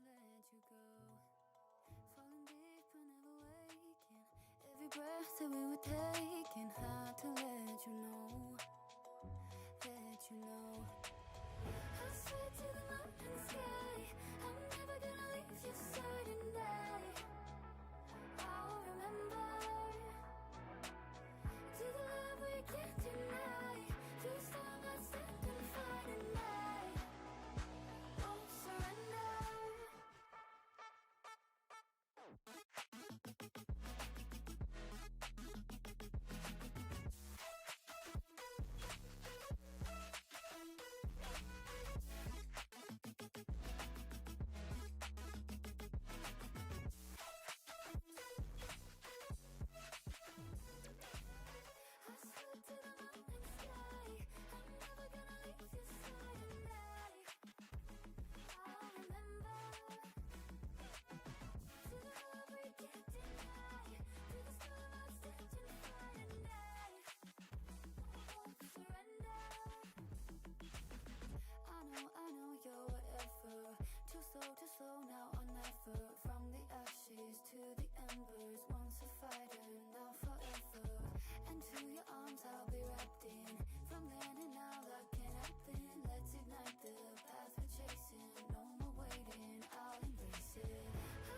let you go. Falling deep but never waking. Every breath that we were taking, hard to let you know. Let you know. I swear to the mountain sky, I'm never gonna leave your side, and I'll remember. To the love we can't deny, to the storm I stand and fight, and I won't surrender. I know you're whatever. Too slow now or never. From the ashes to the embers. Once a fighter, now forever. And to your arms I'll be wrapped in. From then and now like an nothing. Let's ignite the path we're chasing. No more waiting, I'll embrace it. I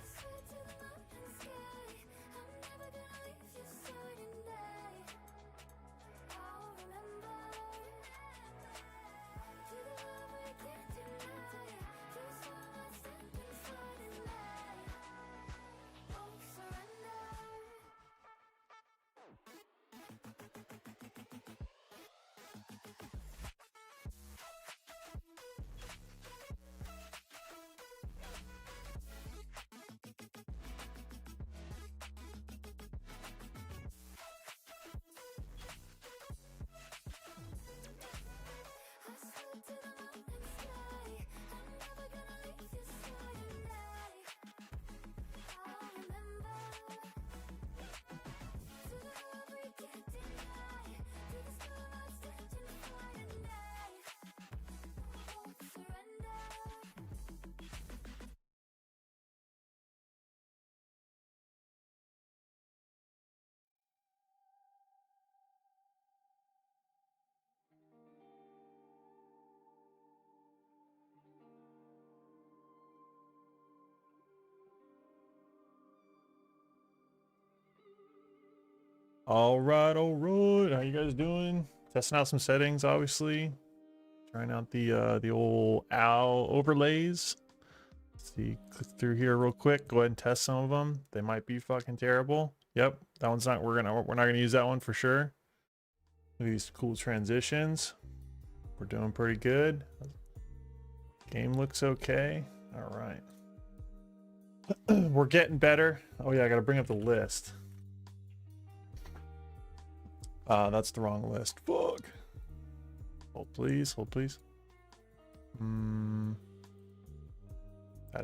swear to the mountain sky, I'm never gonna leave your side, and I'll remember. To the love we can't deny, to the storm I stand and fight, and I won't surrender. I swear to the mountain sky, I'm never gonna leave your side, and I'll remember. To the love we can't deny, to the storm I stand and fight, and I won't surrender. All right. How you guys doing? Testing out some settings, obviously. Trying out the old owl overlays. Let's see, click through here real quick. Go ahead and test some of them. They might be fucking terrible. Yep, that one's not. We're not gonna use that one for sure. Look at these cool transitions. We're doing pretty good. Game looks okay. All right. We're getting better. Oh yeah, I gotta bring up the list. That's the wrong list. Fuck. Hold please, hold please. That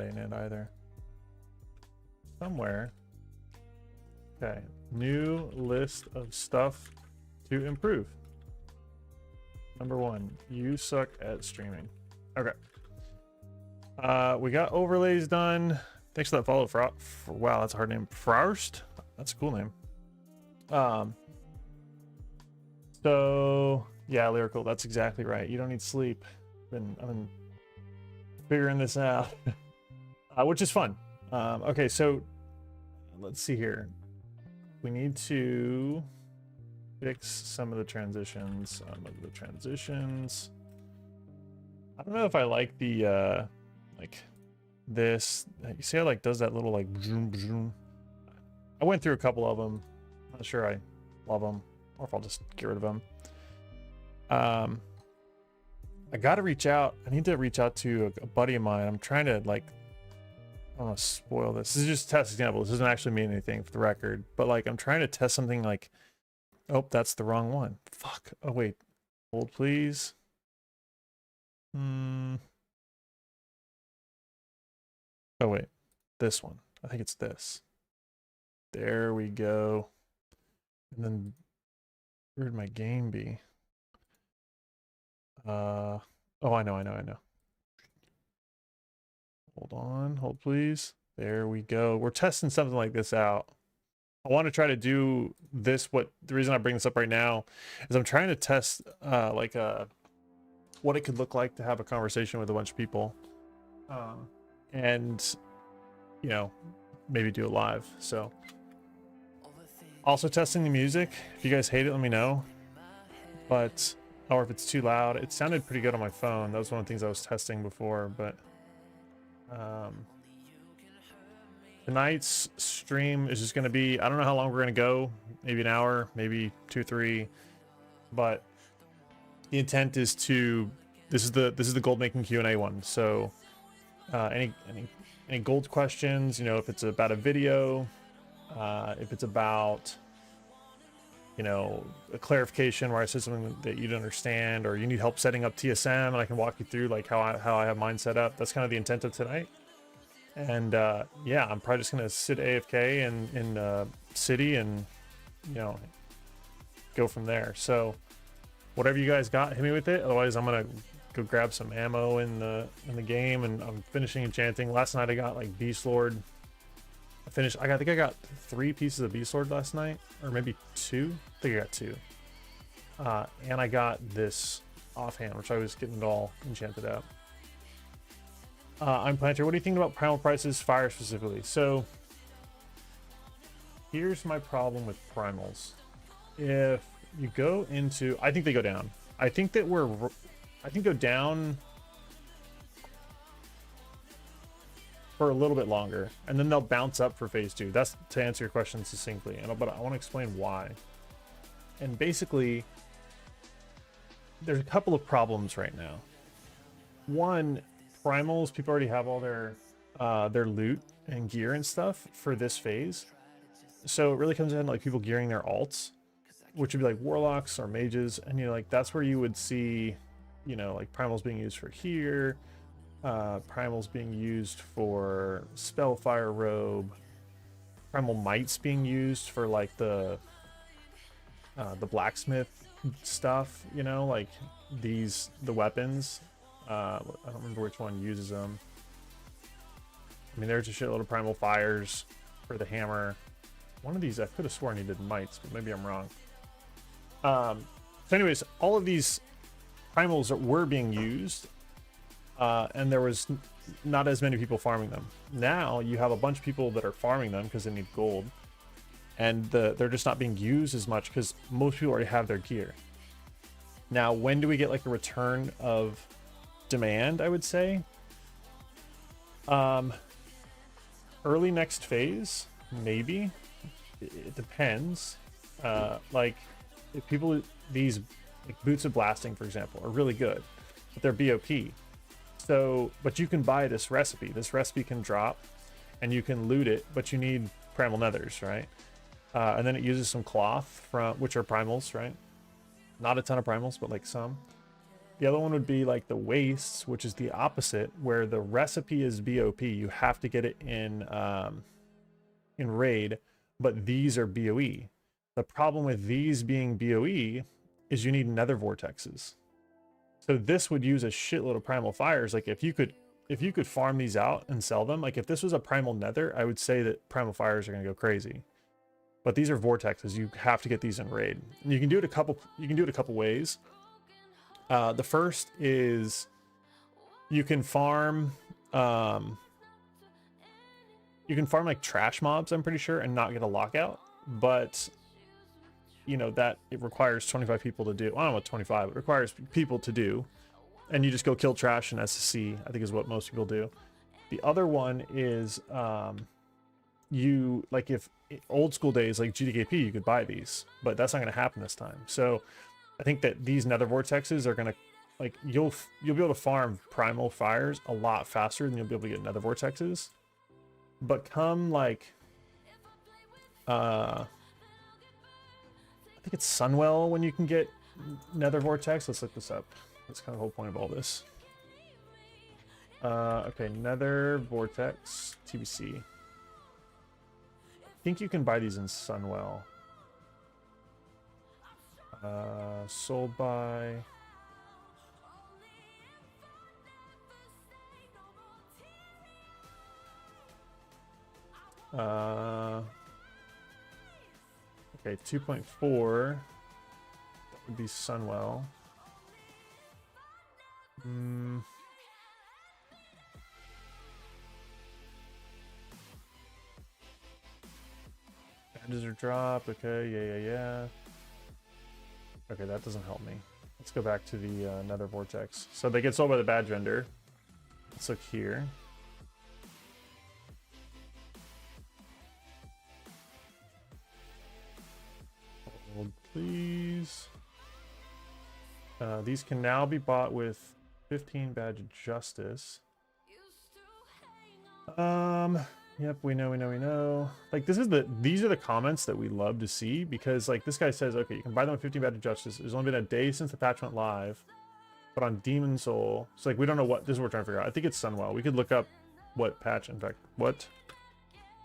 ain't it either. Somewhere. Okay. New list of stuff to improve. Number 1, you suck at streaming. Okay. We got overlays done. Thanks for that follow. Wow, that's a hard name. Frost? That's a cool name. So yeah, Lyrical, that's exactly right. You don't need sleep. I've been figuring this out. Which is fun. Okay, so let's see here. We need to fix some of the transitions. I don't know if I like the like this. You see how like does that little like zoom zoom. I went through a couple of them. Not sure I love them, or if I'll just get rid of them. I gotta reach out. I need to reach out to a buddy of mine. I'm trying to like, I don't want to spoil this. This is just a test example. This doesn't actually mean anything for the record, but like I'm trying to test something like, oh, that's the wrong one. Fuck. Oh wait, hold please. Oh wait, this one. I think it's this. There we go. And then where'd my game be? Oh, I know. Hold on, hold please. There we go. We're testing something like this out. I want to try to do this. What the reason I bring this up right now is I'm trying to test what it could look like to have a conversation with a bunch of people, and you know, maybe do it live. So also testing the music. If you guys hate it, let me know. But or if it's too loud. It sounded pretty good on my phone. That was one of the things I was testing before. But tonight's stream is just going to be, I don't know how long we're going to go, maybe an hour, maybe 2 3, but the intent is to, this is the gold making Q&A one. So any gold questions, you know, if it's about a video, if it's about, you know, a clarification where I said something that you don't understand, or you need help setting up TSM and I can walk you through like how I have mine set up. That's kind of the intent of tonight. And yeah, I'm probably just gonna sit AFK in city and, you know, go from there. So whatever you guys got, hit me with it. Otherwise, I'm gonna go grab some ammo in the game, and I'm finishing Enchanting. Last night I got like Beast Lord. I think I got 3 pieces of Beast Lord last night, or maybe 2. I think I got 2. And I got this offhand, which I was getting it all enchanted out. I'm Planter. What do you think about Primal prices, fire specifically? So here's my problem with Primals. If you go into, I think they go down. I think go down for a little bit longer, and then they'll bounce up for phase 2. That's to answer your question succinctly, but I want to explain why. And basically, there's a couple of problems right now. One, Primals, people already have all their loot and gear and stuff for this phase. So it really comes in like people gearing their alts, which would be like warlocks or mages, and you know, like that's where you would see, you know, like Primals being used for here, Primals being used for Spellfire Robe, Primal Mites being used for like the blacksmith stuff, you know, like the weapons. I don't remember which one uses them. I mean, there's a shitload of Primal Fires for the hammer. One of these I could have sworn he did Mites, but maybe I'm wrong. So anyways, all of these Primals were being used, and there was not as many people farming them. Now you have a bunch of people that are farming them because they need gold, and they're just not being used as much because most people already have their gear. Now, when do we get like a return of demand? I would say early next phase, maybe. It depends. Like if people, these like Boots of Blasting, for example, are really good, but they're BOP. So, but you can buy this recipe. This recipe can drop, and you can loot it, but you need Primal Nethers, right? And then it uses some cloth from, which are Primals, right? Not a ton of Primals, but like some. The other one would be like the Wastes, which is the opposite, where the recipe is BOP. You have to get it in raid, but these are BOE. The problem with these being BOE is you need nether vortexes. So this would use a shitload of Primal Fires. Like if you could farm these out and sell them, like if this was a Primal Nether, I would say that Primal Fires are gonna go crazy. But these are vortexes. You have to get these in raid. And you can do it a couple ways. The first is you can farm like trash mobs, I'm pretty sure, and not get a lockout, but you know that it requires 25 people to do. I don't know what 25, it requires people to do, and you just go kill trash in SSC, I think is what most people do. The other one is you, like, if old school days like GDKP, you could buy these, but that's not going to happen this time. So I think that these nether vortexes are going to, like, you'll be able to farm Primal Fires a lot faster than you'll be able to get nether vortexes. But come like I think it's Sunwell when you can get nether vortex. Let's look this up. That's kind of the whole point of all this. Okay, nether vortex TBC. I think you can buy these in Sunwell. Sold by. Okay, 2.4. That would be Sunwell. Badges are dropped. Okay, yeah. Okay, that doesn't help me. Let's go back to the Nether Vortex. So they get sold by the badge vendor. Let's look here. Hold, please. These can now be bought with 15 badge justice. Yep, we know. Like, these are the comments that we love to see, because like this guy says, okay, you can buy them with 15 badge justice. There's only been a day since the patch went live, but on Demon Soul, it's like we don't know what. This is what we're trying to figure out. I think it's Sunwell. We could look up what patch, in fact, what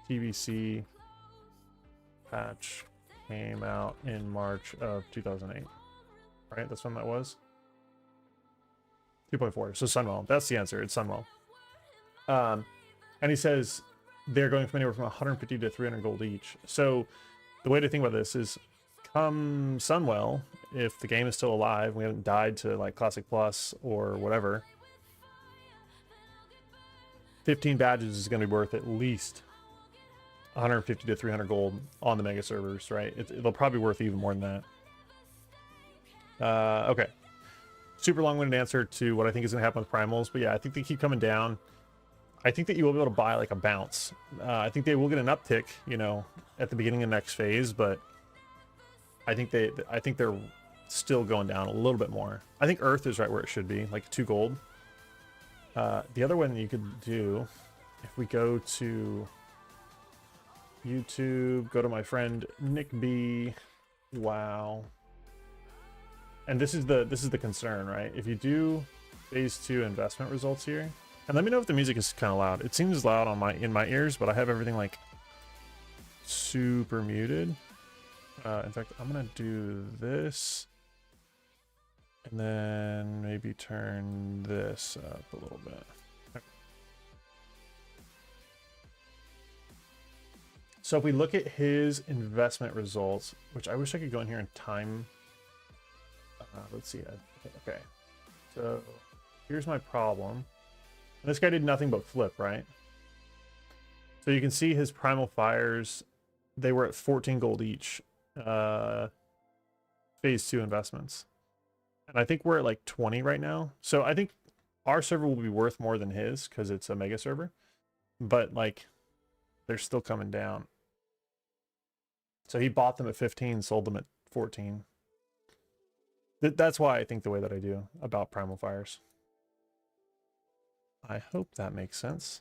TBC patch came out in March of 2008. Right, that's when that was. 2.4. So Sunwell. That's the answer. It's Sunwell. And he says they're going from anywhere from 150 to 300 gold each. So the way to think about this is, come Sunwell, if the game is still alive, we haven't died to like Classic Plus or whatever, 15 badges is going to be worth at least 150 to 300 gold on the mega servers, right? It'll probably be worth even more than that. Okay. Super long-winded answer to what I think is going to happen with primals, but yeah, I think they keep coming down. I think that you will be able to buy like a bounce. I think they will get an uptick, you know, at the beginning of the next phase, but I think they're still going down a little bit more. I think Earth is right where it should be, like 2 gold. The other one you could do, if we go to YouTube, go to my friend Nick B. Wow. And this is the concern, right? If you do phase 2 investment results here, and let me know if the music is kind of loud. It seems loud on in my ears, but I have everything like super muted. In fact, I'm gonna do this, and then maybe turn this up a little bit. Okay. So if we look at his investment results, which I wish I could go in here and time. Let's see. Okay. So here's my problem. This guy did nothing but flip, right? So you can see his Primal Fires, they were at 14 gold each. Phase 2 investments. And I think we're at like 20 right now. So I think our server will be worth more than his because it's a mega server. But like, they're still coming down. So he bought them at 15, sold them at 14. That's why I think the way that I do about Primal Fires. I hope that makes sense.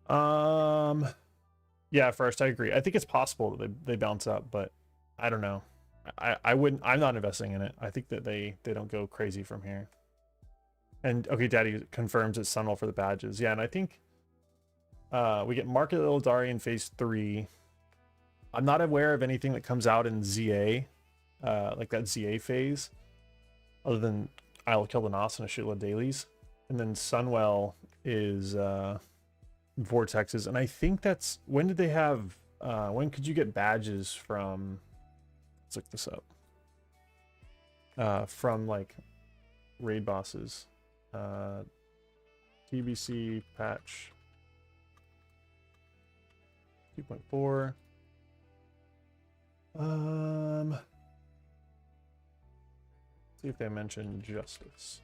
Yeah, first I agree. I think it's possible that they bounce up, but I don't know. I wouldn't. I'm not investing in it. I think that they don't go crazy from here. And okay, Daddy confirms it's Sunwell for the badges. Yeah, and I think we get Market Eldari in phase 3. I'm not aware of anything that comes out in ZA, like that ZA phase, other than I'll Kill the Nos and a shitload of dailies. And then Sunwell is Vortexes, and I think that's when did they have? When could you get badges from? Let's look this up. From like raid bosses, TBC patch 2.4. See if they mention justice.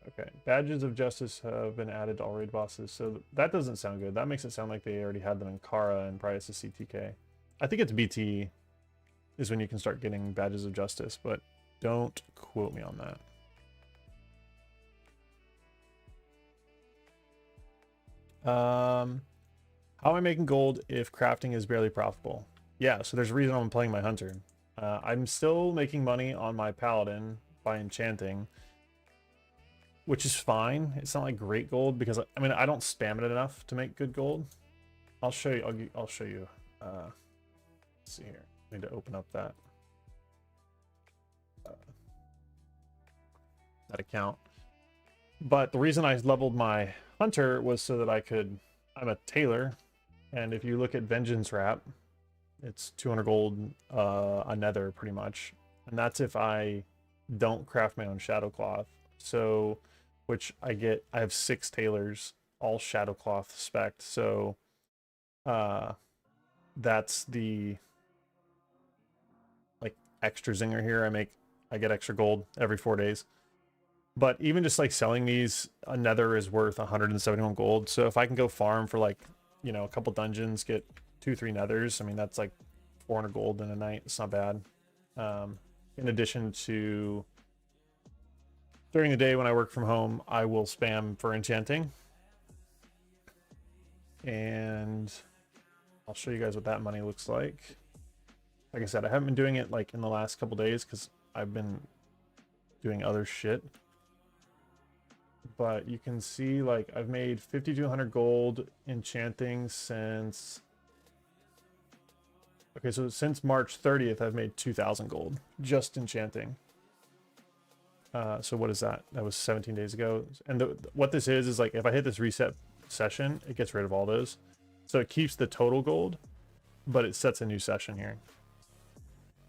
Okay, badges of justice have been added to all raid bosses, so that doesn't sound good. That makes it sound like they already had them in Kara and prior to CTK. I think it's BT is when you can start getting badges of justice, but don't quote me on that. How am I making gold if crafting is barely profitable? Yeah, so there's a reason I'm playing my hunter. I'm still making money on my paladin by enchanting, which is fine. It's not like great gold because I mean I don't spam it enough to make good gold. I'll show you. I'll show you. Let's see here. I need to open up that account. But the reason I leveled my hunter was so that I could I'm a tailor, and if you look at Vengeance Wrap, it's 200 gold a nether pretty much, and that's if I don't craft my own shadow cloth. So, which I have 6 tailors, all shadow cloth spec. So, that's the like extra zinger here. I get extra gold every 4 days. But even just like selling these, a nether is worth 171 gold. So if I can go farm for like, you know, a couple dungeons, get 2-3 nethers, I mean, that's like 400 gold in a night. It's not bad. In addition to during the day when I work from home, I will spam for enchanting. And I'll show you guys what that money looks like. Like I said, I haven't been doing it like in the last couple days because I've been doing other shit. But you can see like I've made 5,200 gold enchanting since... Okay, so since March 30th, I've made 2,000 gold just enchanting. So what is that? That was 17 days ago. And what this is like if I hit this reset session, it gets rid of all those. So it keeps the total gold, but it sets a new session here.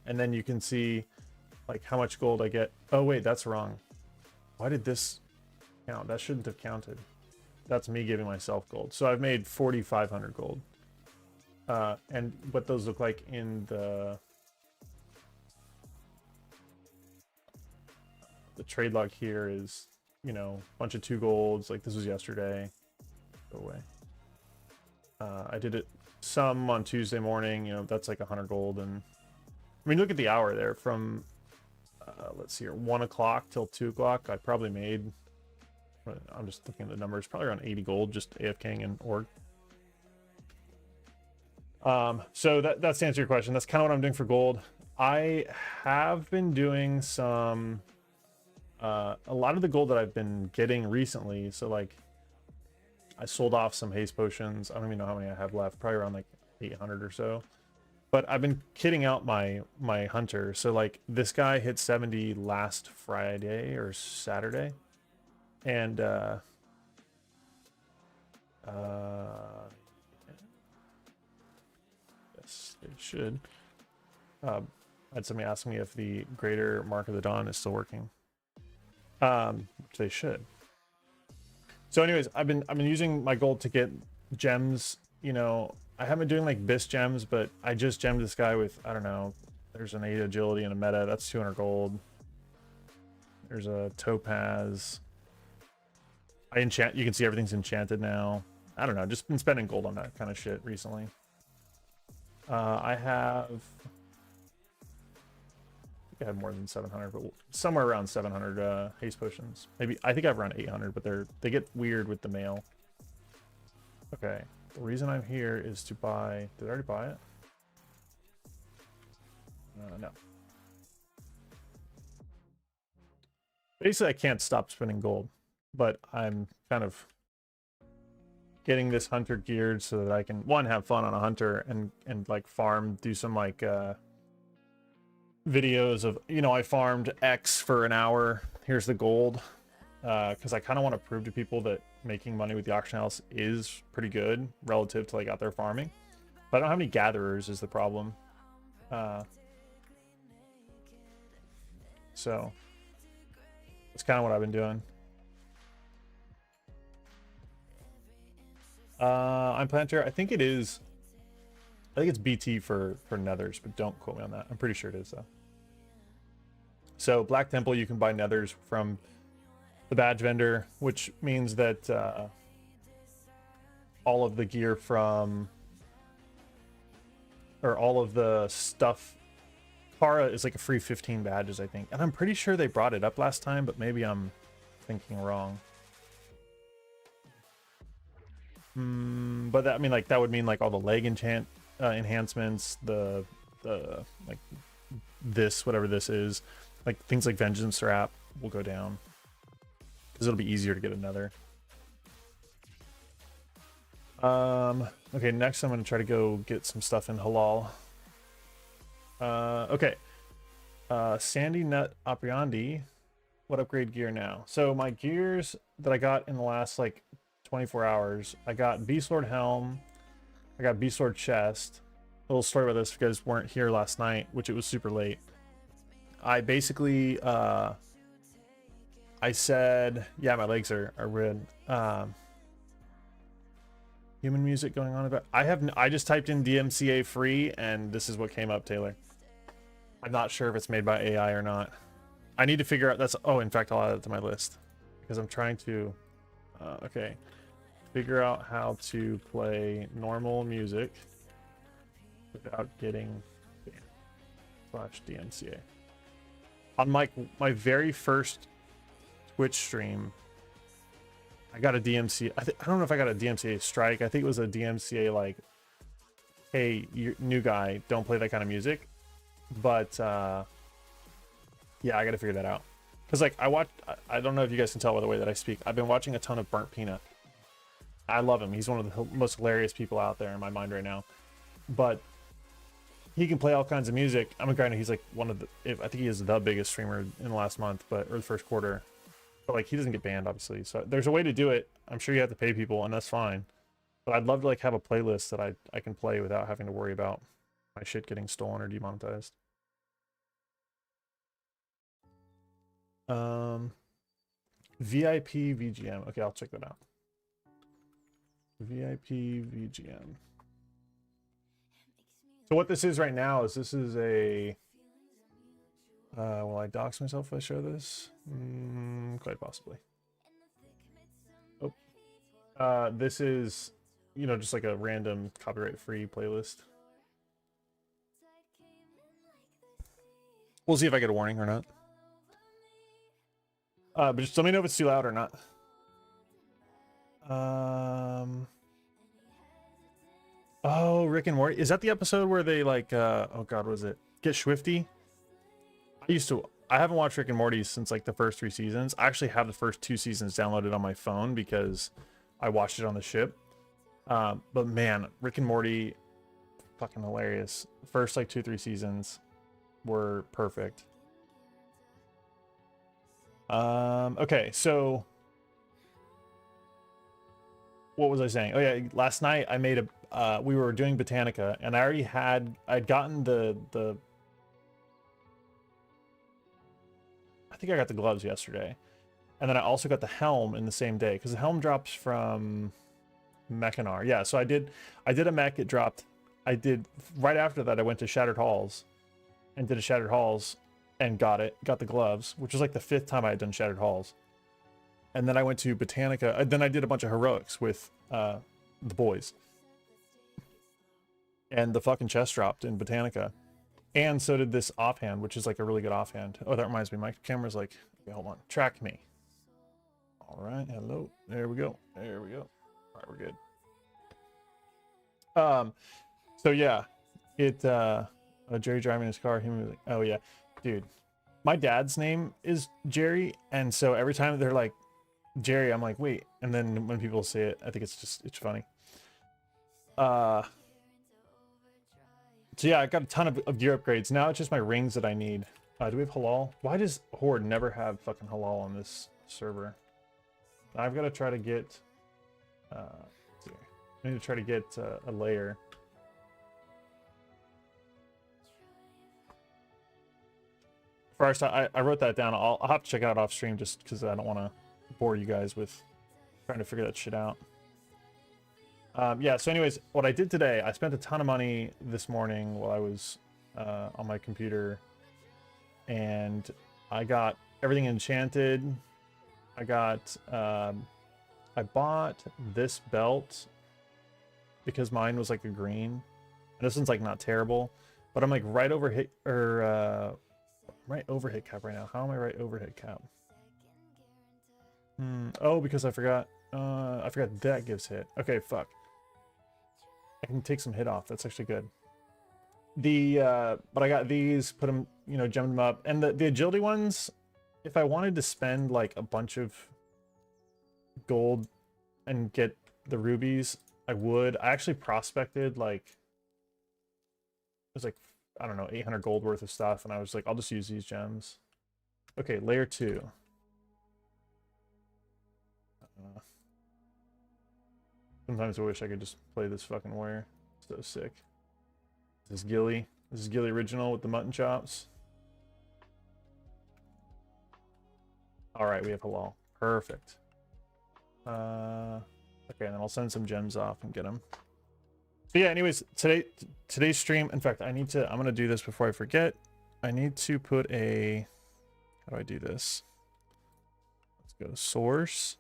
And then you can see like how much gold I get. Oh wait, that's wrong. Why did this count? That shouldn't have counted. That's me giving myself gold. So I've made 4,500 gold. And what those look like in the trade log here is, you know, a bunch of 2 golds. Like this was yesterday. Go away. I did it some on Tuesday morning. You know, that's like 100 gold. And I mean, look at the hour there from, let's see here, 1 o'clock till 2 o'clock. I probably made, I'm just looking at the numbers, probably around 80 gold just AFKing and org. So that's to answer your question. That's kind of what I'm doing for gold. I have been doing some, a lot of the gold that I've been getting recently. So like I sold off some haste potions. I don't even know how many I have left, probably around like 800 or so. But I've been kitting out my hunter. So like this guy hit 70 last Friday or Saturday. And yes, it should. I had somebody ask me if the greater Mark of the Dawn is still working. Which they should. So anyways, I've been using my gold to get gems. You know, I haven't been doing like bis gems, but I just gemmed this guy with, I don't know, there's an 8 agility and a meta. That's 200 gold. There's a topaz. I enchant. You can see everything's enchanted now. I don't know. Just been spending gold on that kind of shit recently. I have more than 700, but somewhere around 700 haste potions. Maybe I think I have around 800, but they get weird with the mail. Okay, the reason I'm here is to buy. Did I already buy it? No. Basically, I can't stop spending gold, but I'm kind of getting this hunter geared so that I can have fun on a hunter and like farm, do some like videos of, you know, I farmed X for an hour, here's the gold, because I kind of want to prove to people that making money with the auction house is pretty good relative to like out there farming, but I don't have any gatherers is the problem. So that's kind of what I've been doing. I'm planter. I think it's BT for nethers, but don't quote me on that. I'm pretty sure it is though. So Black Temple, you can buy nethers from the badge vendor, which means that all of the gear from, or all of the stuff, Kara is like a free 15 badges, I think. And I'm pretty sure they brought it up last time, but maybe I'm thinking wrong. But that, I mean, like that would mean like all the leg enhancements, the like this, whatever this is, like things like Vengeance Wrap will go down because it'll be easier to get another. Okay, next I'm gonna try to go get some stuff in Halal. Okay, Sandy Nut Opriandi, what upgrade gear now? So my gears that I got in the last like 24 hours. I got Beast Lord Helm. I got Beast Lord Chest. A little story about this if you guys weren't here last night, which it was super late. I basically, I said, yeah, my legs are red. Human music going on about. I just typed in DMCA free, and this is what came up, Taylor. I'm not sure if it's made by AI or not. I need to figure out that's. Oh, in fact, I'll add it to my list because I'm trying to. Okay, figure out how to play normal music without getting banned / DMCA. On my very first Twitch stream, I got a DMCA. I don't know if I got a DMCA strike. I think it was a DMCA like, hey, you new guy, don't play that kind of music. But yeah, I got to figure that out. Because like I don't know if you guys can tell by the way that I speak. I've been watching a ton of Burnt Peanut. I love him. He's one of the most hilarious people out there in my mind right now. But he can play all kinds of music. I mean, granted, he's like one of the. I think he is the biggest streamer in the last month, or the first quarter. But like he doesn't get banned, obviously. So there's a way to do it. I'm sure you have to pay people, and that's fine. But I'd love to like have a playlist that I can play without having to worry about my shit getting stolen or demonetized. VIP VGM. Okay, I'll check that out. VIP VGM. So what this is right now is this is a. Will I dox myself if I show this? Quite possibly. Oh. This is, you know, just like a random copyright-free playlist. We'll see if I get a warning or not. But just let me know if it's too loud or not. Oh, Rick and Morty. Is that the episode where they like, oh God, what was it? Get Swifty? I haven't watched Rick and Morty since like the first 3 seasons. I actually have the first 2 seasons downloaded on my phone because I watched it on the ship. But man, Rick and Morty, fucking hilarious. The first like 2-3 seasons were perfect. Okay, so what was I saying? Oh yeah, last night I made a we were doing Botanica, and I'd gotten the I think I got the gloves yesterday, and then I also got the helm in the same day because the helm drops from Mechanar. Yeah, so I did a mech. It dropped. I did right after that. I went to Shattered Halls and did a Shattered Halls and got the gloves, which was like the 5th time I had done Shattered Halls. And then I went to Botanica. Then I did a bunch of heroics with the boys, and the fucking chest dropped in Botanica. And so did this offhand, which is like a really good offhand. Oh, that reminds me. My camera's like, okay, hold on. Track me. All right. Hello. There we go. There we go. All right, we're good. So yeah, Jerry driving his car. Him like, oh yeah, dude. My dad's name is Jerry, and so every time they're like Jerry, I'm like, wait. And then when people say it, I think it's funny. So yeah, I got a ton of gear upgrades. Now it's just my rings that I need. Do we have halal? Why does Horde never have fucking halal on this server? I've got to try to get... I need to try to get a layer. First, I wrote that down. I'll have to check it out off stream just because I don't want to bore you guys with trying to figure that shit out. Yeah, so anyways, what I did today, I spent a ton of money this morning while I was on my computer, and I got everything enchanted. I bought this belt because mine was like a green, and this one's like not terrible, but I'm like right over hit cap right now. How am I right over hit cap? Oh, because I forgot that gives hit. Okay, fuck. I can take some hit off. That's actually good. But I got these, put them, gemmed them up. And the agility ones, if I wanted to spend like a bunch of gold and get the rubies, I would. I actually prospected like, it was like, I don't know, 800 gold worth of stuff. And I was like, I'll just use these gems. Okay, layer 2. Sometimes I wish I could just play this fucking warrior. So sick. This is Gilly. This is Gilly original with the mutton chops. All right, we have Halal. Perfect. Okay, and then I'll send some gems off and get them. So yeah, anyways, today's stream. In fact, I'm gonna do this before I forget. I need to put a. How do I do this? Let's go to source.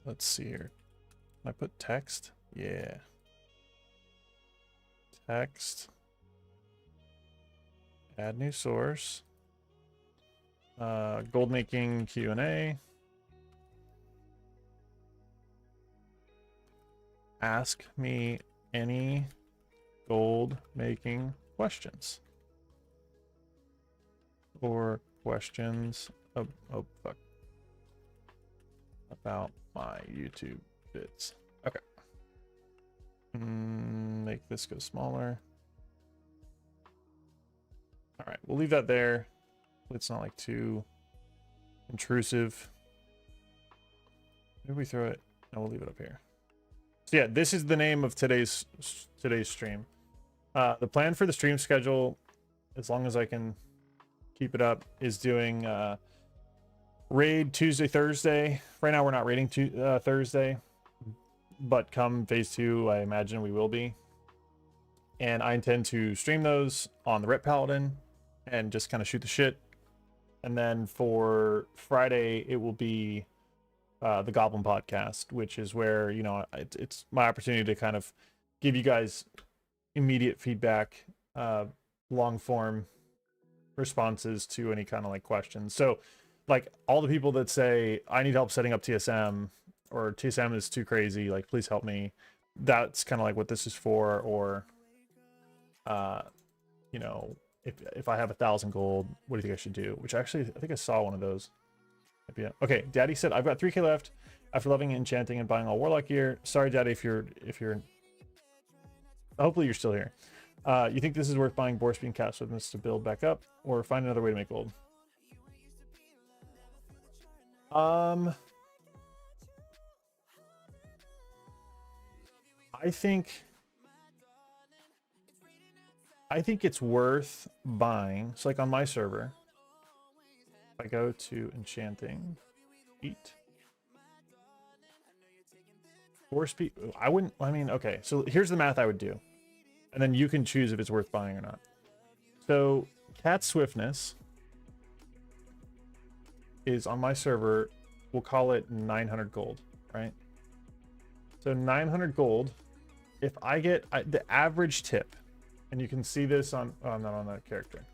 Let's see here. Can I put text? Yeah. Text. Add new source. Gold making Q&A. Ask me any gold making questions. Or questions fuck. About my YouTube vids. Okay. Make this go smaller. All right, we'll leave that there. It's not like too intrusive. Maybe we throw it. No, we'll leave it up here. So yeah, this is the name of today's stream. The plan for the stream schedule, as long as I can keep it up, is doing raid Tuesday, Thursday. Right now we're not raiding Thursday, but come phase 2, I imagine we will be. And I intend to stream those on the Rep Paladin and just kind of shoot the shit. And then for Friday, it will be the Goblin Podcast, which is where, you know, it's my opportunity to kind of give you guys immediate feedback, long form responses to any kind of like questions. So like all the people that say I need help setting up TSM, or TSM is too crazy, like please help me, that's kind of like what this is for. Or you know, if I have 1,000 gold, what do you think I should do? Which actually I think I saw one of those. Yeah. Okay, Daddy said I've got 3k left after loving Enchanting and buying all Warlock gear. Sorry, Daddy, if you're hopefully you're still here. You think this is worth buying Boar Speed and Cat Swiftness to build back up, or find another way to make gold? I think it's worth buying. So like on my server, if I go to Enchanting, eat. Boar Speed, okay, so here's the math I would do. And then you can choose if it's worth buying or not. So Cat Swiftness is on my server, we'll call it 900 gold, right? So 900 gold, if I get the average tip, and you can see this on, oh, not on that character.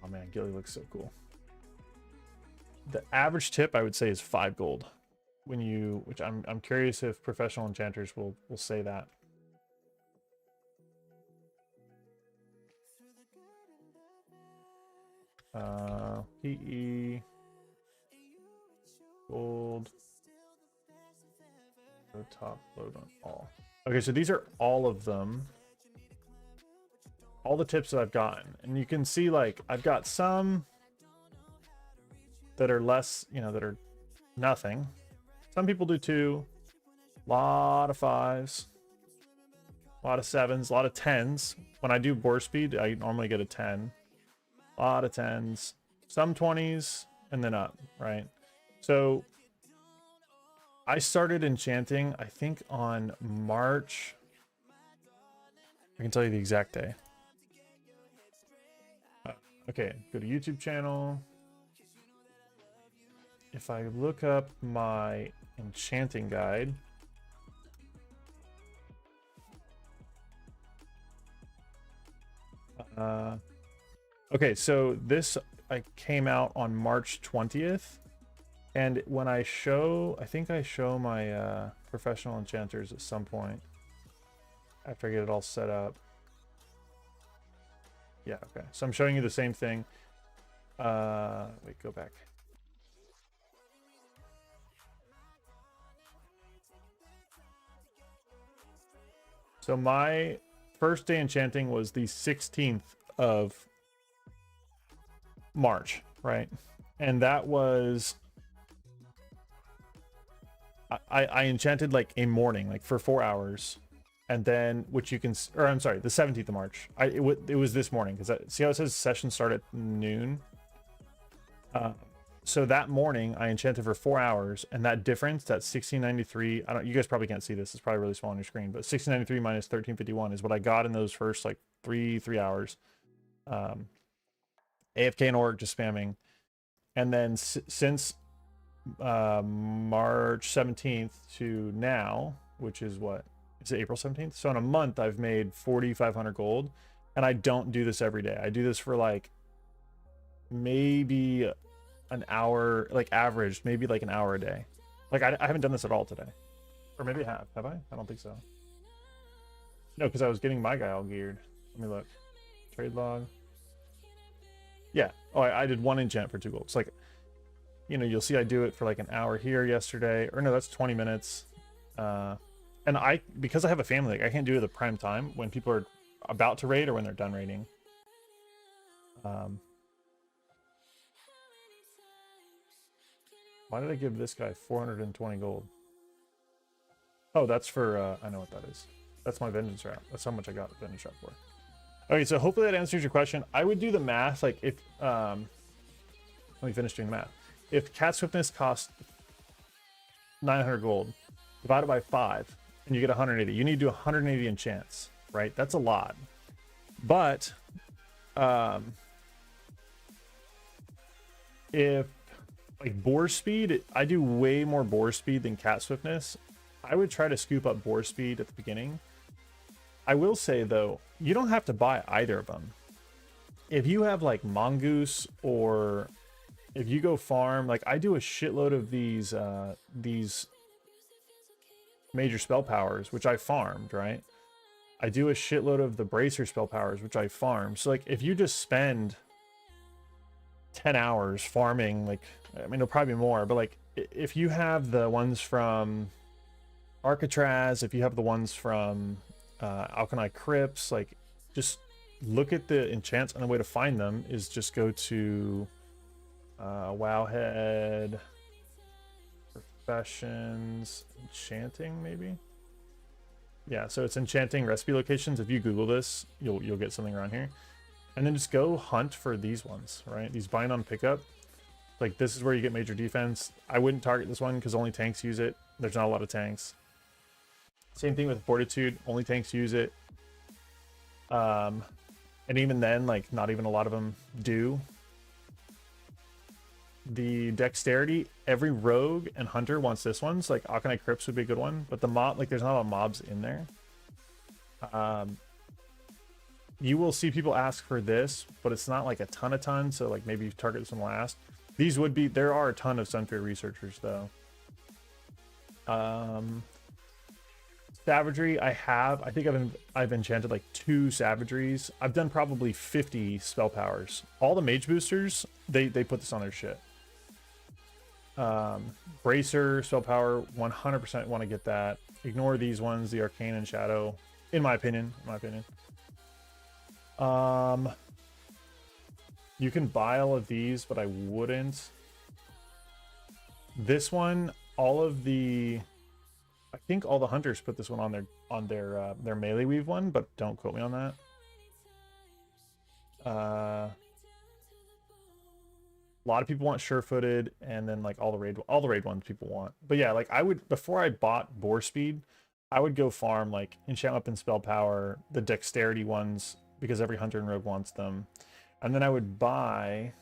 Oh man, Gilly looks so cool. The average tip I would say is 5 gold. When you, which I'm curious if professional enchanters will say that. PE gold. Go top load on all. Okay, so these are all of them. All the tips that I've gotten. And you can see like I've got some that are less, you know, that are nothing. Some people do 2. A lot of 5s. A lot of 7s, a lot of 10s. When I do Boar Speed, I normally get a 10. A lot of 10s. Some 20s, and then up, right? So I started Enchanting, I think on March. I can tell you the exact day. Okay, go to YouTube channel. If I look up my Enchanting guide, okay, so this I came out on March 20th, and when I think I show my professional enchanters at some point after I get it all set up. Yeah, okay, so I'm showing you the same thing. Wait, go back. So my first day enchanting was the 16th of March, right? And that was I enchanted like a morning, like for 4 hours, and then which you can, or I'm sorry, the 17th of March. It was this morning because see how it says session start at noon. So that morning I enchanted for 4 hours, and that difference, that 1693, I don't, you guys probably can't see this, it's probably really small on your screen, but 1693 minus 1351 is what I got in those first like three hours. AFK and org just spamming. And then since March 17th to now, which is what is it, April 17th? So in a month I've made 4,500 gold, and I don't do this every day. I do this for like maybe an hour, like averaged maybe like an hour a day. Like I haven't done this at all today, or maybe I have I? I don't think so. No, because I was getting my guy all geared. Let me look. Trade log. Yeah. Oh, I did 1 enchant for 2 gold. It's like, you know, you'll see I do it for like an hour here yesterday, or no, that's 20 minutes. And because I have a family, like I can't do it at the prime time when people are about to raid or when they're done raiding. Why did I give this guy 420 gold? Oh, that's for, I know what that is. That's my vengeance route. That's how much I got the vengeance route for. Okay, so hopefully that answers your question. I would do the math, like if, let me finish doing the math. If cat swiftness costs 900 gold, divided by 5, and you get 180, you need to do 180 enchants, right? That's a lot. But, if, like boar speed, I do way more boar speed than cat swiftness. I would try to scoop up boar speed at the beginning. I will say though, you don't have to buy either of them. If you have like mongoose, or if you go farm, like I do a shitload of these major spell powers, which I farmed, right? I do a shitload of the bracer spell powers, which I farmed. So like if you just spend 10 hours farming, like, I mean, it'll probably be more, but like if you have the ones from Arcatraz, if you have the ones from Alkanai Crypts, like just look at the enchants, and the way to find them is just go to Wowhead Professions Enchanting, maybe. Yeah, so it's Enchanting recipe locations. If you Google this, you'll get something around here, and then just go hunt for these ones, right? These bind on pickup. Like this is where you get major defense. I wouldn't target this one because only tanks use it. There's not a lot of tanks. Same thing with Fortitude, only tanks use it. And even then, like not even a lot of them do. The Dexterity, every rogue and hunter wants this one. So like Alkanai Crypts would be a good one, but the mob, like there's not a lot of mobs in there. You will see people ask for this, but it's not like a ton, so like maybe you target this one last. These would be, there are a ton of Sunfear researchers though. Savagery, I think I've enchanted like 2 savageries. I've done probably 50 spell powers. All the mage boosters, they put this on their shit. Bracer spell power, 100% want to get that. Ignore these ones, the Arcane and Shadow, in my opinion. You can buy all of these, but I wouldn't. This one, I think all the hunters put this one on their melee weave one, but don't quote me on that. A lot of people want sure-footed, and then like all the raid ones people want. But yeah, like I would, before I bought boar speed, I would go farm like enchant weapon spell power, the dexterity ones, because every hunter and rogue wants them, and then I would buy.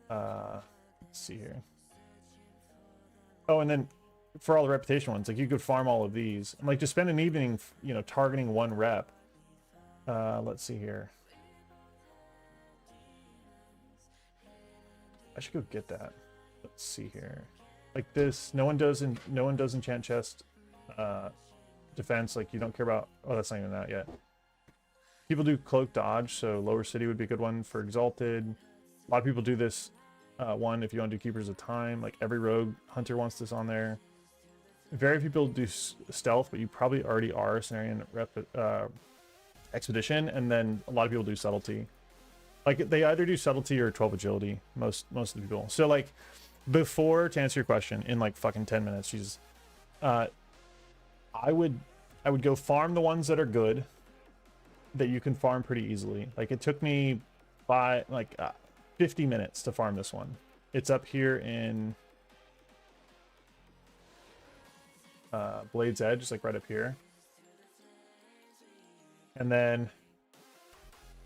Let's see here. Oh, and then for all the reputation ones, like you could farm all of these and like just spend an evening, you know, targeting 1 rep. Let's see here. I should go get that. Let's see here. Like this, no one does enchant chest defense. Like you don't care about. Oh, that's not even that yet. People do cloak dodge, so lower city would be a good one for exalted. A lot of people do this one if you want to do keepers of time. Like every rogue hunter wants this on there. Very few people do stealth, but you probably already are Cenarian expedition, and then a lot of people do subtlety. Like they either do subtlety or 12 agility, most of the people. So like before, to answer your question in like fucking 10 minutes, Jesus, I would go farm the ones that are good, that you can farm pretty easily. Like it took me 50 minutes to farm this one. It's up here in Blade's Edge, like right up here. And then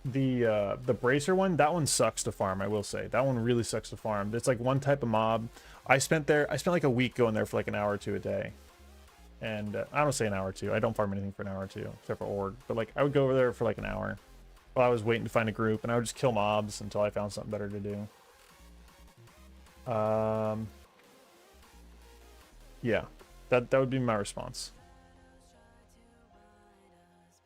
the bracer one, that one sucks to farm, I will say. That one really sucks to farm. It's like one type of mob. I spent like a week going there for like an hour or two a day. And I don't say an hour or two. I don't farm anything for an hour or two, except for org. But like I would go over there for like an hour while I was waiting to find a group, and I would just kill mobs until I found something better to do. Yeah, that would be my response.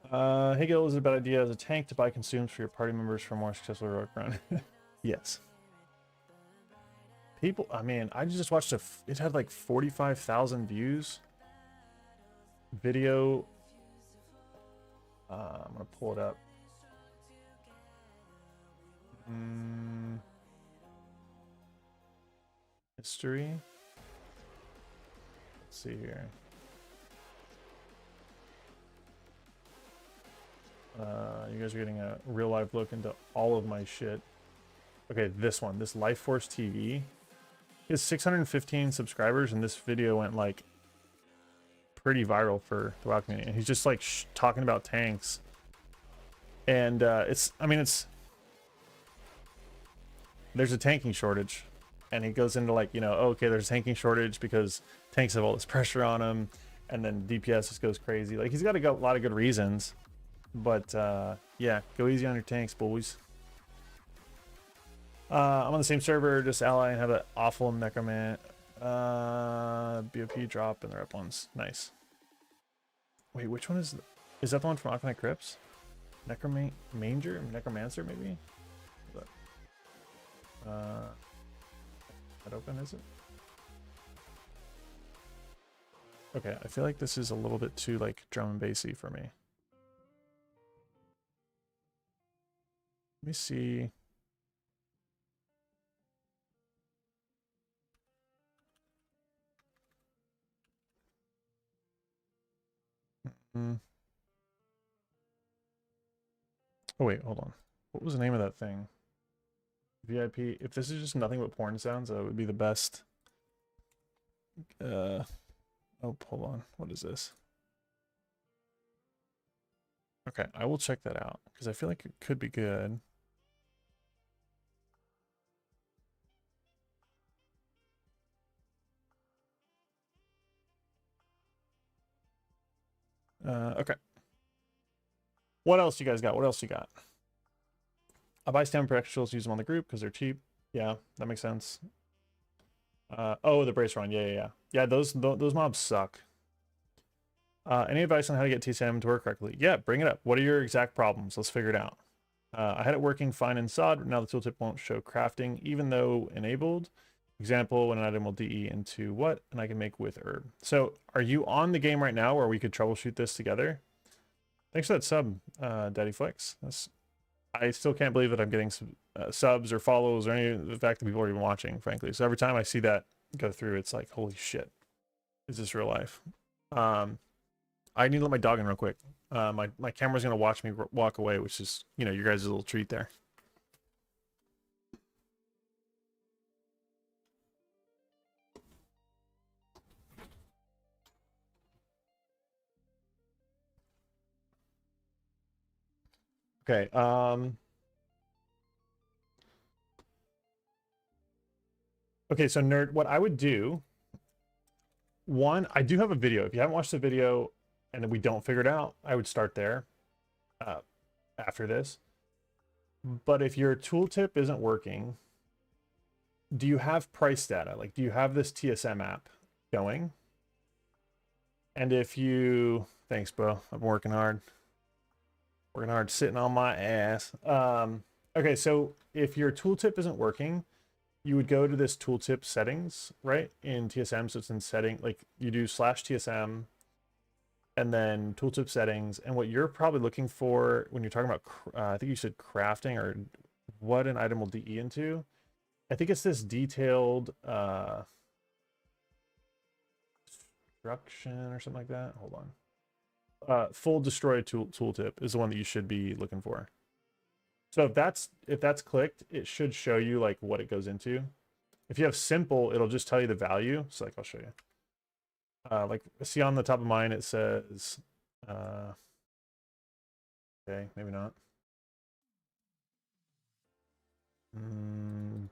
Hey Gil, is it a bad idea as a tank to buy consumes for your party members for a more successful heroic run? Yes. People, I mean, I just watched it had like 45,000 views. Video. I'm gonna pull it up. History. Let's see here. You guys are getting a real life look into all of my shit. Okay, this one, this Life Force TV. He has 615 subscribers, and this video went like pretty viral for the WoW community. And he's just like talking about tanks. And there's a tanking shortage. And he goes into like, okay, there's a tanking shortage because tanks have all this pressure on them. And then DPS just goes crazy. Like he's got a lot of good reasons. But yeah, go easy on your tanks, boys. I'm on the same server, just ally, and have that awful necromant BOP drop in the rep ones. Nice. Wait, which one is that the one from Arcanite Crypts? Necromancer, maybe? That open, is it? Okay, I feel like this is a little bit too like drum and bassy for me. Let me see. Oh wait, hold on. What was the name of that thing? VIP. If this is just nothing but porn sounds, that would be the best. Oh, hold on. What is this? Okay, I will check that out because I feel like it could be good. Okay. What else you guys got? What else you got? I buy stamina for extra tools, use them on the group because they're cheap. Yeah, that makes sense. Oh, the brace run. Yeah. Yeah, those mobs suck. Any advice on how to get TSM to work correctly? Yeah, bring it up. What are your exact problems? Let's figure it out. I had it working fine in SOD, but now the tooltip won't show crafting, even though enabled. Example, when an item will DE into what, and I can make with herb. So, are you on the game right now where we could troubleshoot this together? Thanks for that sub, Daddy Flex. I still can't believe that I'm getting subs or follows or any of the fact that people are even watching, frankly. So every time I see that go through, it's like, holy shit, is this real life? I need to let my dog in real quick. My camera's gonna watch me walk away, which is, your guys' little treat there. Okay, okay, so nerd, what I would do, one, I do have a video. If you haven't watched the video and we don't figure it out, I would start there after this. But if your tooltip isn't working, do you have price data? Like, do you have this TSM app going? And if you, thanks, bro. I'm working hard. Sitting on my ass. Okay, so if your tooltip isn't working, you would go to this tooltip settings, right? In TSM, so it's in setting, like you do /TSM and then tooltip settings. And what you're probably looking for when you're talking about, I think you said crafting or what an item will DE into. I think it's this detailed destruction or something like that. Hold on. Full destroy tooltip is the one that you should be looking for. So if that's clicked, it should show you like what it goes into. If you have simple, it'll just tell you the value. So like I'll show you. Like see on the top of mine, it says, okay, maybe not.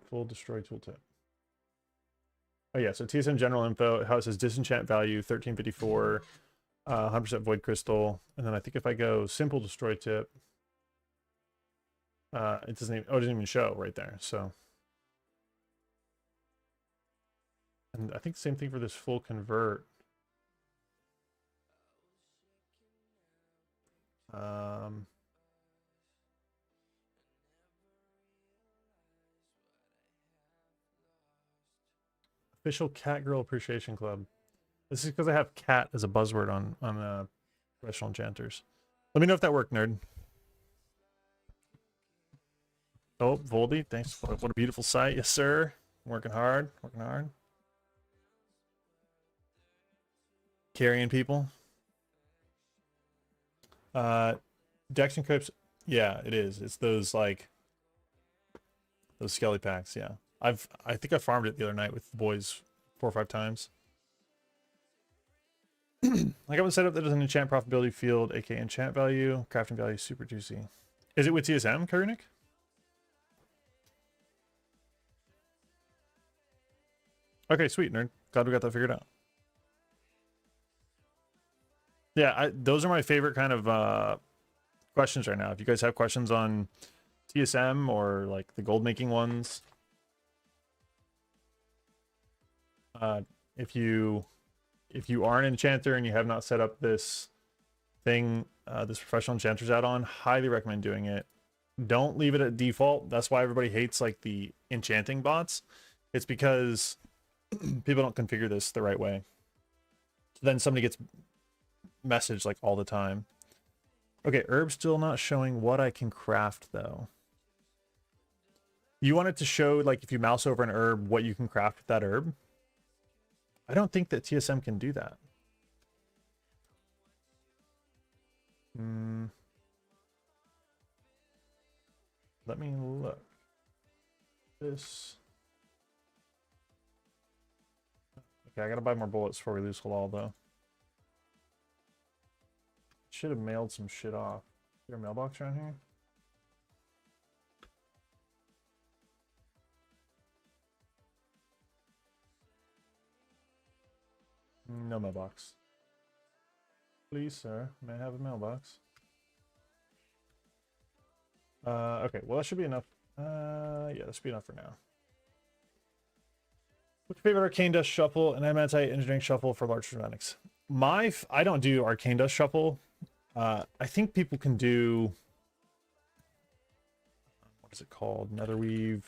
Full destroy tooltip. Oh yeah, so TSM general info, how it says disenchant value 1354, 100% void crystal, and then I think if I go simple destroy tip, it doesn't even show right there. So, and I think the same thing for this full convert. Official Cat Girl Appreciation Club. This is because I have cat as a buzzword on professional enchanters. Let me know if that worked, nerd. Oh, Voldy, thanks. What a beautiful sight. Yes, sir. Working hard. Working hard. Carrying people. Dex and Crypts. Yeah, it is. It's those like those skelly packs. Yeah. I think I farmed it the other night with the boys 4 or 5 times. I got one set up that does an enchant profitability field, aka enchant value, crafting value, super juicy. Is it with TSM, Karunik? Okay, sweet, nerd. Glad we got that figured out. Yeah, those are my favorite kind of questions right now. If you guys have questions on TSM or like the gold making ones, if you are an enchanter and you have not set up this thing, this professional enchanters add-on, highly recommend doing it. Don't leave it at default. That's why everybody hates like the enchanting bots. It's because people don't configure this the right way. So then somebody gets messaged like all the time. Okay, herb's still not showing what I can craft though. You want it to show like if you mouse over an herb what you can craft with that herb. I don't think that TSM can do that. Let me look. This. Okay, I gotta buy more bullets before we lose halal though. Should have mailed some shit off. Is there a mailbox around here? No mailbox. Please, sir, may I have a mailbox? Okay, well that should be enough. Yeah, that should be enough for now. What's your favorite Arcane Dust Shuffle and Adamantite Engineering Shuffle for large dramatics? I don't do Arcane Dust Shuffle. I think people can do, what is it called? Netherweave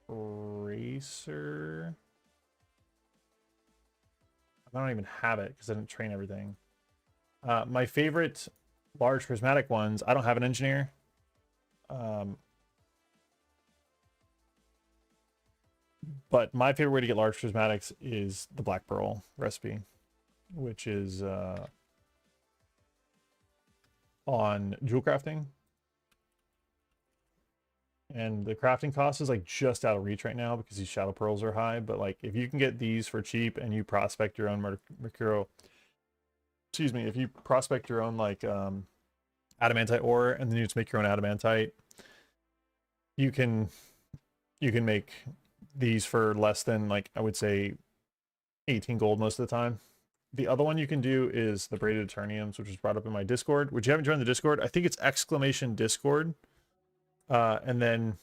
Racer. I don't even have it because I didn't train everything. My favorite large prismatic ones, I don't have an engineer. But my favorite way to get large prismatics is the Black Pearl recipe, which is on jewel crafting. And the crafting cost is like just out of reach right now because these shadow pearls are high. But like if you can get these for cheap and you prospect your own Mercuro, excuse me, if you prospect your own like adamantite ore and then you just make your own adamantite, you can make these for less than like I would say 18 gold most of the time. The other one you can do is the braided eterniums, which was brought up in my Discord. Which you haven't joined the Discord, I think it's !Discord. And then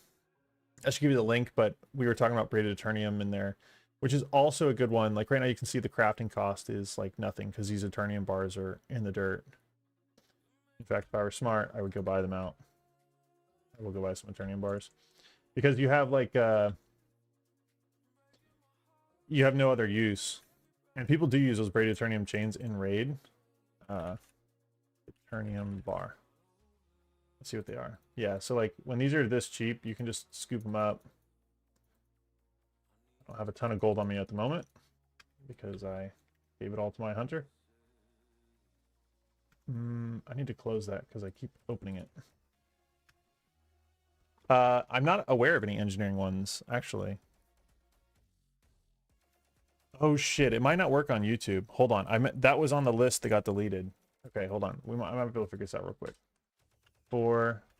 I should give you the link, but we were talking about braided eternium in there, which is also a good one. Like right now you can see the crafting cost is like nothing because these eternium bars are in the dirt. In fact, if I were smart, I would go buy them out. I will go buy some eternium bars because you have like you have no other use, and people do use those braided eternium chains in raid. Eternium bar. Let's see what they are. Yeah, so like when these are this cheap, you can just scoop them up. I don't have a ton of gold on me at the moment because I gave it all to my hunter. I need to close that because I keep opening it. I'm not aware of any engineering ones, actually. Oh shit, it might not work on YouTube. Hold on. That was on the list that got deleted. Okay, hold on. I might be able to figure this out real quick.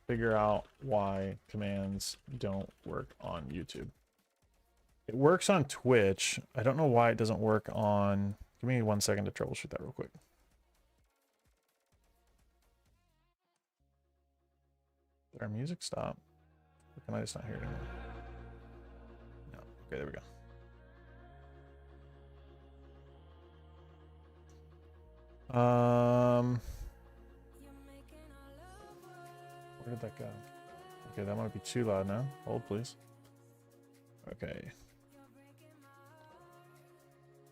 Figure out why commands don't work on YouTube. It works on Twitch. I don't know why it doesn't work on... Give me 1 second to troubleshoot that real quick. Did our music stop? Or can I just not hear it anymore? No. Okay, there we go. Where did that go? Okay, that might be too loud now. Hold, please. Okay.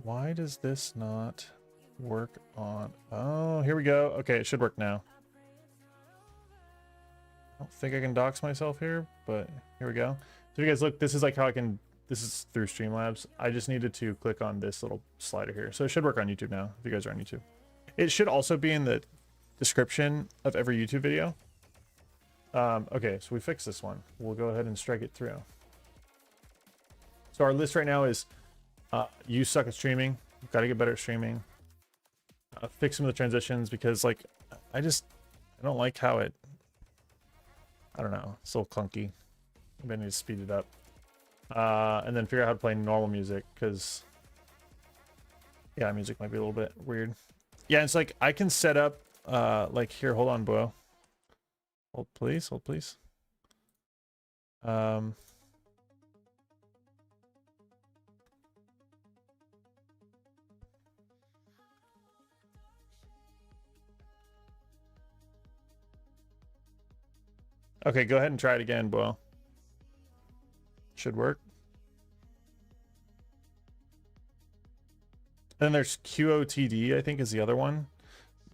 Why does this not work on... Oh, here we go. Okay, it should work now. I don't think I can dox myself here, but here we go. So if you guys look, this is like how I can... This is through Streamlabs. I just needed to click on this little slider here. So it should work on YouTube now, if you guys are on YouTube. It should also be in the description of every YouTube video. Okay, so we fixed this one. We'll go ahead and strike it through. So our list right now is you suck at streaming. You've got to get better at streaming. Fix some of the transitions because, like, I don't like how it... I don't know. It's a little clunky. Maybe I need to speed it up. And then figure out how to play normal music because... Yeah, music might be a little bit weird. Yeah, it's like I can set up... like, here, hold on, Bo. Hold, please. Hold, please. Okay, go ahead and try it again, Bo. Should work. And then there's QOTD, I think, is the other one.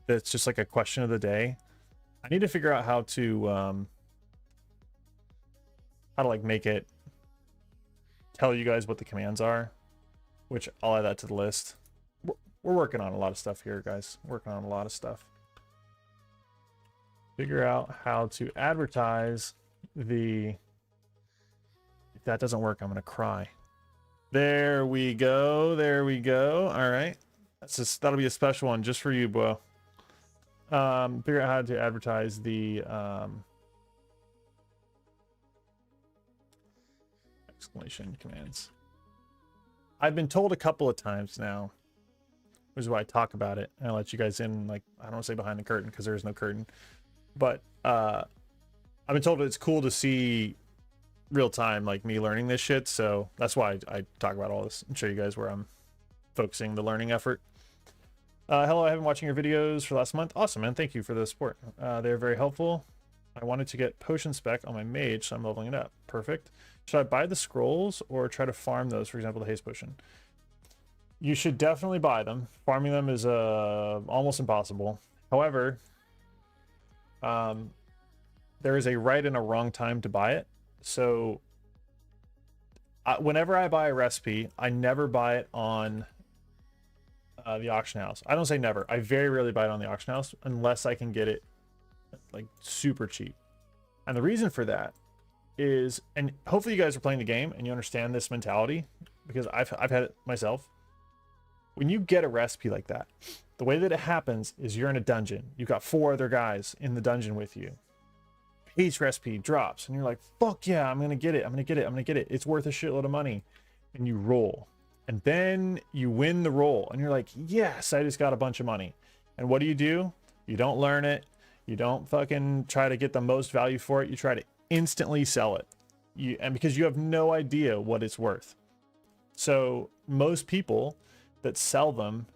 That's just like a question of the day. I need to figure out how to like make it tell you guys what the commands are, which I'll add that to the list. We're working on a lot of stuff here, guys. Working on a lot of stuff. Figure out how to advertise the... If that doesn't work, I'm gonna cry. There we go. There we go. All right. That'll be a special one just for you, Bo. Figure out how to advertise the exclamation commands. I've been told a couple of times now, which is why I talk about it, and I let you guys in, like, I don't want to say behind the curtain because there is no curtain, but I've been told it's cool to see real time, like, me learning this shit, so that's why I talk about all this and show you guys where I'm focusing the learning effort. Hello, I have been watching your videos for last month. Awesome, man. Thank you for the support. They're very helpful. I wanted to get potion spec on my mage, so I'm leveling it up. Perfect. Should I buy the scrolls or try to farm those, for example, the haste potion? You should definitely buy them. Farming them is almost impossible. However, there is a right and a wrong time to buy it. So whenever I buy a recipe, I never buy it on the auction house. I don't say never. I very rarely buy it on the auction house unless I can get it like super cheap. And the reason for that is, and hopefully you guys are playing the game and you understand this mentality, because I've had it myself. When you get a recipe like that, the way that it happens is you're in a dungeon. You've got 4 other guys in the dungeon with you. Each recipe drops and you're like, fuck yeah, I'm gonna get it. I'm gonna get it. I'm gonna get it. It's worth a shitload of money. And you roll. And then you win the roll and you're like, yes, I just got a bunch of money. And what do? You don't learn it. You don't fucking try to get the most value for it. You try to instantly sell it. And because you have no idea what it's worth. So most people that sell them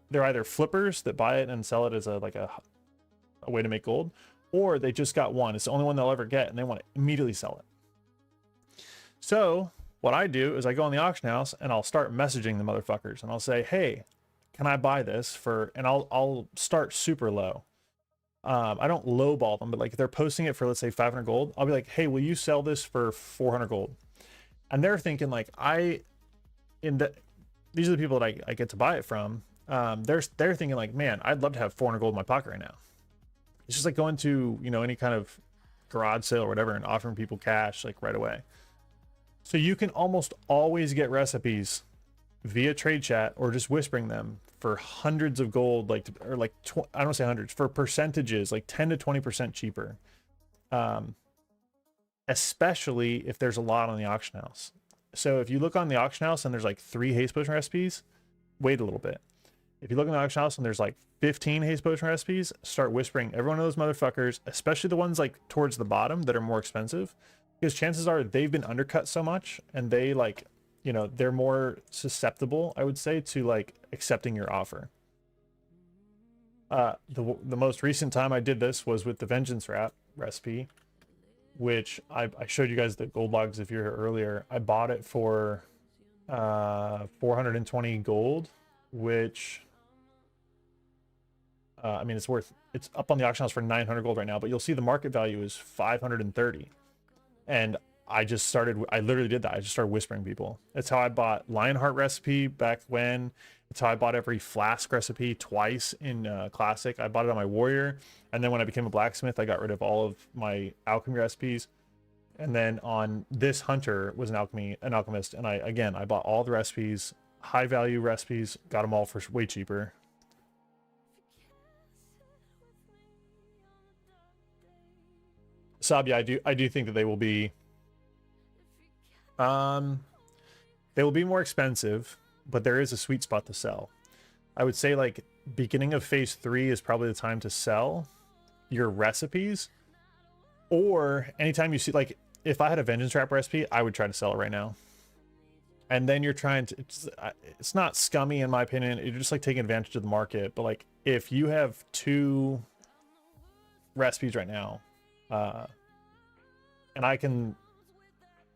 they're either flippers that buy it and sell it as a way to make gold, or they just got one. It's the only one they'll ever get and they want to immediately sell it. So what I do is I go on the auction house and I'll start messaging the motherfuckers and I'll say, hey, can I buy this for, and I'll start super low. I don't lowball them, but like if they're posting it for, let's say 500 gold, I'll be like, hey, will you sell this for 400 gold? And they're thinking like, these are the people that I get to buy it from. They're thinking like, man, I'd love to have 400 gold in my pocket right now. It's just like going to, any kind of garage sale or whatever and offering people cash like right away. So you can almost always get recipes via trade chat or just whispering them for hundreds of gold, I don't say hundreds, for percentages, like 10 to 20% cheaper. Especially if there's a lot on the auction house. So if you look on the auction house and there's like 3 haste potion recipes, wait a little bit. If you look in the auction house and there's like 15 haste potion recipes, start whispering every one of those motherfuckers, especially the ones like towards the bottom that are more expensive, because chances are they've been undercut so much and they like, they're more susceptible, I would say, to like accepting your offer. The most recent time I did this was with the Vengeance recipe, which I showed you guys the gold logs if you're here earlier. I bought it for 420 gold, which I mean, it's up on the auction house for 900 gold right now, but you'll see the market value is 530. And I literally did that. I just started whispering people. It's how I bought Lionheart recipe back when. It's how I bought every flask recipe twice in Classic. I bought it on my warrior. And then when I became a blacksmith, I got rid of all of my alchemy recipes. And then on this hunter was an alchemist. And I bought all the recipes, high value recipes, got them all for way cheaper. Sabia, I do think that they will be more expensive, but there is a sweet spot to sell. I would say like beginning of phase 3 is probably the time to sell your recipes, or anytime you see, like if I had a Vengeance Trap recipe, I would try to sell it right now. And then you're trying to, it's not scummy in my opinion, you're just like taking advantage of the market. But like if you have 2 recipes right now, and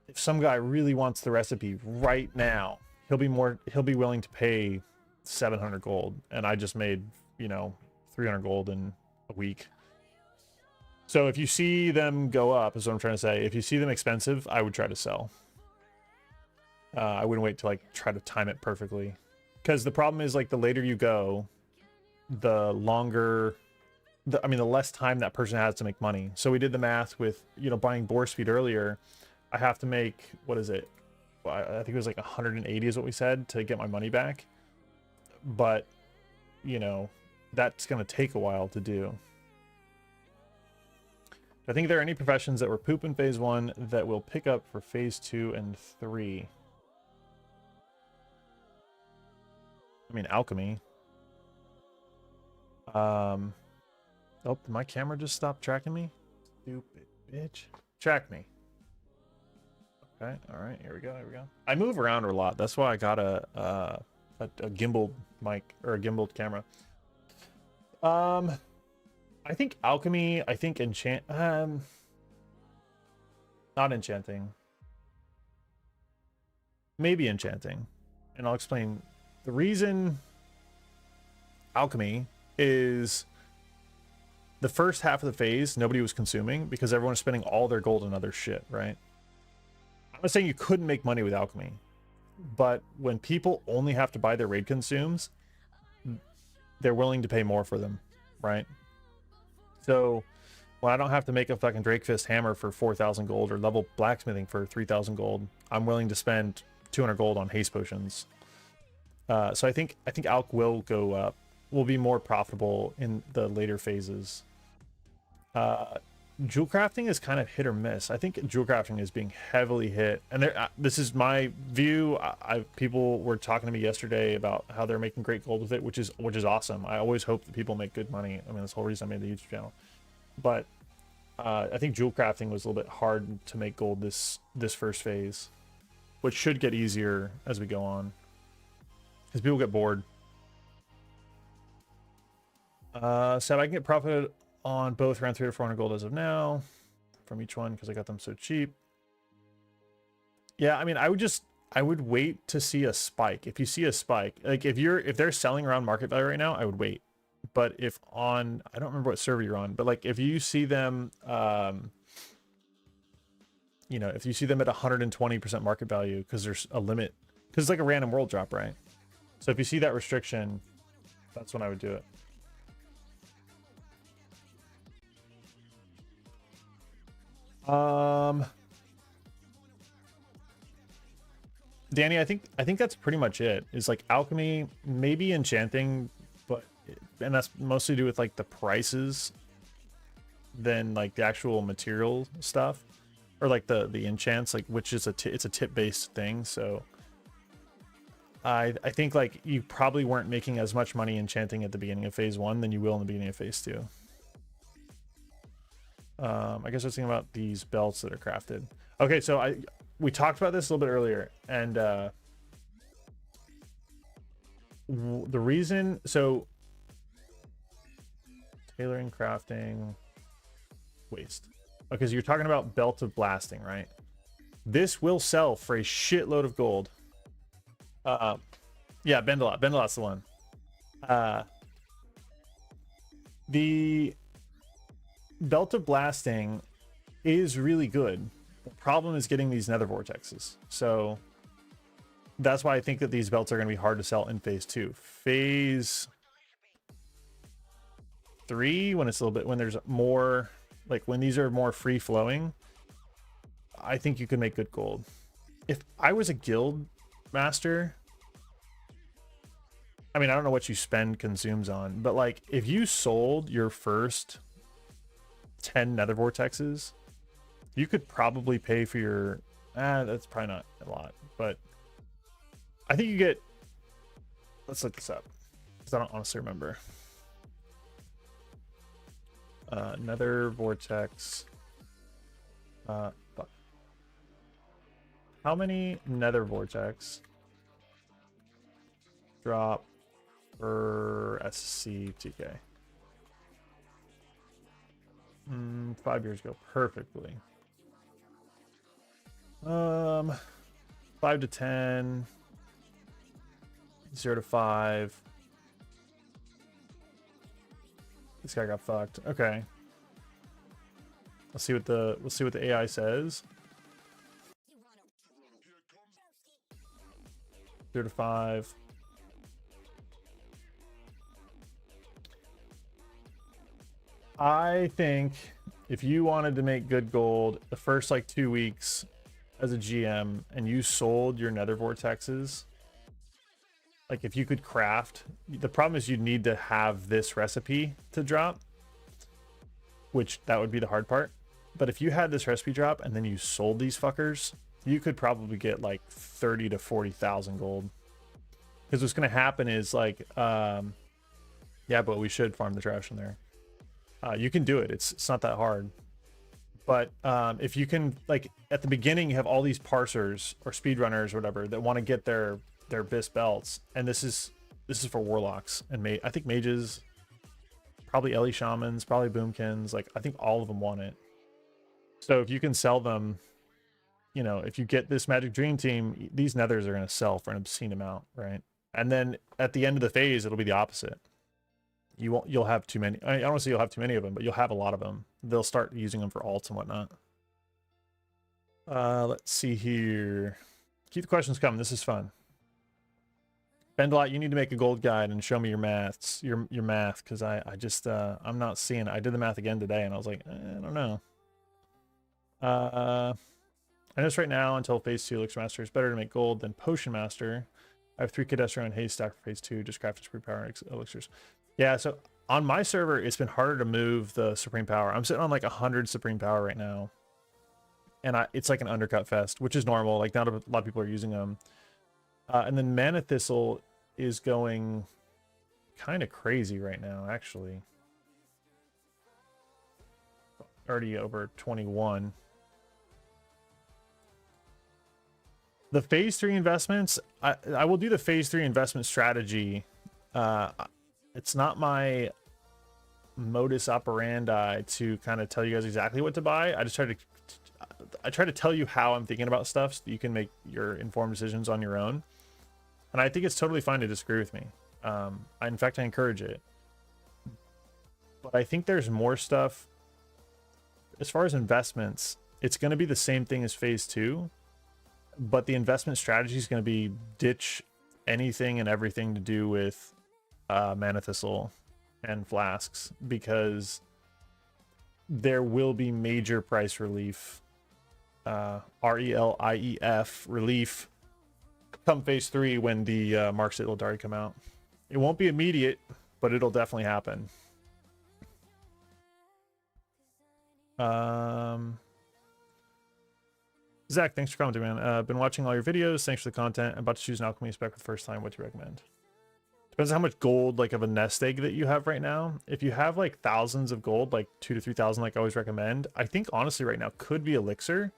if some guy really wants the recipe right now, he'll be willing to pay 700 gold, and I just made 300 gold in a week. So if you see them go up, is what I'm trying to say. If you see them expensive, I would try to sell. I wouldn't wait to like try to time it perfectly, because the problem is like the later you go, the longer the less time that person has to make money. So we did the math with buying boar speed earlier. I have to make, what is it, I think it was like 180 is what we said to get my money back. But that's going to take a while to do. I think there are any professions that were poop in phase 1 that will pick up for phase 2 and 3. I mean, alchemy. Oh, did my camera just stop tracking me? Stupid bitch. Track me. Okay, all right, here we go. I move around a lot. That's why I got a gimbal mic, or a gimbal camera. I think alchemy, I think not enchanting. Maybe enchanting. And I'll explain. The reason alchemy is the first half of the phase, nobody was consuming because everyone was spending all their gold on other shit, right? I'm not saying you couldn't make money with alchemy, but when people only have to buy their raid consumes, they're willing to pay more for them, right? So when I don't have to make a fucking Drakefist hammer for 4,000 gold or level blacksmithing for 3,000 gold, I'm willing to spend 200 gold on haste potions. So I think alch will go up, will be more profitable in the later phases. Jewel crafting is kind of hit or miss. I think jewel crafting is being heavily hit, and this is my view. People were talking to me yesterday about how they're making great gold with it, which is awesome. I always hope that people make good money. I mean, that's the whole reason I made the YouTube channel. But I think jewel crafting was a little bit hard to make gold this first phase, which should get easier as we go on, because people get bored. So I can get profit on both around 300 to 400 gold as of now from each one because I got them so cheap. Yeah, I mean, I would wait to see a spike. If you see a spike, like if they're selling around market value right now, I would wait, But if on, I don't remember what server you're on, but like if you see them, you know, if you see them at 120% market value, because there's a limit, because it's like a random world drop, right? So if you see that restriction, that's when I would do it. Danny, I think that's pretty much it. Is like alchemy, maybe enchanting, and that's mostly to do with like the prices than like the actual material stuff, or like the enchants, like, which is it's a tip based thing. So I think like you probably weren't making as much money enchanting at the beginning of phase 1 than you will in the beginning of phase 2. I guess I was thinking about these belts that are crafted. Okay, so we talked about this a little bit earlier, and the reason, so tailoring, crafting, waste. Okay, so you're talking about belt of blasting, right? This will sell for a shitload of gold. Yeah, Bendelot. Bendelot's the one. The belt of blasting is really good. The problem is getting these nether vortexes. So that's why I think that these belts are going to be hard to sell in phase 2. Phase 3, when it's a little bit, when there's more, like when these are more free flowing, I think you can make good gold. If I was a guild master, I mean, I don't know what you spend consumes on, but like if you sold your first 10 nether vortexes, you could probably pay for your, that's probably not a lot, but I think you get, let's look this up because I don't honestly remember. Nether vortex. How many nether vortex drop per SCTK? 5 years ago, perfectly. 5 to 10, 0 to 5. This guy got fucked. Okay. Let's see what the AI says. 0 to 5. I think if you wanted to make good gold the first like 2 weeks as a GM and you sold your nether vortexes, like if you could craft, the problem is you'd need to have this recipe to drop, which that would be the hard part. But if you had this recipe drop and then you sold these fuckers, you could probably get like 30 to 40,000 gold. Because what's going to happen is like, yeah, but we should farm the trash in there. You can do it. It's not that hard. But if you can, like at the beginning, you have all these parsers or speedrunners or whatever that want to get their bis belts, and this is for warlocks and I think mages, probably Ellie shamans, probably boomkins. Like I think all of them want it. So if you can sell them, you know, if you get this Magic Dream Team, these nethers are going to sell for an obscene amount, right? And then at the end of the phase, it'll be the opposite. You'll have too many. I don't want to say you'll have too many of them, but you'll have a lot of them. They'll start using them for alts and whatnot. Let's see here. Keep the questions coming. This is fun. Bendelot, you need to make a gold guide and show me your maths, your math, because I just I'm not seeing it. I did the math again today, and I was like, I don't know. I notice right now until phase 2, Elixir Master is better to make gold than Potion Master. I have 3 Cadestro and Haze stack for phase 2. Just craft Supreme Power elixirs. Yeah, so on my server, it's been harder to move the Supreme Power. I'm sitting on like 100 Supreme Power right now. And it's like an undercut fest, which is normal. Like not a lot of people are using them. And then Mana Thistle is going kind of crazy right now, actually. Already over 21. The phase 3 investments, I will do the phase 3 investment strategy. It's not my modus operandi to kind of tell you guys exactly what to buy. I just try to tell you how I'm thinking about stuff so that you can make your informed decisions on your own. And I think it's totally fine to disagree with me. In fact, I encourage it. But I think there's more stuff. As far as investments, it's going to be the same thing as phase 2, but the investment strategy is going to be ditch anything and everything to do with mana thistle and flasks, because there will be major price relief, RELIEF relief, come phase 3 when the Marks at Ildari come out. It won't be immediate, but it'll definitely happen. Zach, thanks for commenting, man. Been watching all your videos. Thanks for the content. I'm about to choose an alchemy spec for the first time. What do you recommend? Depends on how much gold, like, of a nest egg that you have right now. If you have like thousands of gold, like 2,000 to 3,000, like I always recommend, I think honestly right now could be elixir.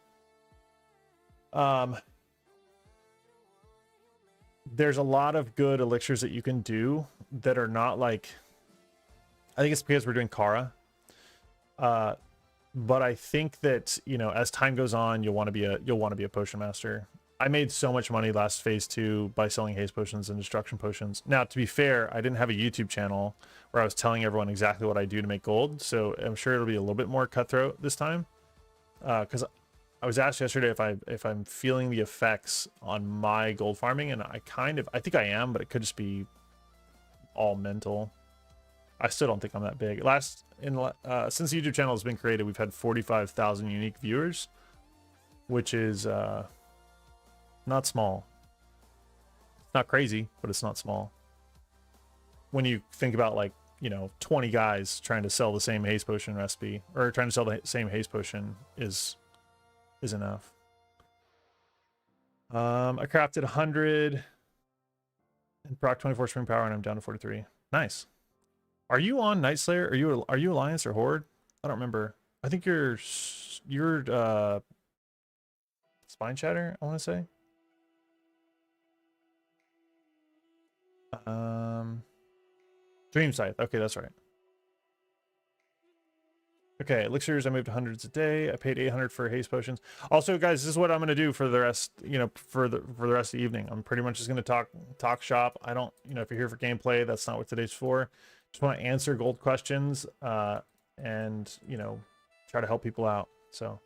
There's a lot of good elixirs that you can do that are not like, I think it's because we're doing Kara. But I think that, you know, as time goes on, you'll want to be a potion master. I made so much money last phase 2 by selling haze potions and destruction potions. Now, to be fair, I didn't have a YouTube channel where I was telling everyone exactly what I do to make gold, so I'm sure it'll be a little bit more cutthroat this time. Because I was asked yesterday if I'm feeling the effects on my gold farming, and I think I am, but it could just be all mental. I still don't think I'm that big. Since the YouTube channel has been created, we've had 45,000 unique viewers, which is not small. Not crazy, but it's not small. When you think about, like, you know, 20 guys trying to sell the same haze potion recipe, or trying to sell the same haze potion is enough. I crafted 100 and proc 24 spring power, and I'm down to 43. Nice. Are you on Night Slayer? Are you Alliance or Horde? I don't remember. I think you're Spine Shatter, I want to say. Dream Scythe. Okay, that's right. Okay, elixirs. I moved hundreds a day. I paid 800 for haze potions. Also, guys, this is what I'm gonna do for the rest. You know, for the rest of the evening. I'm pretty much just gonna talk shop. I don't. You know, if you're here for gameplay, that's not what today's for. Just want to answer gold questions, and, you know, try to help people out. So,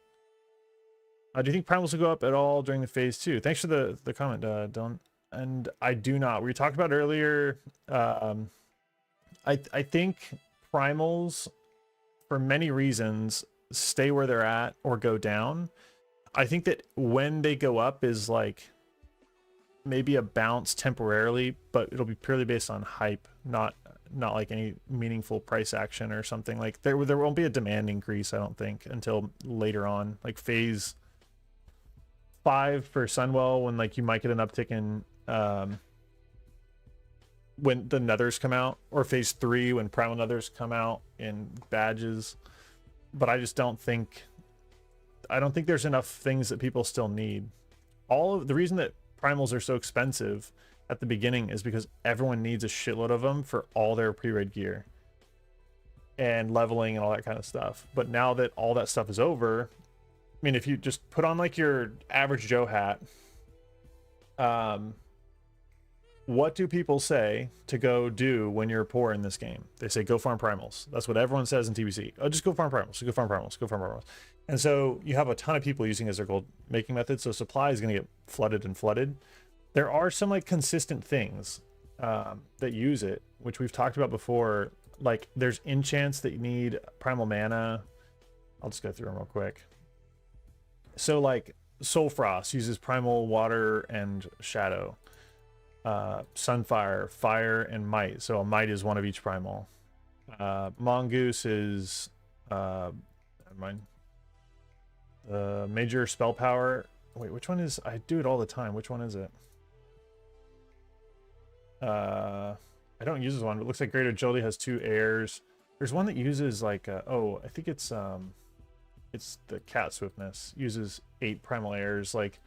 do you think primals will go up at all during the phase 2? Thanks for the comment, Dylan. And I do not. We talked about earlier. I think primals, for many reasons, stay where they're at or go down. I think that when they go up is like maybe a bounce temporarily, but it'll be purely based on hype, not like any meaningful price action or something. Like there won't be a demand increase, I don't think, until later on, like phase 5 for Sunwell, when like you might get an uptick in when the nethers come out, or phase 3 when primal nethers come out in badges. But I don't think there's enough things that people still need. All of the reason that primals are so expensive at the beginning is because everyone needs a shitload of them for all their pre-raid gear and leveling and all that kind of stuff. But now that all that stuff is over, I mean, if you just put on like your average Joe hat, what do people say to go do when you're poor in this game? They say go farm primals. That's what everyone says in TBC. Oh, just go farm primals. Go farm primals. Go farm primals. And so you have a ton of people using it as their gold making method. So supply is going to get flooded and flooded. There are some like consistent things that use it, which we've talked about before. Like there's enchants that you need primal mana. I'll just go through them real quick. So like Soul Frost uses primal water and shadow. Sunfire, fire, and might. So a might is one of each primal. Mongoose is never mind. Major spell power. Wait, which one is? I do it all the time. Which one is it? I don't use this one, but it looks like Greater Agility has 2 airs. There's one that uses like I think it's the Cat Swiftness uses 8 primal airs. Like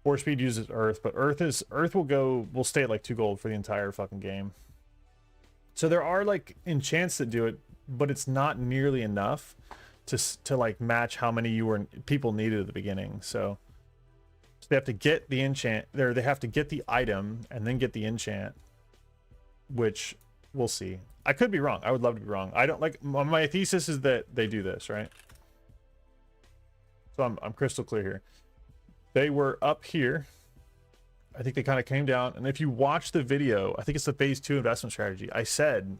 Force Speed uses Earth, but Earth will stay at like 2 gold for the entire fucking game. So there are like enchants that do it, but it's not nearly enough to like match how many people needed at the beginning. So they have to get the enchant there. They have to get the item and then get the enchant, which we'll see. I could be wrong. I would love to be wrong. I don't like, my thesis is that they do this, right? So I'm crystal clear here. They were up here. I think they kind of came down. And if you watch the video, I think it's the phase 2 investment strategy. I said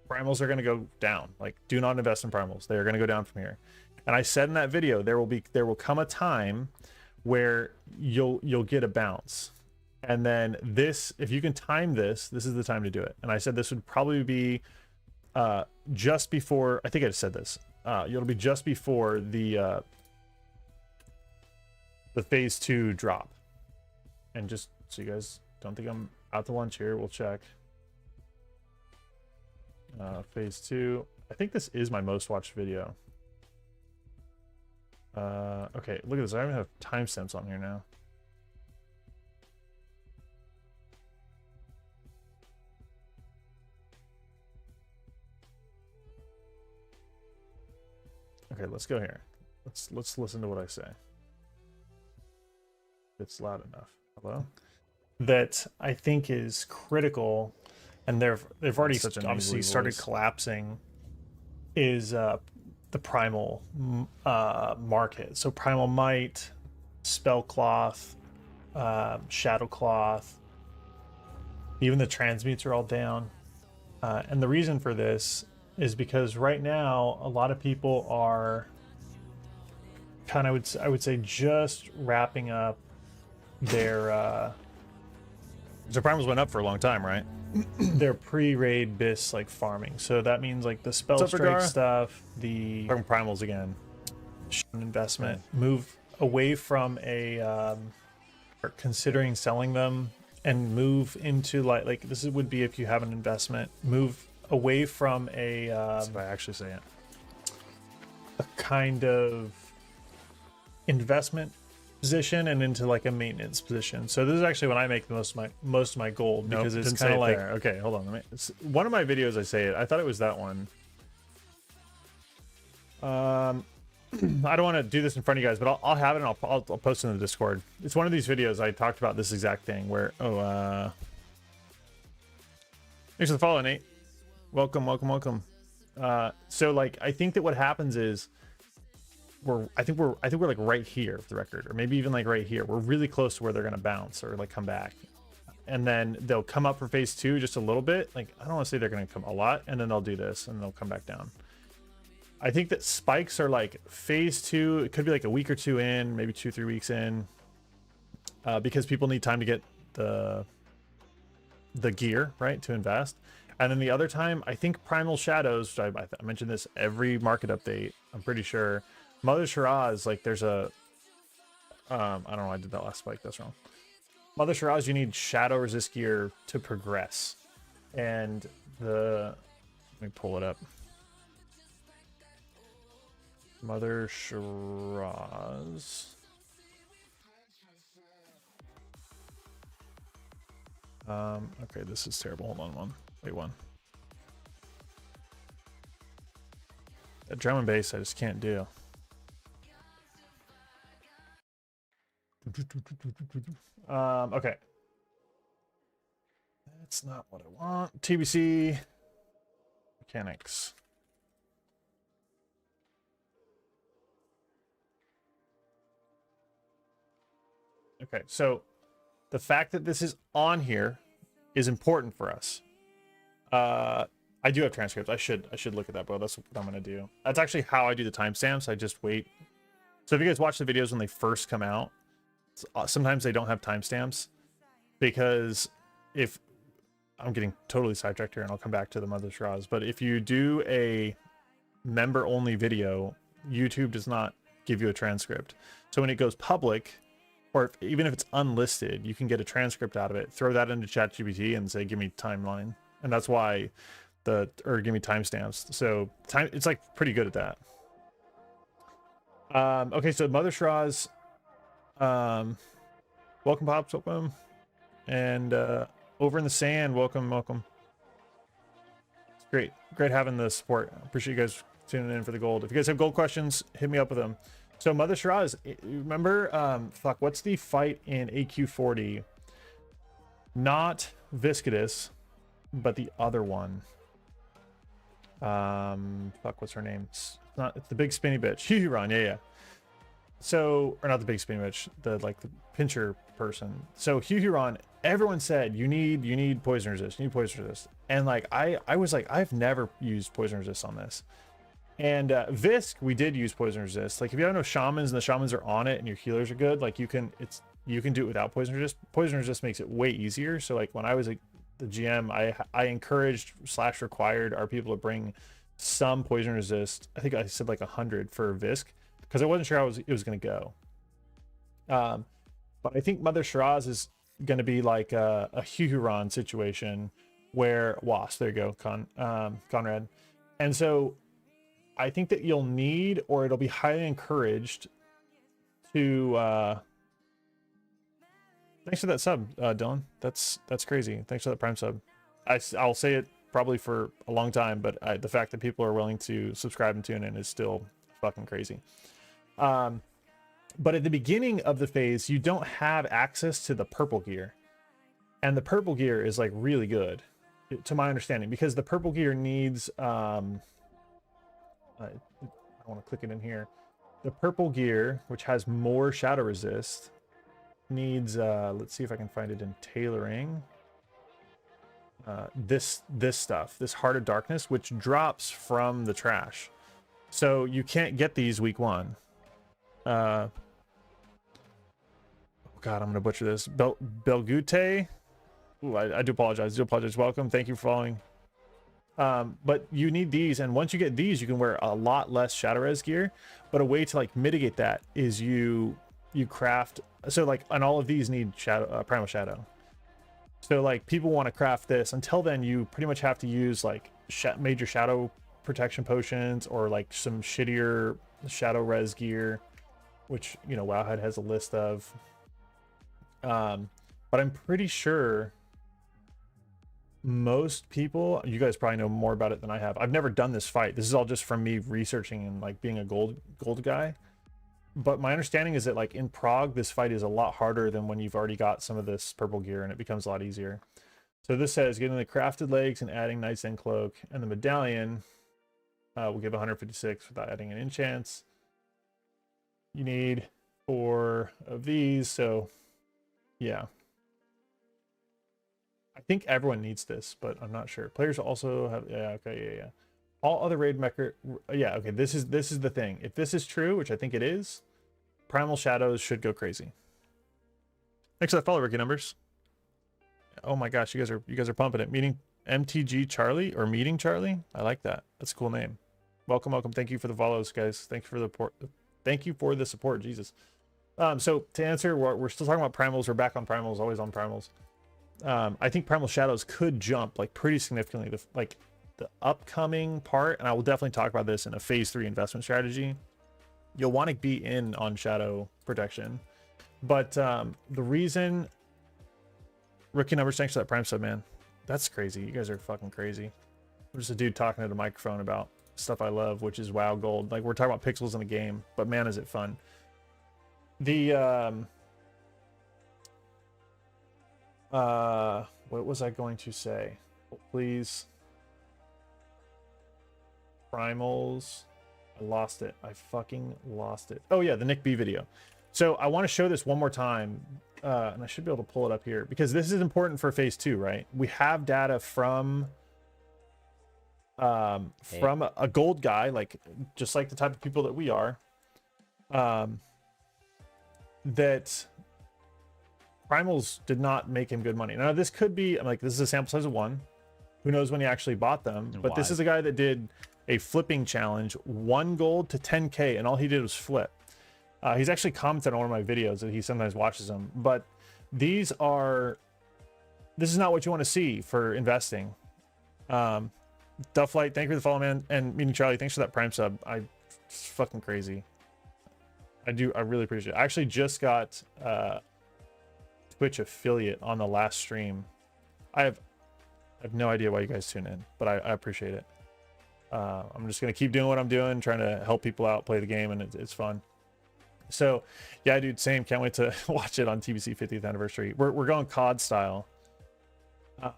primals are going to go down. Like, do not invest in primals. They are going to go down from here. And I said in that video, there will come a time where you'll get a bounce. And then this, if you can time this, this is the time to do it. And I said this would probably be just before, I think I just said this. It'll be just before the phase 2 drop. And just so you guys don't think I'm out to lunch here, we'll check. Phase 2. I think this is my most watched video. Okay, look at this. I even have timestamps on here now. Okay, let's go here. Let's listen to what I say. It's loud enough. Hello? That I think is critical, and they've already obviously started collapsing, is the Primal market. So Primal Might, Spellcloth, Shadowcloth, even the transmutes are all down. And the reason for this is because right now a lot of people are kind of, I would say, just wrapping up their so primals went up for a long time, right? Their pre-raid bis like farming. So that means like the spell strike stuff, the primals again, investment, move away from a or considering selling them and move into like this would be if you have an investment, move away from a if I actually say it, a kind of investment position and into like a maintenance position. So this is actually when I make the most of my gold, because it's kind of like there. Okay, hold on, it's one of my videos. I say it. I thought it was that one. I don't want to do this in front of you guys, but I'll have it and I'll post it in the Discord. It's one of these videos I talked about this exact thing where thanks for the follow, Nate. Welcome. So like I think that what happens is I think we're like right here for the record, or maybe even like right here. We're really close to where they're gonna bounce or like come back, and then they'll come up for phase 2 just a little bit. Like I don't want to say they're gonna come a lot, and then they'll do this and they'll come back down. I think that spikes are like phase 2. It could be like a week or 2 in, maybe 2-3 weeks in, because people need time to get the gear right to invest. And then the other time, I think Primal Shadows, I mentioned this every market update, I'm pretty sure. Mother Sharaz, like there's a I don't know why I did that last spike, that's wrong. Mother Sharaz, you need shadow resist gear to progress. And let me pull it up. Mother Sharaz. Okay, this is terrible. Hold on wait one. That drum and bass I just can't do. Okay. That's not what I want. TBC mechanics. Okay, so the fact that this is on here is important for us. I do have transcripts. I should look at that, but that's what I'm gonna do. That's actually how I do the timestamps. I just wait. So if you guys watch the videos when they first come out, sometimes they don't have timestamps, because if I'm getting totally sidetracked here and I'll come back to the Mother Sharaz, but if you do a member only video, YouTube does not give you a transcript. So when it goes public, or even if it's unlisted, you can get a transcript out of it, throw that into ChatGPT and say, give me timeline. And that's why or give me timestamps. So it's like pretty good at that. Okay, so Mother Sharaz, welcome Pops, welcome. And Over in the Sand, welcome. It's great having the support. I appreciate you guys tuning in for the gold. If you guys have gold questions, hit me up with them. So Mother Sharaz, remember, what's the fight in AQ40? Not Viscidus, but the other one. Fuck, what's her name? It's the big spinny bitch. Huron, yeah. So, or not the big spinny bitch, the pincher person. So Huron, everyone said you need poison resist, you need poison resist. And like I was like, I've never used poison resist on this. And Visk, we did use poison resist. Like if you have no shamans and the shamans are on it and your healers are good, like you can do it without poison resist. Poison resist makes it way easier. So like when I was the GM, I encouraged / required our people to bring some poison resist. I think I said like 100 for Visk because I wasn't sure how it was going to go. But I think Mother Sharaz is going to be like a Huron situation where there you go, Conrad. And so I think that you'll need, or it'll be highly encouraged to thanks for that sub, Dylan. That's crazy. Thanks for that Prime sub. I'll say it probably for a long time, but the fact that people are willing to subscribe and tune in is still fucking crazy. But at the beginning of the phase, you don't have access to the purple gear, and the purple gear is like really good, to my understanding, because the purple gear needs I want to click it in here. The purple gear, which has more shadow resist, needs let's see if I can find it in tailoring. This stuff, this Heart of Darkness, which drops from the trash. So you can't get these week 1. Oh God, I'm gonna butcher this. Belgute. Ooh, I do apologize. Welcome. Thank you for following. But you need these, and once you get these, you can wear a lot less shadow res gear. But a way to like mitigate that is you craft. So like, and all of these need shadow, primal shadow. So like people want to craft this. Until then, you pretty much have to use like major shadow protection potions or like some shittier shadow res gear, which Wowhead has a list of. But I'm pretty sure most people, you guys probably know more about it than I have. I've never done this fight. This is all just from me researching and like being a gold guy. But my understanding is that like in Prague, this fight is a lot harder than when you've already got some of this purple gear, and it becomes a lot easier. So this says getting the crafted legs and adding Knight's End Cloak, and the medallion will give 156 without adding an enchants. You need 4 of these, so yeah. I think everyone needs this, but I'm not sure. Players also have, yeah. All other raid mecha, yeah, okay, this is the thing. If this is true, which I think it is, Primal Shadows should go crazy. Thanks for that follow, Ricky Numbers. Oh my gosh, you guys are pumping it. Meeting MTG Charlie or Meeting Charlie? I like that. That's a cool name. Welcome. Thank you for the follows, guys. Thank you for the support, Jesus. So to answer, we're still talking about primals. We're back on primals, always on primals. I think Primal Shadows could jump like pretty significantly. The upcoming part, and I will definitely talk about this in a phase 3 investment strategy. You'll want to be in on shadow protection, but the reason, Rookie Numbers, thanks for that Prime sub, man. That's crazy. You guys are fucking crazy. I'm just a dude talking to the microphone about stuff I love, which is WoW Gold. Like we're talking about pixels in the game, but man, is it fun. What was I going to say? Please. Primals. I lost it. I fucking lost it. Oh yeah, the Nick B video. So I want to show this one more time, and I should be able to pull it up here because this is important for phase 2, right? We have data from a gold guy, like just like the type of people that we are, that primals did not make him good money. Now this could be, I'm like, this is a sample size of 1. Who knows when he actually bought them? But this is a guy that did a flipping challenge, 1 gold to 10k, and all he did was flip. He's actually commented on one of my videos that he sometimes watches them. But this is not what you want to see for investing. Dufflight, thank you for the follow, man. And Meeting Charlie, thanks for that Prime sub. It's fucking crazy. I really appreciate it. I actually just got Twitch affiliate on the last stream. I have no idea why you guys tune in, but I appreciate it. I'm just gonna keep doing what I'm doing, trying to help people out, play the game, and it's fun. So yeah, dude, same. Can't wait to watch it on TBC 50th anniversary. We're going COD style. So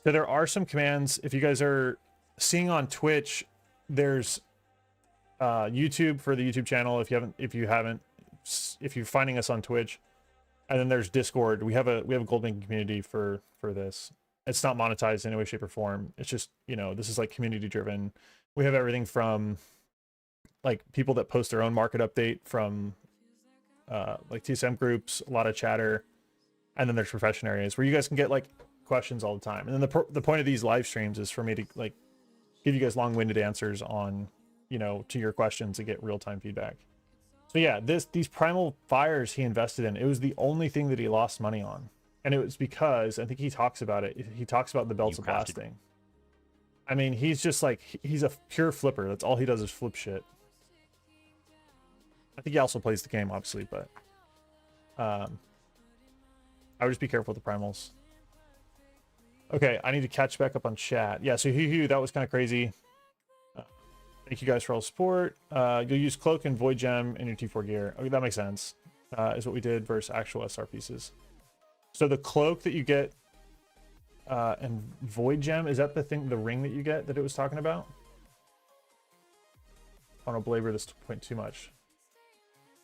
there are some commands. If you guys are seeing on Twitch, there's YouTube for the YouTube channel. If you're finding us on Twitch, and then there's Discord. We have a Goldman community for this. It's not monetized in any way, shape, or form. It's just, this is like community driven. We have everything from like people that post their own market update from like TSM groups, a lot of chatter, and then there's profession areas where you guys can get like questions all the time. And then the point of these live streams is for me to like give you guys long-winded answers on, to your questions and get real-time feedback. So yeah, these primal fires he invested in, it was the only thing that he lost money on. And it was because, I think he talks about it, he talks about the belts of blasting. I mean, he's just like, he's a pure flipper. That's all he does is flip shit. I think he also plays the game, obviously, but I would just be careful with the primals. Okay, I need to catch back up on chat. Yeah, so that was kind of crazy. Thank you guys for all the support. You'll use Cloak and Void Gem in your T4 gear. Okay, that makes sense. Is what we did versus actual SR pieces. So the Cloak that you get and Void Gem, is that the ring that you get that it was talking about? I don't want to belabor this point too much.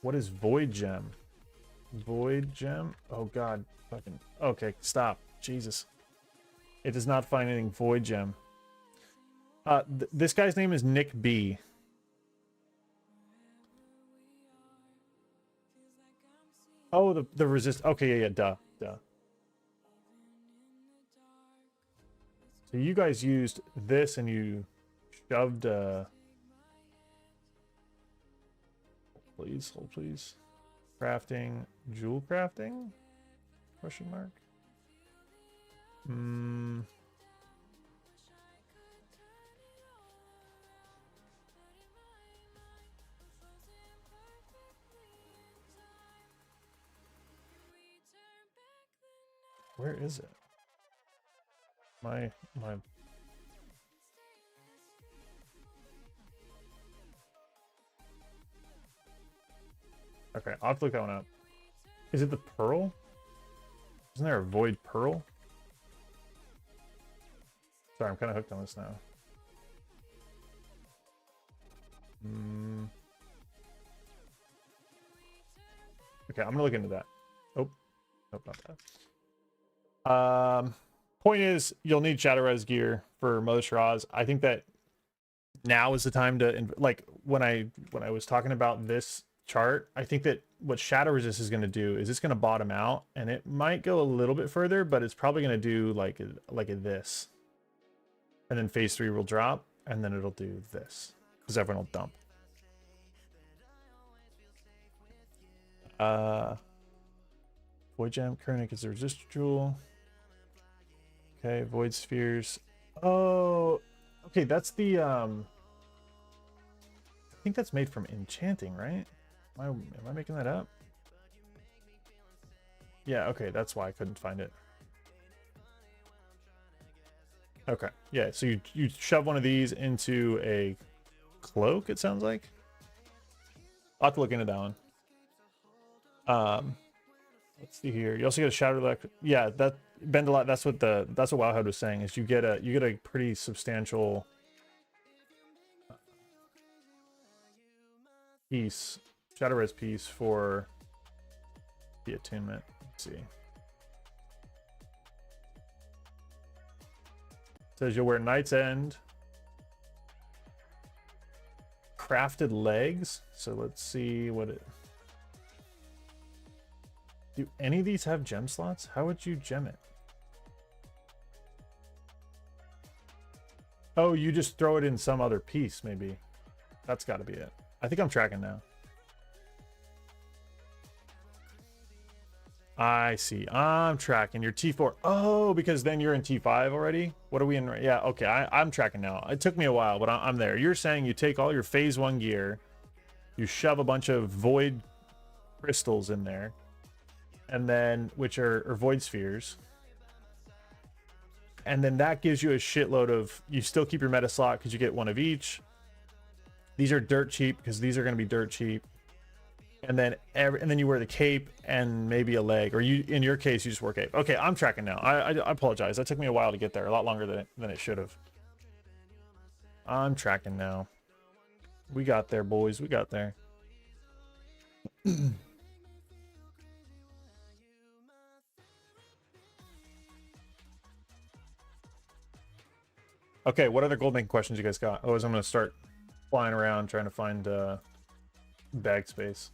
What is Void Gem? Void Gem? Oh god. Fucking. Okay, stop. Jesus. It does not find anything. Void Gem. This guy's name is Nick B. Oh, the resist. Okay, yeah, duh. So you guys used this and you shoved hold please. Crafting, jewel crafting? Question mark. Where is it? My Okay, I'll have to look that one up. Is it the pearl? Isn't there a void pearl? Sorry, I'm kind of hooked on this now. Okay, I'm gonna look into that. Oh, nope, not that. Point is, you'll need Sharaz gear for Mother Sharaz. I think that now is the time to, like, when I was talking about this chart, I think that what Shadow Resist is going to do is it's going to bottom out, and it might go a little bit further, but it's probably going to do like this, and then phase 3 will drop, and then it'll do this because everyone will dump. Void Gem, Kernic is the resistor jewel. Okay, Void Spheres. Oh, okay, that's the I think that's made from Enchanting, right? Am I making that up? Yeah, okay, that's why I couldn't find it. Okay, yeah, so you shove one of these into a cloak, it sounds like. I'll have to look into that one. Let's see here. You also get a Shadow Electric. Yeah, that bend a lot. That's what Wowhead was saying, is you get a pretty substantial piece, Shadow Res piece for the attunement. Let's see. It says you'll wear Knight's End, crafted legs. So let's see what it. Do any of these have gem slots? How would you gem it? Oh, you just throw it in some other piece, maybe. That's got to be it. I think I'm tracking now. I see. I'm tracking. Your T4. Oh, because then you're in T5 already? What are we in? Yeah, okay. I'm tracking now. It took me a while, but I'm there. You're saying you take all your phase 1 gear, you shove a bunch of void crystals in there, and then, which are void spheres, and then that gives you a shitload of, you still keep your meta slot because you get one of each. These are dirt cheap because these are going to be dirt cheap, and then you wear the cape and maybe a leg, or you, in your case, you just wear cape. Okay, I'm tracking now. I apologize, that took me a while to get there, a lot longer than it should have. I'm tracking now. We got there, boys. We got there. Okay, what other gold making questions you guys got? Oh, I'm gonna start flying around trying to find bag space.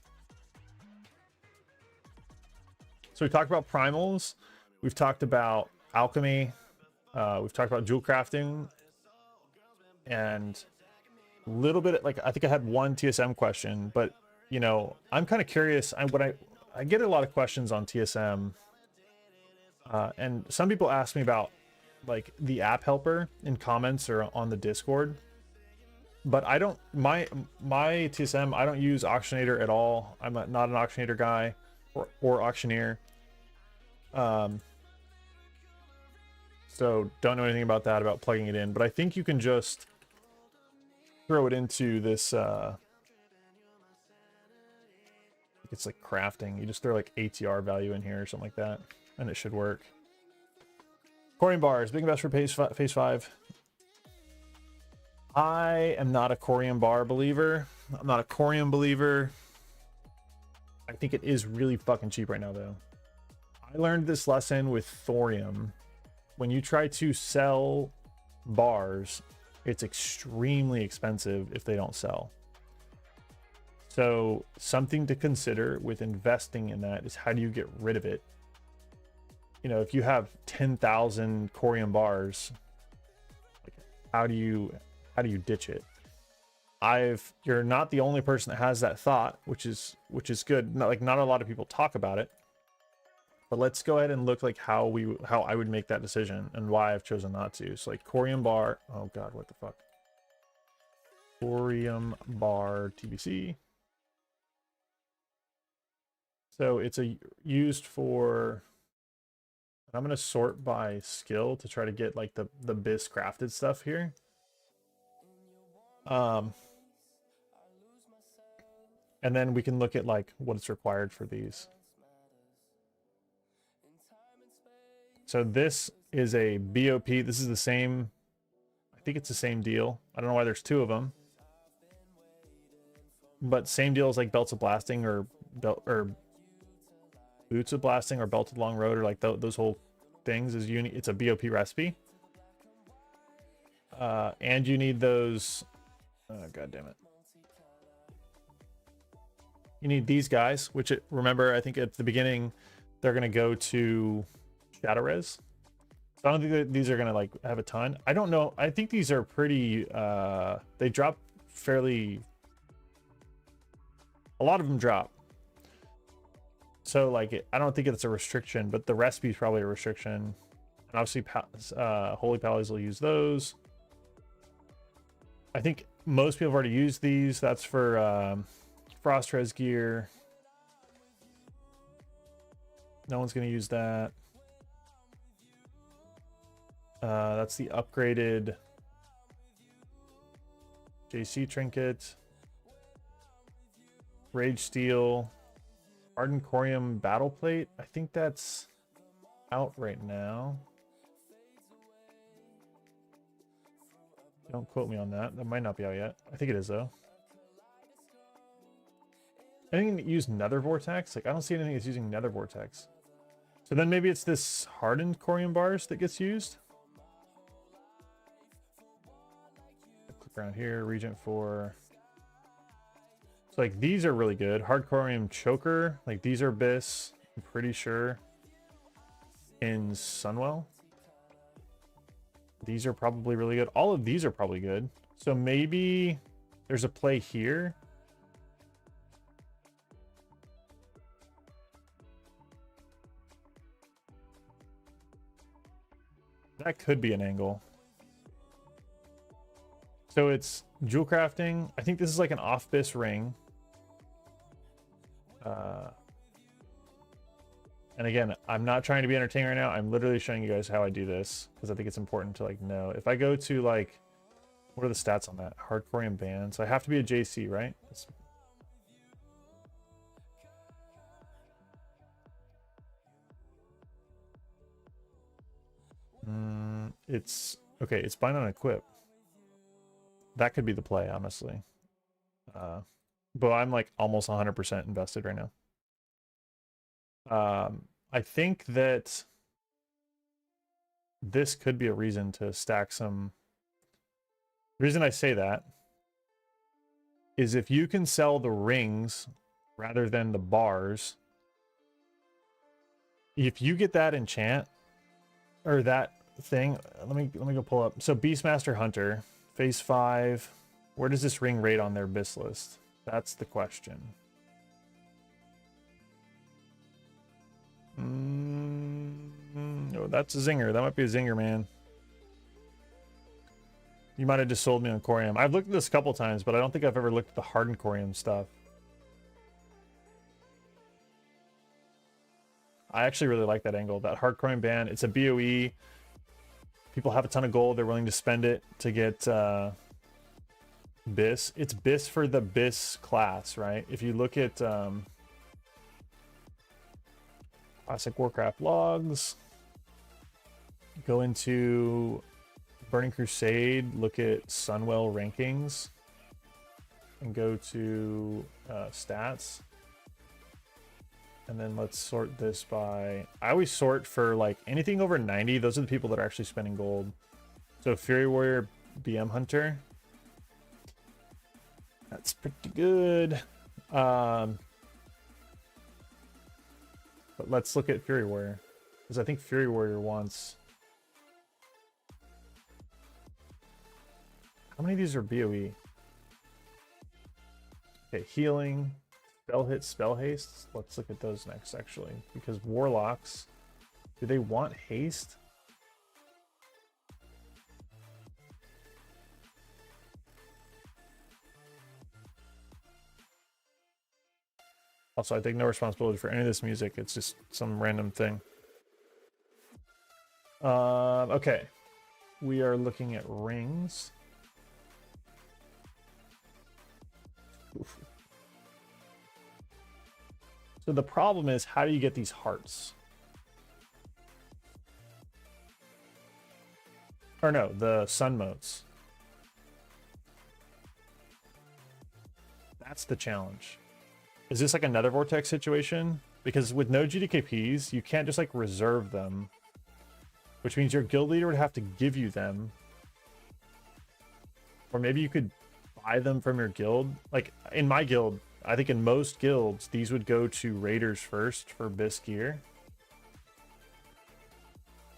So we talked about primals. We've talked about alchemy. We've talked about jewel crafting. And a little bit, like, I think I had one TSM question, but, you know, I'm kind of curious. I get a lot of questions on TSM. And some people ask me about, like, the app helper in comments or on the Discord. But I don't, my TSM, I don't use Auctionator at all. I'm not an Auctionator guy or auctioneer. So don't know anything about that, about plugging it in. But I think you can just throw it into this, it's like crafting. You just throw like ATR value in here or something like that, and it should work. Corium bars, big and best for phase 5. I am not a Corium bar believer. I'm not a Corium believer. I think it is really fucking cheap right now, though. I learned this lesson with thorium. When you try to sell bars, it's extremely expensive if they don't sell. So something to consider with investing in that is, how do you get rid of it? You know, if you have 10,000 Corium bars, like, how do you ditch it? You're not the only person that has that thought, which is good. Not a lot of people talk about it. But let's go ahead and look like how I would make that decision and why I've chosen not to. So like Corium bar, oh god, what the fuck? Corium bar TBC. So it's used for, I'm gonna sort by skill to try to get like the biz crafted stuff here. And then we can look at like what it's required for these. So this is a BOP. This is the same. I think it's the same deal. I don't know why there's two of them. But same deal as like Belts of Blasting or Boots of Blasting or Belted Long Road, or like those whole things is unique. It's a BOP recipe. And you need those. God damn it. You need these guys, which remember, I think at the beginning, they're going to go to Sharaz. So I don't think that these are going to like have a ton. I don't know. I think these are pretty, they drop fairly, a lot of them drop. So like, I don't think it's a restriction, but the recipe is probably a restriction. And obviously Holy Pallies will use those. I think most people have already used these. That's for Frost Res gear. No one's going to use that. That's the upgraded JC trinket. Rage Steel. Hardened Corium Battle Plate. I think that's out right now. Don't quote me on that. That might not be out yet. I think it is, though. Anything that use Nether Vortex? Like, I don't see anything that's using Nether Vortex. So then maybe it's this hardened Corium bars that gets used. Click around here. Regent 4. So, like, these are really good. Hard Corium Choker. Like, these are Biss, I'm pretty sure. In Sunwell. These are probably really good. All of these are probably good. So maybe there's a play here. That could be an angle. So it's jewel crafting. I think this is like an off-bis ring. And again, I'm not trying to be entertaining right now. I'm literally showing you guys how I do this because I think it's important to like know. If I go to like, what are the stats on that? Hard Corium band. So I have to be a JC, right? It's okay. It's bind on equip. That could be the play, honestly. But I'm like almost 100% invested right now. I think that this could be a reason to stack some. The reason I say that is if you can sell the rings rather than the bars, if you get that enchant or that thing, let me go pull up. So Beastmaster Hunter, phase 5. Where does this ring rate on their BIS list? That's the question. Oh, that's a zinger. That might be a zinger, man. You might have just sold me on Corium. I've looked at this a couple times, but I don't think I've ever looked at the hardened Corium stuff. I actually really like that angle. That hard Corium ban. It's a BOE. People have a ton of gold. They're willing to spend it to get BIS. It's BIS for the BIS class, right? If you look at Classic Warcraft logs, go into Burning Crusade, look at Sunwell rankings, and go to stats. And then let's sort this by... I always sort for like anything over 90. Those are the people that are actually spending gold. So Fury Warrior, BM Hunter. That's pretty good. But let's look at Fury Warrior. Because I think Fury Warrior wants... How many of these are BOE? Okay, healing, spell hit, spell haste. Let's look at those next, actually. Because warlocks, do they want haste? Also, I take no responsibility for any of this music. It's just some random thing. Okay. We are looking at rings. Oof. So the problem is, how do you get these hearts? Or no, the sun motes. That's the challenge. Is this like another Vortex situation? Because with no GDKPs, you can't just like reserve them. Which means your guild leader would have to give you them. Or maybe you could buy them from your guild. Like in my guild, I think in most guilds, these would go to raiders first for BIS gear.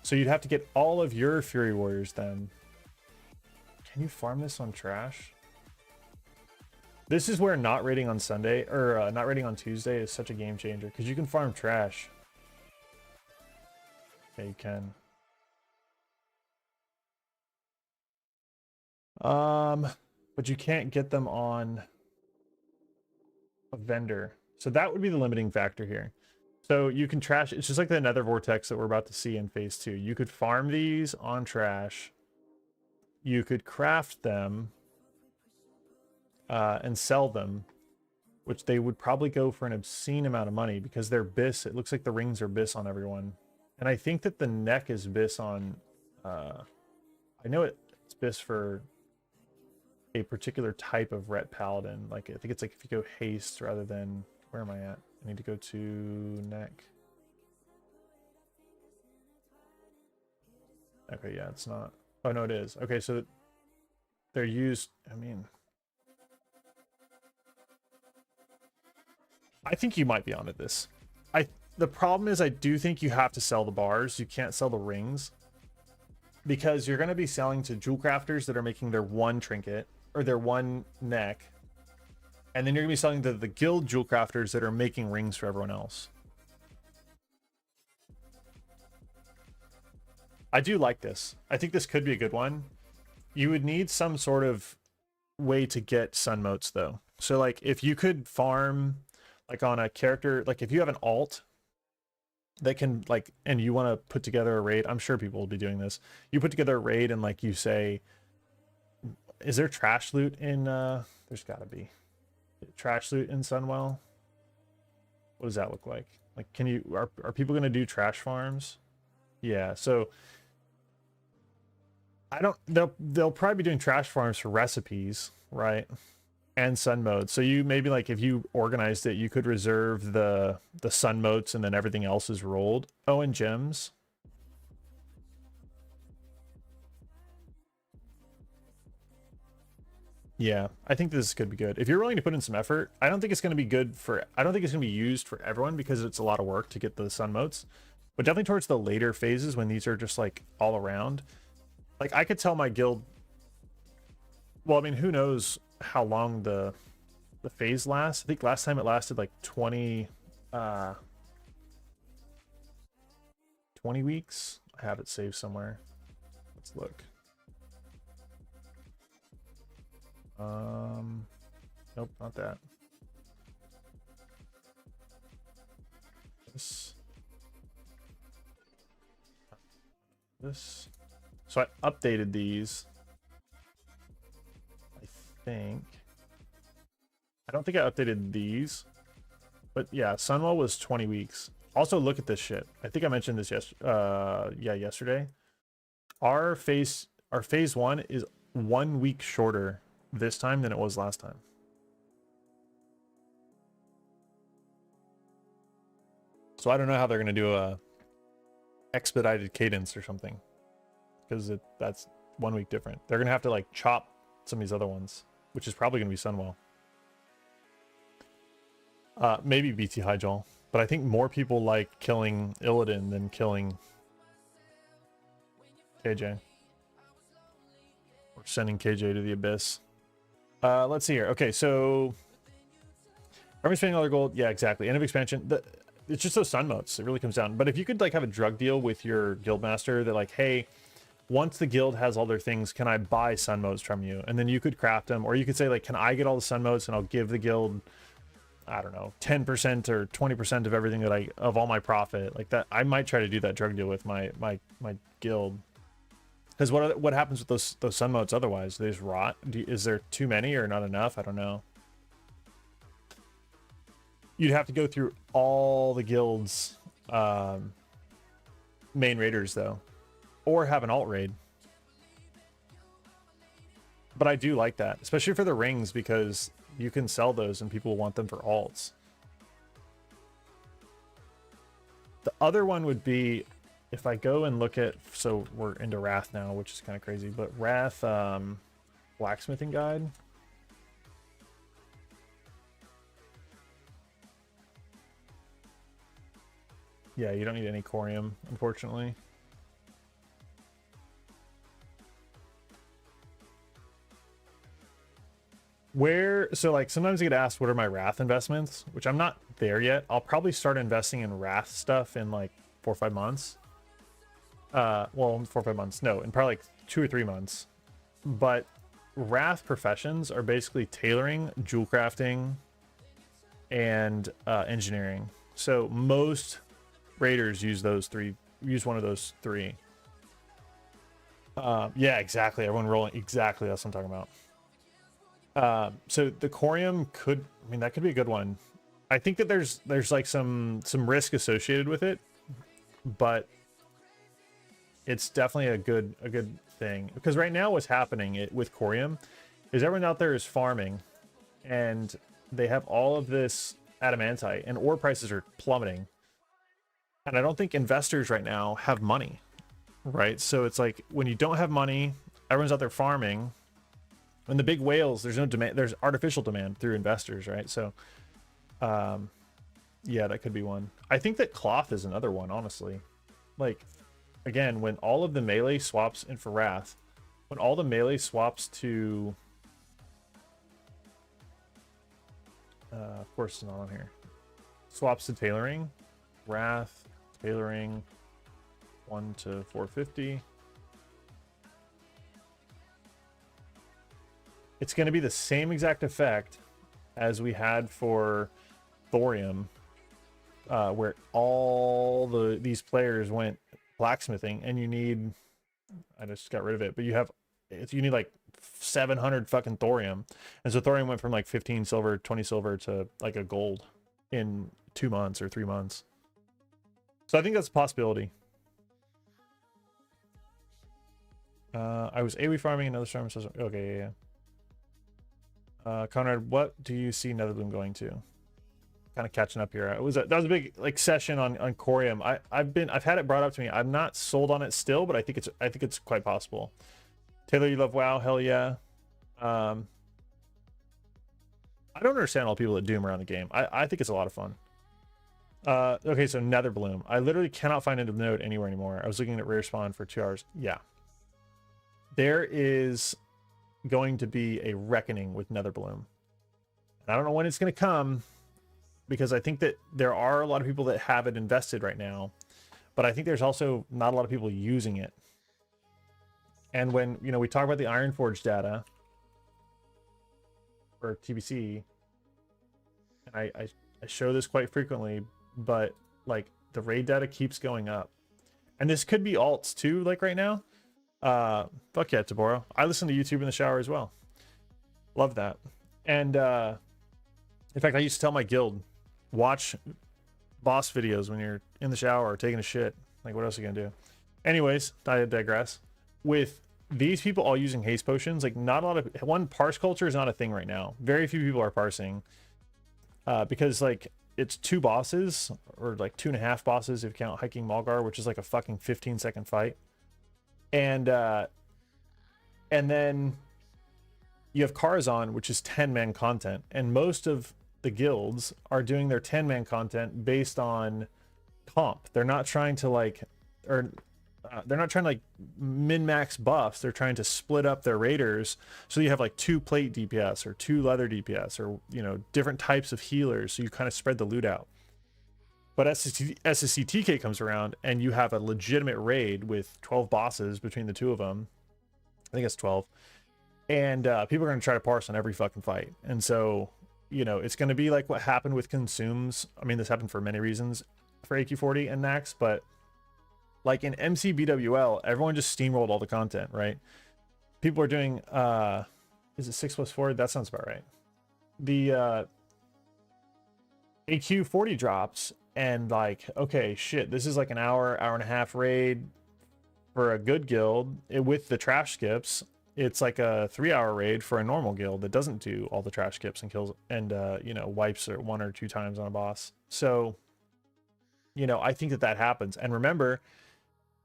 So you'd have to get all of your Fury Warriors then. Can you farm this on trash? This is where not raiding on Sunday, or not raiding on Tuesday is such a game changer, because you can farm trash. Yeah, you can. But you can't get them on a vendor. So that would be the limiting factor here. So you can trash, it's just like the Nether Vortex that we're about to see in phase 2. You could farm these on trash. You could craft them and sell them, which they would probably go for an obscene amount of money because they're BIS. It looks like the rings are BIS on everyone. And I think that the neck is BIS on, I know it's BIS for a particular type of Ret Paladin. Like, I think it's like if you go haste rather than, where am I at? I need to go to neck. Okay, yeah, it's not. Oh, no, it is. Okay, so they're used, I mean, I think you might be onto this. The problem is I do think you have to sell the bars. You can't sell the rings because you're going to be selling to jewel crafters that are making their one trinket or their one neck. And then you're going to be selling to the guild jewel crafters that are making rings for everyone else. I do like this. I think this could be a good one. You would need some sort of way to get sun motes though. So like if you could farm like on a character, like if you have an alt that can like, and you want to put together a raid, I'm sure people will be doing this. You put together a raid and like you say, is there trash loot in, there's gotta be trash loot in Sunwell. What does that look like? Like, can you, are people going to do trash farms? Yeah. So I don't. They'll probably be doing trash farms for recipes, right? And sun modes. So you maybe like if you organized it, you could reserve the sun modes and then everything else is rolled. Oh, and gems. Yeah, I think this could be good. If you're willing to put in some effort, I don't think it's going to be good for, I don't think it's going to be used for everyone because it's a lot of work to get the sun motes. But definitely towards the later phases when these are just like all around. Like I could tell my guild, well, I mean, who knows how long the phase lasts. I think last time it lasted like 20 weeks. I have it saved somewhere. Let's look. Nope, not that. This. So I updated these. I think. I don't think I updated these. But yeah, Sunwell was 20 weeks. Also, look at this shit. I think I mentioned this yesterday. Our phase 1 is 1 week shorter this time than it was last time. So I don't know how they're going to do a expedited cadence or something, because that's 1 week different. They're going to have to like chop some of these other ones, which is probably going to be Sunwell. Maybe BT Hyjal, but I think more people like killing Illidan than killing KJ. Or sending KJ to the abyss. Let's see here. Okay, so are we spending all their gold? Yeah, exactly. End of expansion. It's just those sun motes. It really comes down. But if you could like have a drug deal with your guildmaster that like, hey, once the guild has all their things, can I buy sun motes from you? And then you could craft them, or you could say like, can I get all the sun motes and I'll give the guild, I don't know, 10% or 20% of everything that of all my profit, like that. I might try to do that drug deal with my guild. Because what happens with those sun motes otherwise? They just rot. Is there too many or not enough? I don't know. You'd have to go through all the guilds' main raiders though, or have an alt raid. But I do like that, especially for the rings, because you can sell those and people want them for alts. The other one would be, if I go and look at, so we're into Wrath now, which is kind of crazy, but Wrath blacksmithing guide. Yeah, you don't need any corium, unfortunately. So like sometimes I get asked, what are my Wrath investments? Which I'm not there yet. I'll probably start investing in Wrath stuff in like 4 or 5 months. Well, 4 or 5 months. No, in probably like 2 or 3 months. But Wrath professions are basically tailoring, jewel crafting, and engineering. So most raiders use those three. Use one of those three. Yeah, exactly. Everyone rolling. Exactly. That's what I'm talking about. So the corium could, I mean, that could be a good one. I think that there's like some risk associated with it, but it's definitely a good thing, because right now what's happening with corium is everyone out there is farming and they have all of this adamantite and ore prices are plummeting. And I don't think investors right now have money, right? So it's like when you don't have money, everyone's out there farming. When the big whales, there's no demand, there's artificial demand through investors, right? So yeah, that could be one. I think that cloth is another one, honestly. Like, again, when all of the melee swaps in for Wrath, when all the melee swaps to of course it's not on here, swaps to tailoring, Wrath tailoring 1 to 450. It's going to be the same exact effect as we had for thorium, where all these players went blacksmithing, and you need, I just got rid of it, but you need like 700 fucking thorium, and so thorium went from like 15 silver, 20 silver to like a gold in 2 months or 3 months. So I think that's a possibility. I was AoE farming another storm system. Okay, yeah. Conrad, what do you see Netherbloom going to? Kind of catching up here. That was a big like session on Corium. I've had it brought up to me. I'm not sold on it still, but I think it's quite possible. Taylor, you love WoW? Hell yeah. I don't understand all the people that doom around the game. I think it's a lot of fun. Okay, so Netherbloom. I literally cannot find a node anywhere anymore. I was looking at rare spawn for 2 hours. Yeah. There is going to be a reckoning with Netherbloom. I don't know when it's going to come, because I think that there are a lot of people that have it invested right now, but I think there's also not a lot of people using it. And when, you know, we talk about the Ironforge data for TBC, and I show this quite frequently, but like the raid data keeps going up. And this could be alts too, like right now. Fuck yeah, Taboro. I listen to YouTube in the shower as well. Love that. And in fact, I used to tell my guild, watch boss videos when you're in the shower or taking a shit. Like, what else are you gonna do? Anyways, I digress. With these people all using haste potions, like not a lot of parse culture is not a thing right now. Very few people are parsing because like it's 2 bosses, or like 2.5 bosses if you count hiking Malgar, which is like a fucking 15-second fight. And then you have Karazhan, which is 10-man content, and most of the guilds are doing their 10-man content based on comp. They're not trying to like, they're not trying to like min-max buffs. They're trying to split up their raiders, so you have like 2 plate DPS or 2 leather DPS, or, you know, different types of healers, so you kind of spread the loot out. But SSCTK comes around and you have a legitimate raid with 12 bosses between the 2 of them. I think it's 12. And people are going to try to parse on every fucking fight. And so, you know, it's going to be like what happened with consumes. I mean, this happened for many reasons for AQ40 and Nax, but like in MCBWL, everyone just steamrolled all the content, right? People are doing, is it 6+4? That sounds about right. The AQ40 drops, and like, okay, shit, this is like an hour and a half raid for a good guild with the trash skips. It's like a 3-hour raid for a normal guild that doesn't do all the trash skips and kills and you know, wipes 1 or 2 times on a boss. So, you know, I think that happens. And remember,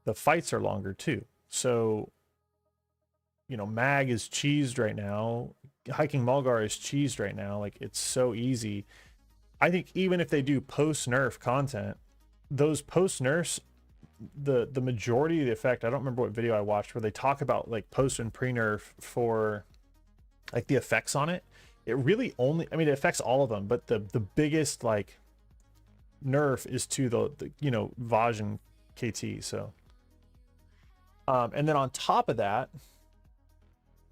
the fights are longer too. So, you know, Mag is cheesed right now. Hiking Mulgar is cheesed right now. Like, it's so easy. I think even if they do post-nerf content, those post-nerfs, the majority of the effect, I don't remember what video I watched where they talk about like post and pre-nerf for like the effects on it. It really only, I mean, it affects all of them, but the biggest like nerf is to the you know, Vaj and KT. So and then on top of that,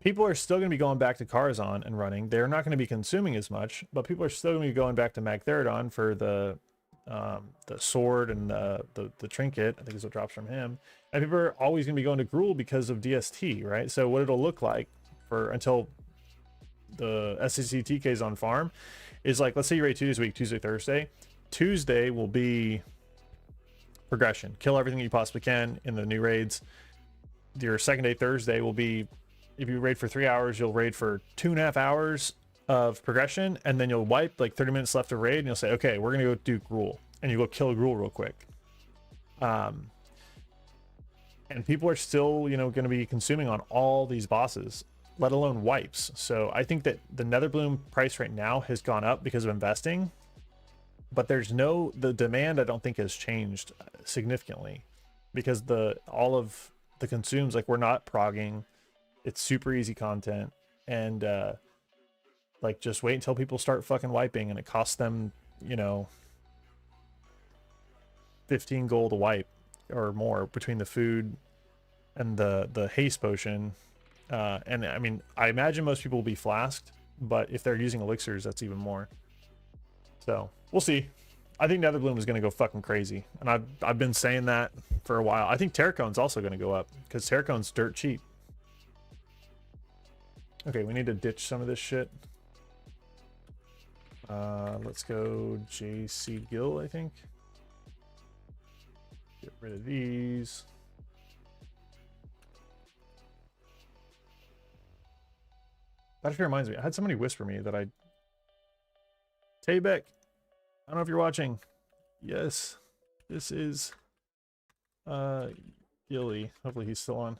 people are still going to be going back to Karazhan and running. They're not going to be consuming as much, but people are still going to be going back to Magtheridon for the sword and the trinket, I think is what drops from him. And people are always going to be going to Gruul because of DST, right? So what it'll look like for until the SCTK is on farm is like, let's say you raid 2 days a week, Tuesday, Thursday. Tuesday will be progression. Kill everything you possibly can in the new raids. Your second day, Thursday, will be, if you raid for 3 hours, you'll raid for 2.5 hours of progression, and then you'll wipe like 30 minutes left to raid, and you'll say, okay, we're gonna go do Gruul, and you go kill Gruul real quick. And people are still, you know, going to be consuming on all these bosses, let alone wipes. So I think that the Netherbloom price right now has gone up because of investing, but the demand I don't think has changed significantly, because all of the consumes, like, we're not progging. It's super easy content, and like, just wait until people start fucking wiping, and it costs them, you know, 15 gold a wipe or more between the food and the haste potion. And I mean, I imagine most people will be flasked, but if they're using elixirs, that's even more. So we'll see. I think Netherbloom is going to go fucking crazy, and I've been saying that for a while. I think Terracone's also going to go up because Terracone's dirt cheap. Okay, we need to ditch some of this shit. Let's go JC Gill, I think. Get rid of these. That actually reminds me. I had somebody whisper me that Taybeck, I don't know if you're watching. Yes, this is Gilly. Hopefully he's still on.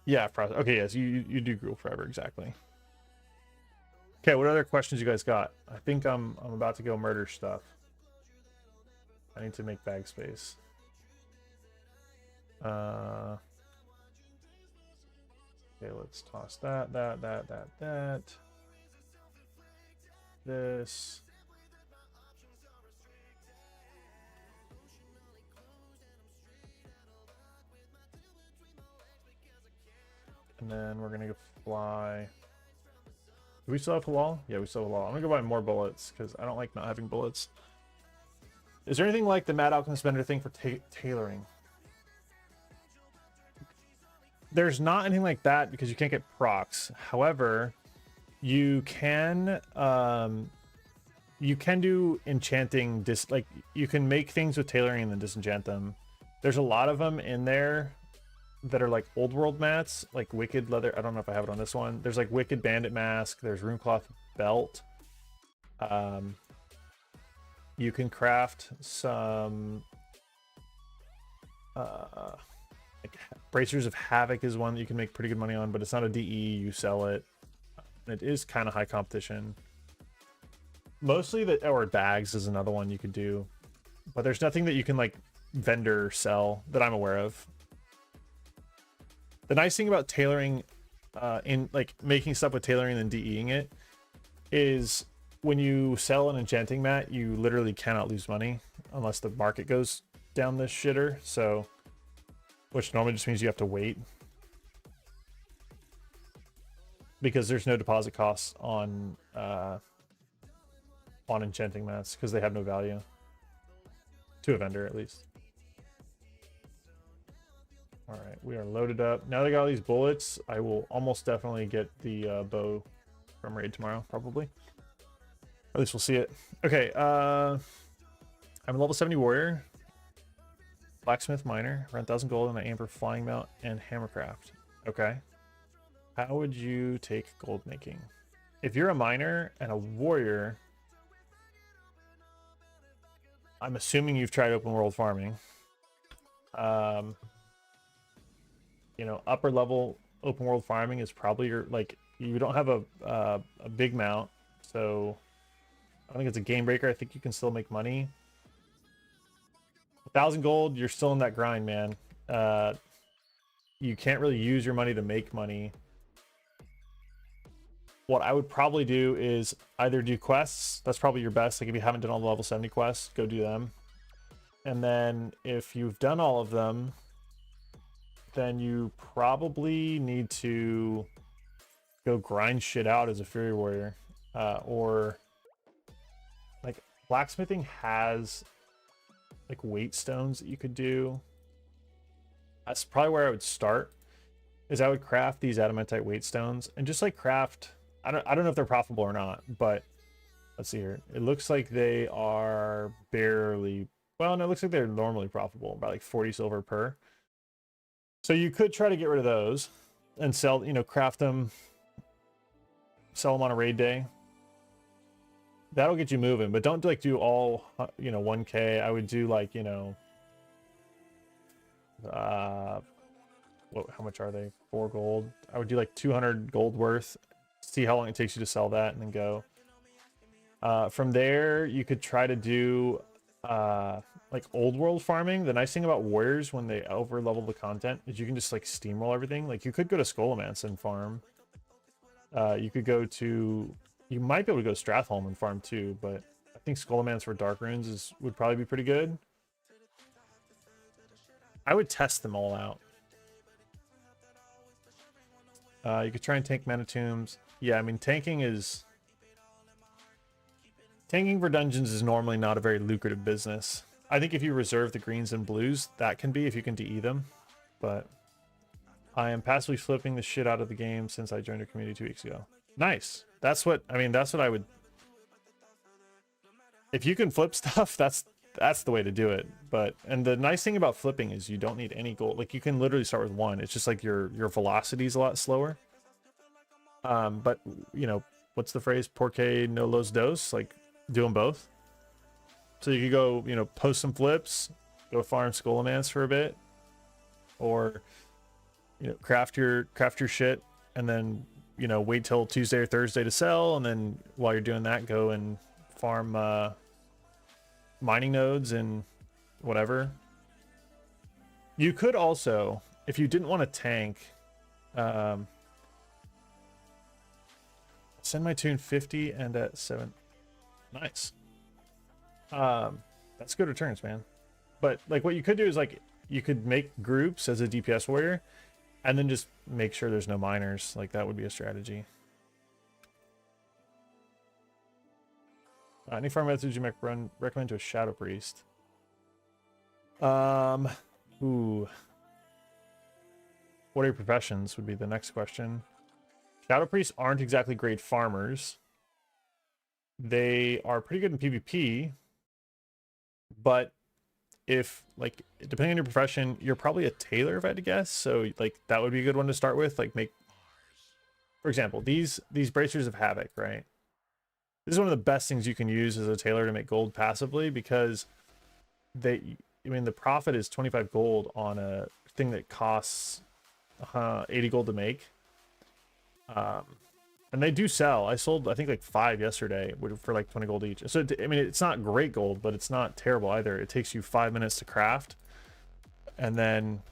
Yeah, okay, yes, you do grow forever, exactly. Okay, what other questions you guys got? I think I'm about to go murder stuff. I need to make bag space. Okay, let's toss that. This. And then we're gonna go fly. Do we still have halal? Yeah, we still have halal. I'm gonna go buy more bullets because I don't like not having bullets. Is there anything like the Mad Alchemist Bender thing for tailoring? There's not anything like that because you can't get procs. However, you can do enchanting. Like you can make things with tailoring and then disenchant them. There's a lot of them in there that are like old world mats, like Wicked Leather. I don't know if I have it on this one. There's like Wicked Bandit Mask. There's Runecloth Belt. You can craft some like Bracers of Havoc is one that you can make pretty good money on, but it's not a DE. You sell it. It is kind of high competition. Mostly or bags is another one you could do, but there's nothing that you can like vendor sell that I'm aware of. The nice thing about tailoring, in like making stuff with tailoring and then DEing it, is when you sell an enchanting mat, you literally cannot lose money unless the market goes down this shitter. So, which normally just means you have to wait because there's no deposit costs on enchanting mats because they have no value to a vendor at least. All right, we are loaded up. Now that I got all these bullets, I will almost definitely get the bow from raid tomorrow, probably. At least we'll see it. Okay, I'm a level 70 warrior, blacksmith miner, around 1,000 gold, and I aim for flying mount and hammercraft. Okay. How would you take gold making? If you're a miner and a warrior, I'm assuming you've tried open world farming. You know, upper level open world farming is probably your, like, you don't have a big mount, so I don't think it's a game breaker. I think you can still make money. 1,000 gold, you're still in that grind, man. You can't really use your money to make money. What I would probably do is either do quests. That's probably your best. Like if you haven't done all the level 70 quests, go do them. And then if you've done all of them, then you probably need to go grind shit out as a Fury Warrior. Or like blacksmithing has like weight stones that you could do. That's probably where I would start, is I would craft these adamantite weight stones and just like craft, I don't know if they're profitable or not, but let's see here. It looks like they are barely, well, no, it looks like they're normally profitable, about like 40 silver per. So you could try to get rid of those and sell, you know, craft them, sell them on a raid day. That'll get you moving, but don't like do all, you know, 1K. I would do like, you know, how much are they? 4 gold. I would do like 200 gold worth, see how long it takes you to sell that, and then go. From there, you could try to do like old world farming. The nice thing about warriors when they over level the content is you can just like steamroll everything. Like you could go to Scholomance and farm. You could go to, you might be able to go to Stratholme and farm too, but I think Scholomance for Dark Runes would probably be pretty good. I would test them all out. You could try and tank Mana Tombs. Yeah, I mean tanking for dungeons is normally not a very lucrative business. I think if you reserve the greens and blues, that can be if you can DE them. But I am passively flipping the shit out of the game since I joined your community 2 weeks ago. Nice. That's what I would. If you can flip stuff, that's that's the way to do it. But and the nice thing about flipping is you don't need any gold. Like you can literally start with 1. It's just like your velocity is a lot slower. But you know, what's the phrase? Porque no los dos. Like do them both. So you could go, you know, post some flips, go farm Skullomance for a bit, or you know, craft your shit, and then you know wait till Tuesday or Thursday to sell, and then while you're doing that, go and farm mining nodes and whatever. You could also, if you didn't want to tank, send my tune 50 and at 7. Nice. That's good returns, man. But like what you could do is like you could make groups as a DPS warrior and then just make sure there's no miners. Like that would be a strategy. Any farm methods you might recommend to a Shadow Priest? Ooh. What are your professions would be the next question. Shadow Priests aren't exactly great farmers. They are pretty good in PvP, but if like depending on your profession, you're probably a tailor if I had to guess. So like that would be a good one to start with. Like make, for example, these bracers of havoc, right? This is one of the best things you can use as a tailor to make gold passively because I mean the profit is 25 gold on a thing that costs 80 gold to make. And they do sell. I sold I think like 5 yesterday for like 20 gold each. So I mean it's not great gold, but it's not terrible either. It takes you 5 minutes to craft, and then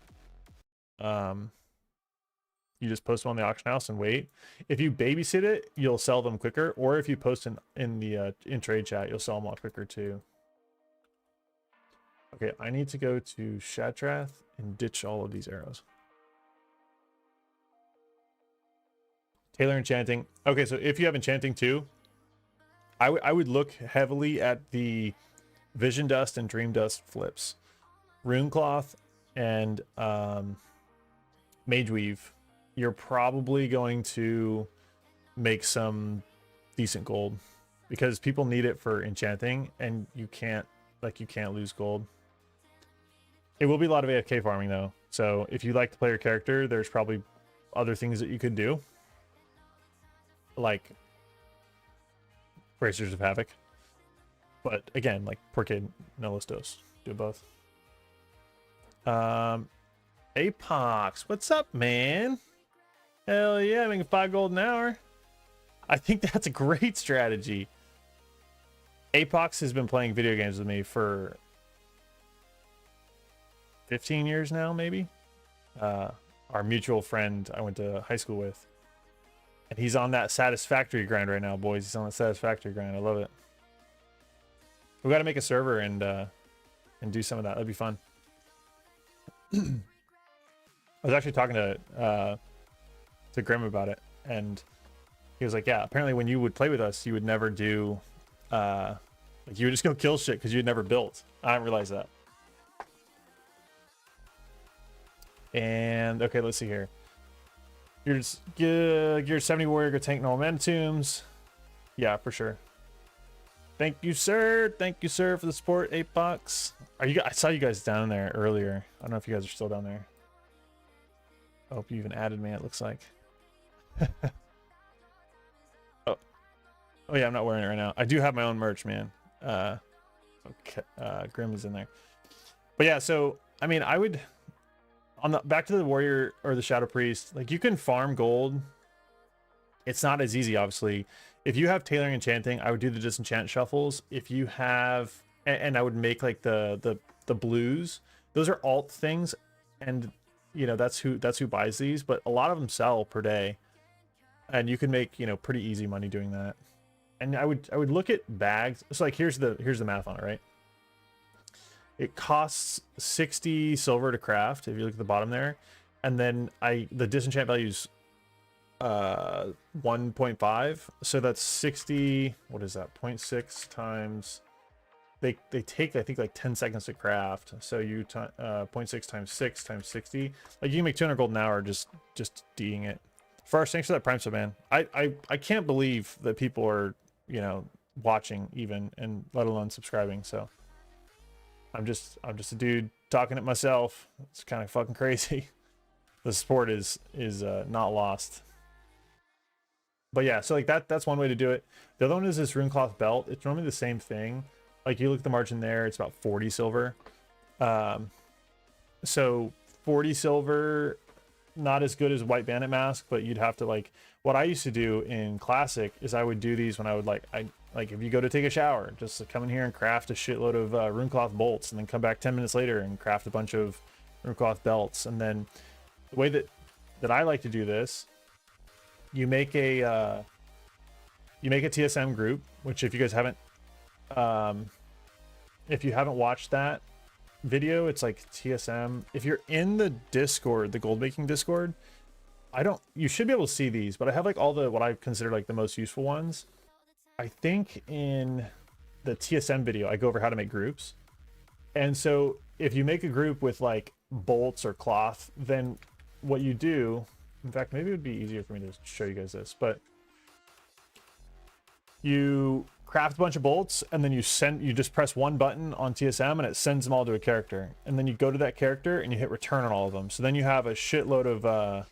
you just post them on the auction house and wait. If you babysit it, you'll sell them quicker, or if you post in the in trade chat, you'll sell them a lot quicker too. Okay, I need to go to Shatrath and ditch all of these arrows. Tailor Enchanting. Okay, so if you have Enchanting too, I would look heavily at the Vision Dust and Dream Dust flips. Rune Cloth and Mage Weave. You're probably going to make some decent gold because people need it for enchanting, and you can't lose gold. It will be a lot of AFK farming though. So if you like to play your character, there's probably other things that you could do. Like Bracers of Havoc. But again, like Porque no los dos. Do both. Apox, what's up, man? Hell yeah, making 5 gold an hour. I think that's a great strategy. Apox has been playing video games with me for 15 years now, maybe. Our mutual friend I went to high school with. And he's on that Satisfactory grind right now, boys. He's on that Satisfactory grind. I love it. We got to make a server and do some of that. That'd be fun. I was actually talking to Grim about it, and he was like, "Yeah, apparently when you would play with us, you would never do like you would just go kill shit because you'd never built." I didn't realize that. And okay, let's see here. You're 70 warrior, go tank no momentum's. Yeah, for sure. Thank you, sir. Thank you, sir, for the support. 8 bucks. Are you? I saw you guys down there earlier. I don't know if you guys are still down there. I hope you even added me. It looks like. Oh yeah, I'm not wearing it right now. I do have my own merch, man. Okay, Grim is in there. But yeah, so I mean, I would. On the back to the warrior or the shadow priest, like you can farm gold. It's not as easy, obviously. If you have tailoring enchanting, I would do the disenchant shuffles. If you have, and I would make like the blues. Those are alt things, and you know that's who buys these. But a lot of them sell per day, and you can make pretty easy money doing that. And I would look at bags. So like here's the math on it, right? It costs 60 silver to craft if you look at the bottom there, and then the disenchant value's 1.5, so that's 60. What is that? 0.6 times. They take I think like 10 seconds to craft. So you 0.6 times 6 times 60. Like you can make 200 gold an hour just D'ing it. First, thanks for that Prime sub, man. I can't believe that people are watching even, and let alone subscribing. So I'm just a dude talking at myself. It's kind of fucking crazy. The sport is not lost. But yeah, so like that's one way to do it. The other one is this runecloth belt. It's normally the same thing. Like you look at the margin there, it's about 40 silver. So 40 silver, not as good as white bandit mask, but you'd have to like, what I used to do in classic is I would do these when I would like if you go to take a shower, just come in here and craft a shitload of runecloth bolts, and then come back 10 minutes later and craft a bunch of runecloth belts. And then the way that I like to do this, you make a TSM group, which if you guys haven't watched that video, it's like TSM. If you're in the Discord, the gold making Discord, you should be able to see these, but I have like all the what I consider like the most useful ones. I think in the TSM video I go over how to make groups. And so if you make a group with like bolts or cloth, then what you do, in fact, maybe it would be easier for me to show you guys this, but you craft a bunch of bolts, and then you just press one button on TSM and it sends them all to a character. And then you go to that character and you hit return on all of them. So then you have a shitload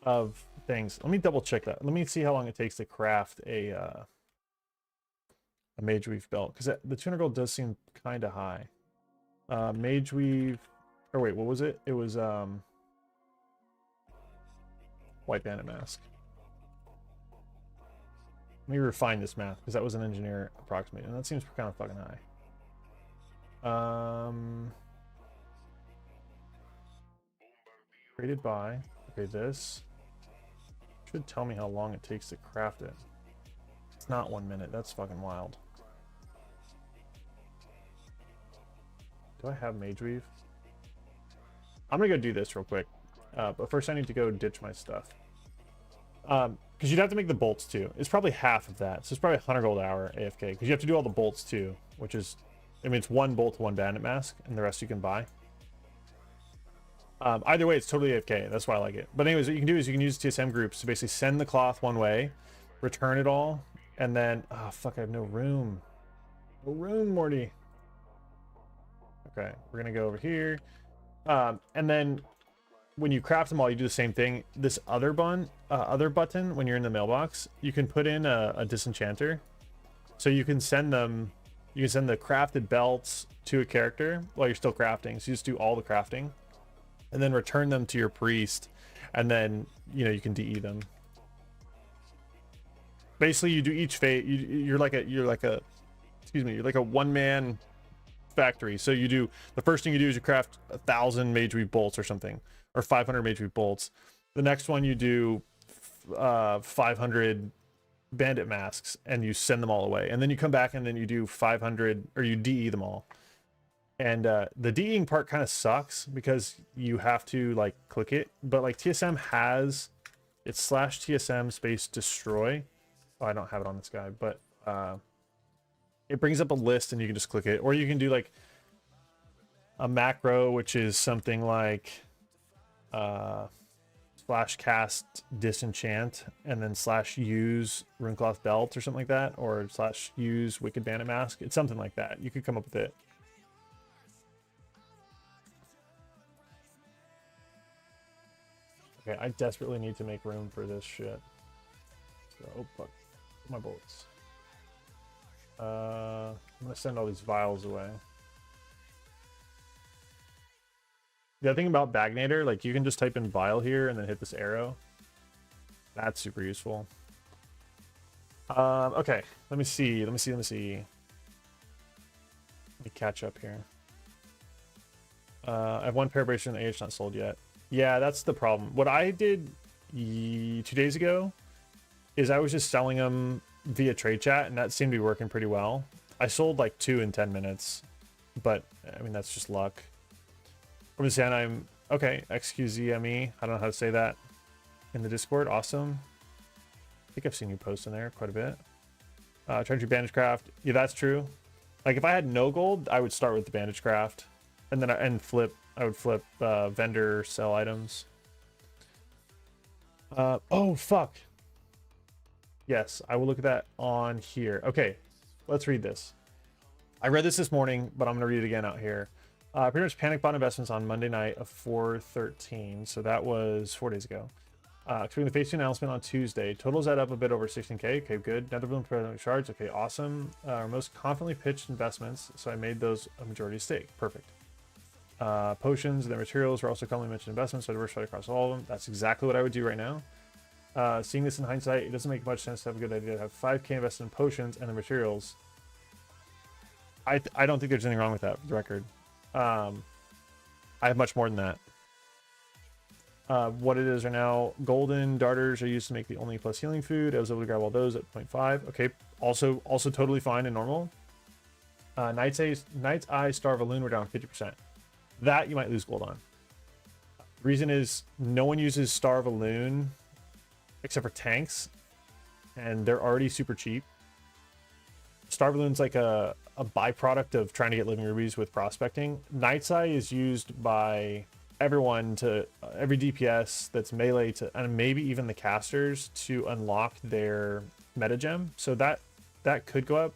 of things. Let me double check that. Let me see how long it takes to craft a mage weave belt, because the 200 gold does seem kind of high. Mage weave, or wait, what was it? It was white bandit mask. Let me refine this math, because that was an engineer approximate, and that seems kind of fucking high. Created by, okay, this should tell me how long it takes to craft it. It's not 1 minute. That's fucking wild. Do I have mage weave? I'm gonna go do this real quick, but first I need to go ditch my stuff. Because you'd have to make the bolts too. It's probably half of that, so it's probably 100 gold hour AFK. Because you have to do all the bolts too, which is, I mean, it's one bolt to one bandit mask, and the rest you can buy. Either way, it's totally AFK. That's why I like it. But anyways, what you can do is you can use TSM groups to basically send the cloth one way, return it all, and then, oh fuck, I have no room. No room, Morty. Okay, we're gonna go over here, and then when you craft them all, you do the same thing. This other button, when you're in the mailbox, you can put in a disenchanter, so you can send them. You can send the crafted belts to a character while you're still crafting. So you just do all the crafting, and then return them to your priest, and then you can DE them. Basically, you do each phase. You're like a one-man factory. So you do, the first thing you do is you craft 1,000 mage weave bolts or something, or 500 mage weave bolts. The next one you do 500 bandit masks, and you send them all away, and then you come back and then you do 500, or you DE them all. And the DEing part kind of sucks because you have to like click it, but like TSM has, it's /TSM space destroy. Oh, I don't have it on this guy, but it brings up a list and you can just click it, or you can do like a macro, which is something like /cast disenchant, and then /use runecloth belt or something like that, or /use wicked bandit mask. It's something like that. You could come up with it. Okay, I desperately need to make room for this shit. So, oh fuck, my bolts. I'm gonna send all these vials away. The other thing about Bagnator, like you can just type in vial here and then hit this arrow. That's super useful. Okay, let me see. Let me catch up here. I have one pair of bracelets in the AH not sold yet. Yeah, that's the problem. What I did 2 days ago is I was just selling them via trade chat, and that seemed to be working pretty well. I sold like 2 in 10 minutes, but I mean, that's just luck. From Anaheim, okay, XQZME. I don't know how to say that in the Discord. Awesome. I think I've seen you post in there quite a bit. Charge your bandage craft. Yeah, that's true. Like if I had no gold, I would start with the bandage craft, and then I would flip vendor sell items. Oh fuck. Yes, I will look at that on here. Okay, let's read this. I read this morning, but I'm going to read it again out here. Pretty much panic bought investments on Monday night of 4/13. So that was 4 days ago. Expecting the phase 2 announcement on Tuesday. Totals add up a bit over 16K. Okay, good. Netherbloom president charge. Okay, awesome. Our most confidently pitched investments. So I made those a majority stake. Perfect. Potions and their materials were also commonly mentioned investments. So I diversified across all of them. That's exactly what I would do right now. Seeing this in hindsight, it doesn't make much sense to have a good idea to have 5K invested in potions and the materials. I don't think there's anything wrong with that, for the record. I have much more than that. What it is right now, golden darters are used to make the only plus healing food. I was able to grab all those at 0.5. Okay, also totally fine and normal. Knight's Eye Star Balloon were down 50%. That you might lose gold on. Reason is no one uses Star Balloon except for tanks, and they're already super cheap. Star Balloon's like a byproduct of trying to get living rubies with prospecting. Knight's Eye is used by everyone to every DPS that's melee to, and maybe even the casters, to unlock their meta gem. So that could go up.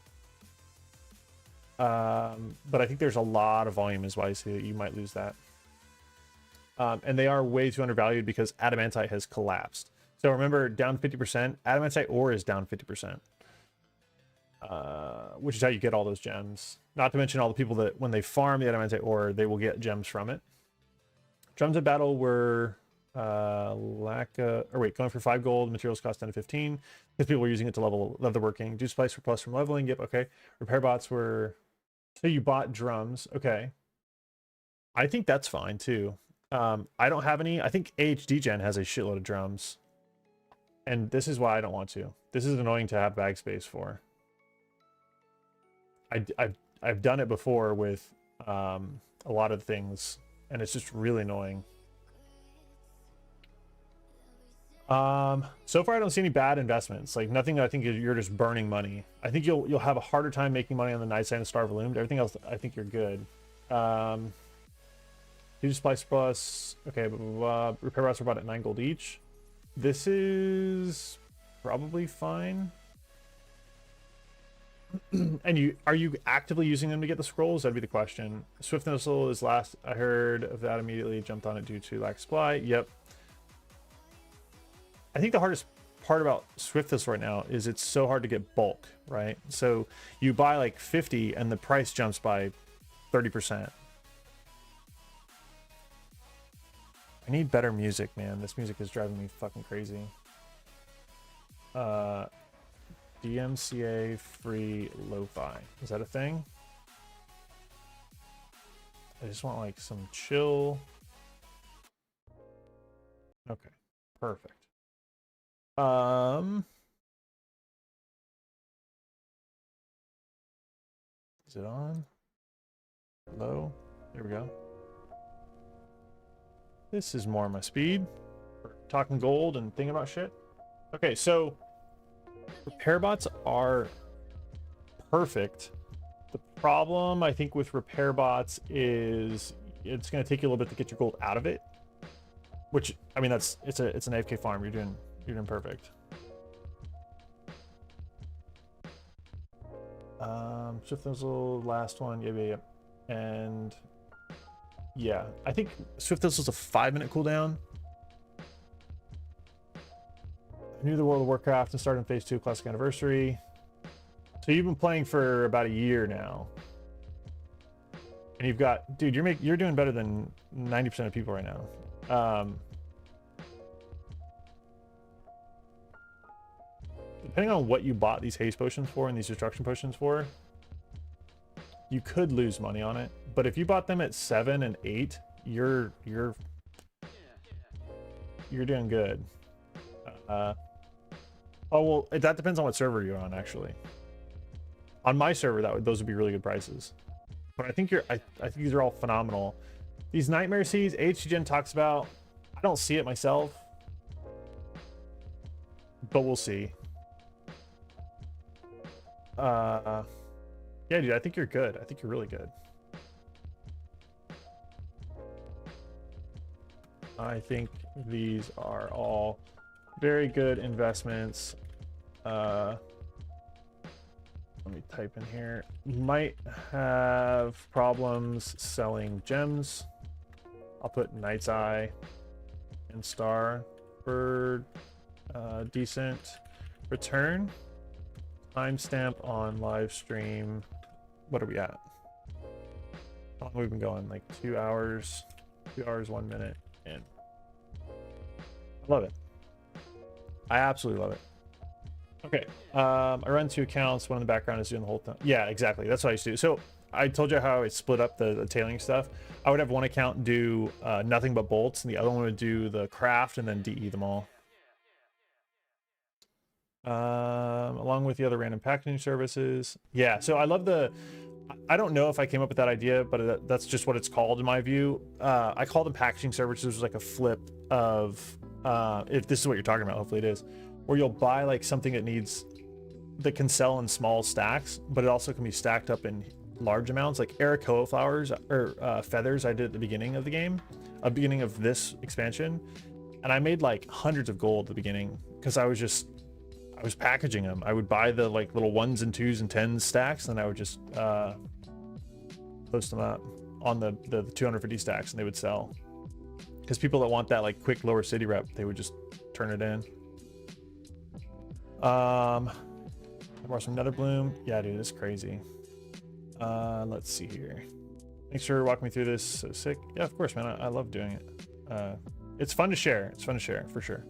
But I think there's a lot of volume is why I say that you might lose that. And they are way too undervalued because adamantite has collapsed. So remember, down 50%, adamantite ore is down 50%. Which is how you get all those gems. Not to mention all the people that when they farm the adamantite ore, they will get gems from it. Drums of battle were going for 5 gold. Materials cost 10 to 15 because people were using it to level the working. Do spice for plus from leveling. Yep, okay. Repair bots were, so you bought drums. Okay, I think that's fine too. I don't have any. I think AHD Gen has a shitload of drums, and this is why I don't want to. This is annoying to have bag space for. I've done it before with a lot of things, and it's just really annoying. So far I don't see any bad investments. Like nothing that I think you're just burning money. I think you'll have a harder time making money on the Night Side and Star Volume. Everything else I think you're good. Huge Splice Plus. Okay, repair bots are bought at 9 gold each. This is probably fine. And are you actively using them to get the scrolls? That'd be the question. Swift Missile is last I heard of that, immediately jumped on it due to lack of supply. Yep. I think the hardest part about Swift Missile right now is it's so hard to get bulk, right? So you buy like 50 and the price jumps by 30%. I need better music, man. This music is driving me fucking crazy. DMCA free lo-fi. Is that a thing? I just want like some chill. Okay, perfect. Is it on? Low? There we go. This is more my speed. We're talking gold and thinking about shit. Okay, so repair bots are perfect. The problem I think with repair bots is it's going to take you a little bit to get your gold out of it. Which I mean it's an AFK farm. You're doing perfect. Shift Thistle, last one. Yep. And yeah, I think Swift Thistle's a 5-minute cooldown. I knew the World of Warcraft and started in phase 2 classic anniversary. So you've been playing for about a year now. And you've got, dude, you're doing better than 90% of people right now. Depending on what you bought these haste potions for and these destruction potions for, you could lose money on it. But if you bought them at 7 and 8, you're doing good. Oh well, that depends on what server you're on. Actually, on my server, those would be really good prices. But I think these are all phenomenal. These Nightmare Seas, HGen talks about. I don't see it myself, but we'll see. Yeah, dude, I think you're good. I think you're really good. I think these are all very good investments. Let me type in here. Might have problems selling gems. I'll put Knight's Eye and Star. Bird, decent. Return. Timestamp on live stream. What are we at? How long have we been going? Like 2 hours. 2 hours, 1 minute. And I love it. I absolutely love it. Okay. I run 2 accounts. One in the background is doing the whole thing. Yeah, exactly. That's what I used to do. So I told you how I split up the tailing stuff. I would have one account do nothing but bolts, and the other one would do the craft and then DE them all. Along with the other random packaging services. Yeah, so I love the... I don't know if I came up with that idea, but that's just what it's called in my view. I call them packaging services, which is like a flip of... if this is what you're talking about, hopefully it is. Where you'll buy like something that can sell in small stacks, but it also can be stacked up in large amounts, like Arakoa flowers or feathers I did at the beginning of the game, beginning of this expansion. And I made like hundreds of gold at the beginning because I was packaging them. I would buy the like little 1s and 2s and 10s stacks, and I would just post them up on the 250 stacks, and they would sell. Because people that want that like quick lower city rep, they would just turn it in. More some nether bloom. Yeah, dude, it's crazy. Let's see here. Thanks for walking me through this. So sick. Yeah, of course, man. I love doing it. It's fun to share. It's fun to share for sure.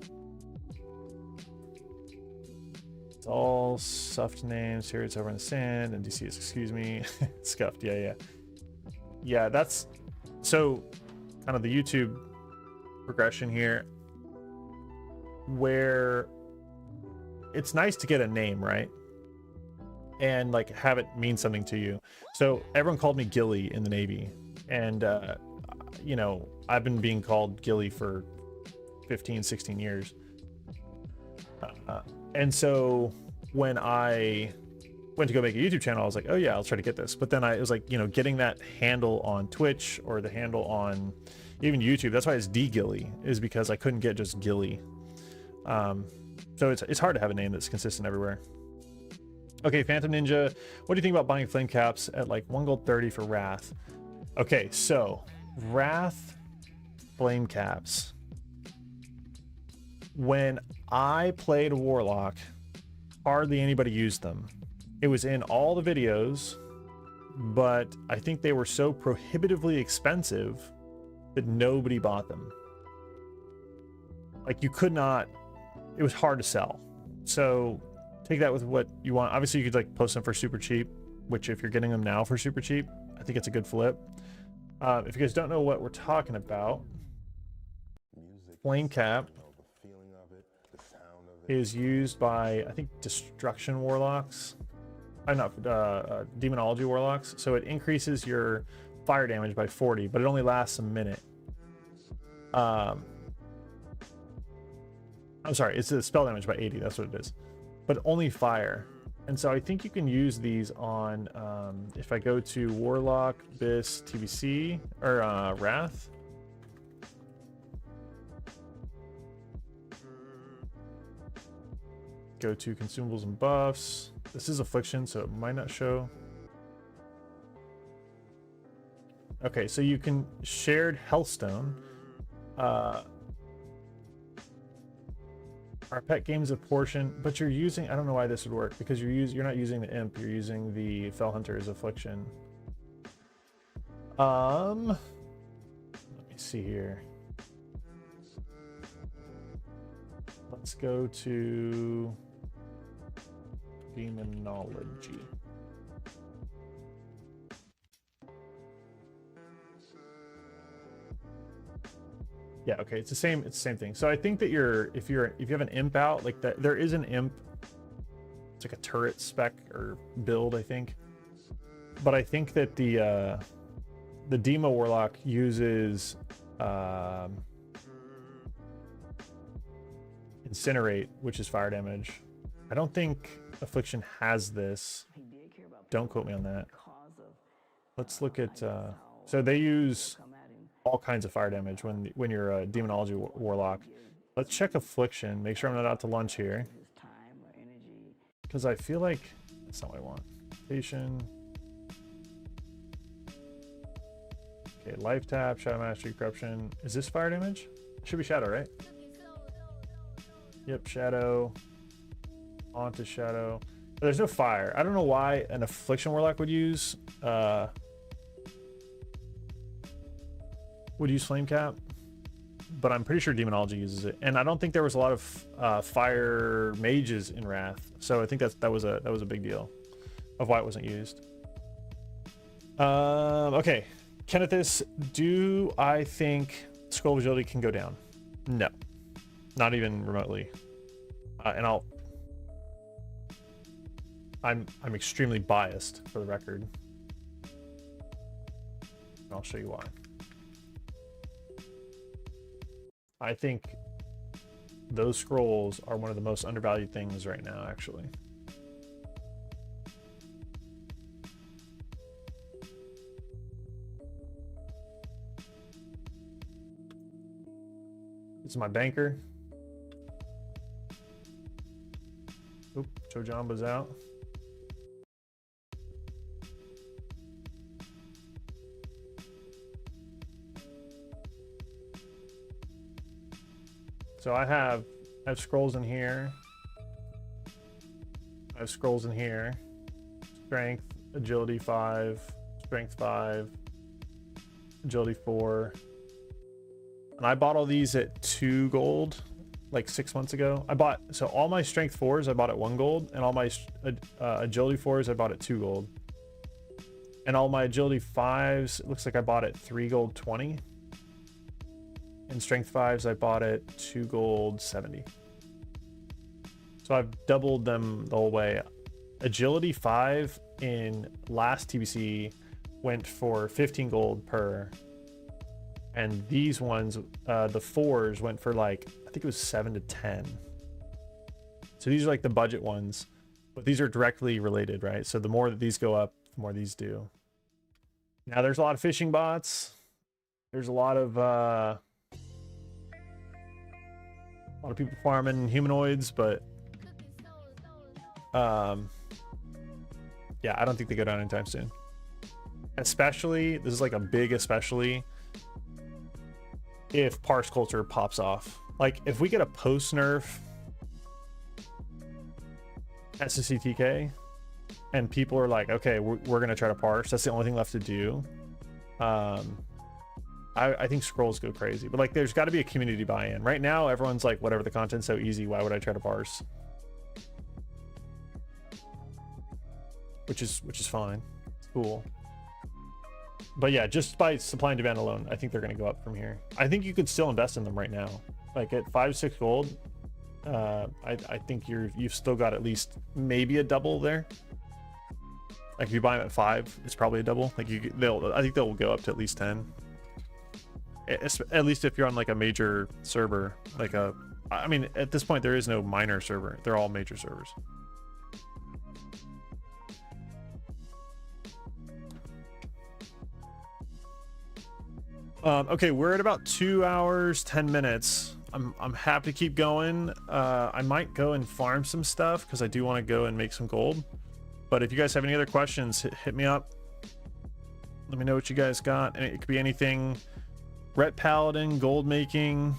It's all stuffed names. Here it's over in the sand. And DC is, excuse me, scuffed. Yeah. That's so kind of the YouTube progression here, where it's nice to get a name, right? And like have it mean something to you. So everyone called me Gilly in the Navy, and you know, I've been being called Gilly for 15-16 years. And so when I went to go make a YouTube channel, I was like, oh yeah, I'll try to get this. But then it was like, you know, getting that handle on Twitch or the handle on even YouTube. That's why it's D-Gilly, is because I couldn't get just Gilly. So it's hard to have a name that's consistent everywhere. Okay, Phantom Ninja, what do you think about buying flame caps at like 1 gold 30 for Wrath? Okay, so Wrath flame caps. When I played Warlock, hardly anybody used them. It was in all the videos, but I think they were so prohibitively expensive that nobody bought them. Like, you could not, it was hard to sell. So take that with what you want. Obviously, you could like post them for super cheap, which if you're getting them now for super cheap, I think it's a good flip. If you guys don't know what we're talking about, flame cap is used by, I think, destruction warlocks. I'm not demonology warlocks. So it increases your fire damage by 40, but it only lasts a minute. I'm sorry, it's the spell damage by 80. That's what it is, but only fire. And so I think you can use these on, if I go to Warlock, Bis, TBC, or Wrath. Go to consumables and buffs. This is affliction, so it might not show. Okay, so you can shared Healthstone. Our pet games a portion, but you're using, I don't know why this would work, because you're not using the imp, you're using the Fell Hunter's affliction. Let me see here. Let's go to demonology. Yeah, okay, it's the same thing. So I think that if you have an imp out like that, there is an imp. It's like a turret spec or build, I think. But I think that the Demo Warlock uses Incinerate, which is fire damage. I don't think Affliction has this. Don't quote me on that. Let's look at so they use all kinds of fire damage when you're a demonology warlock. Let's check Affliction, make sure I'm not out to lunch here, because I feel like that's not what I want. Patient. Okay, life tap, shadow mastery, corruption. Is this fire damage? Should be shadow, right? Yep, shadow. Onto shadow. There's no fire. I don't know why an affliction warlock would use flame cap, but I'm pretty sure demonology uses it. And I don't think there was a lot of fire mages in Wrath, so I think that was a big deal of why it wasn't used. Okay, Kennethus, do I think scroll agility can go down? No, not even remotely. And I'm extremely biased, for the record. I'll show you why. I think those scrolls are one of the most undervalued things right now, actually. This is my banker. Oop, Chojamba's out. So I have scrolls in here. I have scrolls in here. Strength, agility 5, strength 5, agility 4. And I bought all these at 2 gold like 6 months ago. So all my strength 4s I bought at 1 gold, and all my agility 4s I bought at 2 gold. And all my agility 5s, it looks like I bought at 3 gold 20. And strength 5s I bought at 2 gold 70. So I've doubled them the whole way. Agility 5 in last TBC went for 15 gold per. And these ones, the 4s went for like, I think it was 7 to 10. So these are like the budget ones, but these are directly related, right? So the more that these go up, the more these do. Now there's a lot of fishing bots. There's a lot of people farming humanoids, but yeah, I don't think they go down anytime soon. Especially, this is like a big especially, if Parse Culture pops off. Like, if we get a post-nerf SSCTK, and people are like, okay, we're gonna try to parse, that's the only thing left to do. I think scrolls go crazy, but like there's got to be a community buy-in. Right now everyone's like, whatever, the content's so easy, why would I try to parse? Which is fine. It's cool. But yeah, just by supply and demand alone, I think they're going to go up from here. I think you could still invest in them right now. Like at 5-6 gold, I think you've still got at least maybe a double there. Like if you buy them at 5, it's probably a double. Like I think they'll go up to at least 10. At least if you're on like a major server, like I mean, at this point there is no minor server. They're all major servers. Okay, we're at about 2 hours 10 minutes. I'm happy to keep going. I might go and farm some stuff because I do want to go and make some gold. But if you guys have any other questions, hit me up. Let me know what you guys got. And it could be anything. Ret Paladin, gold making,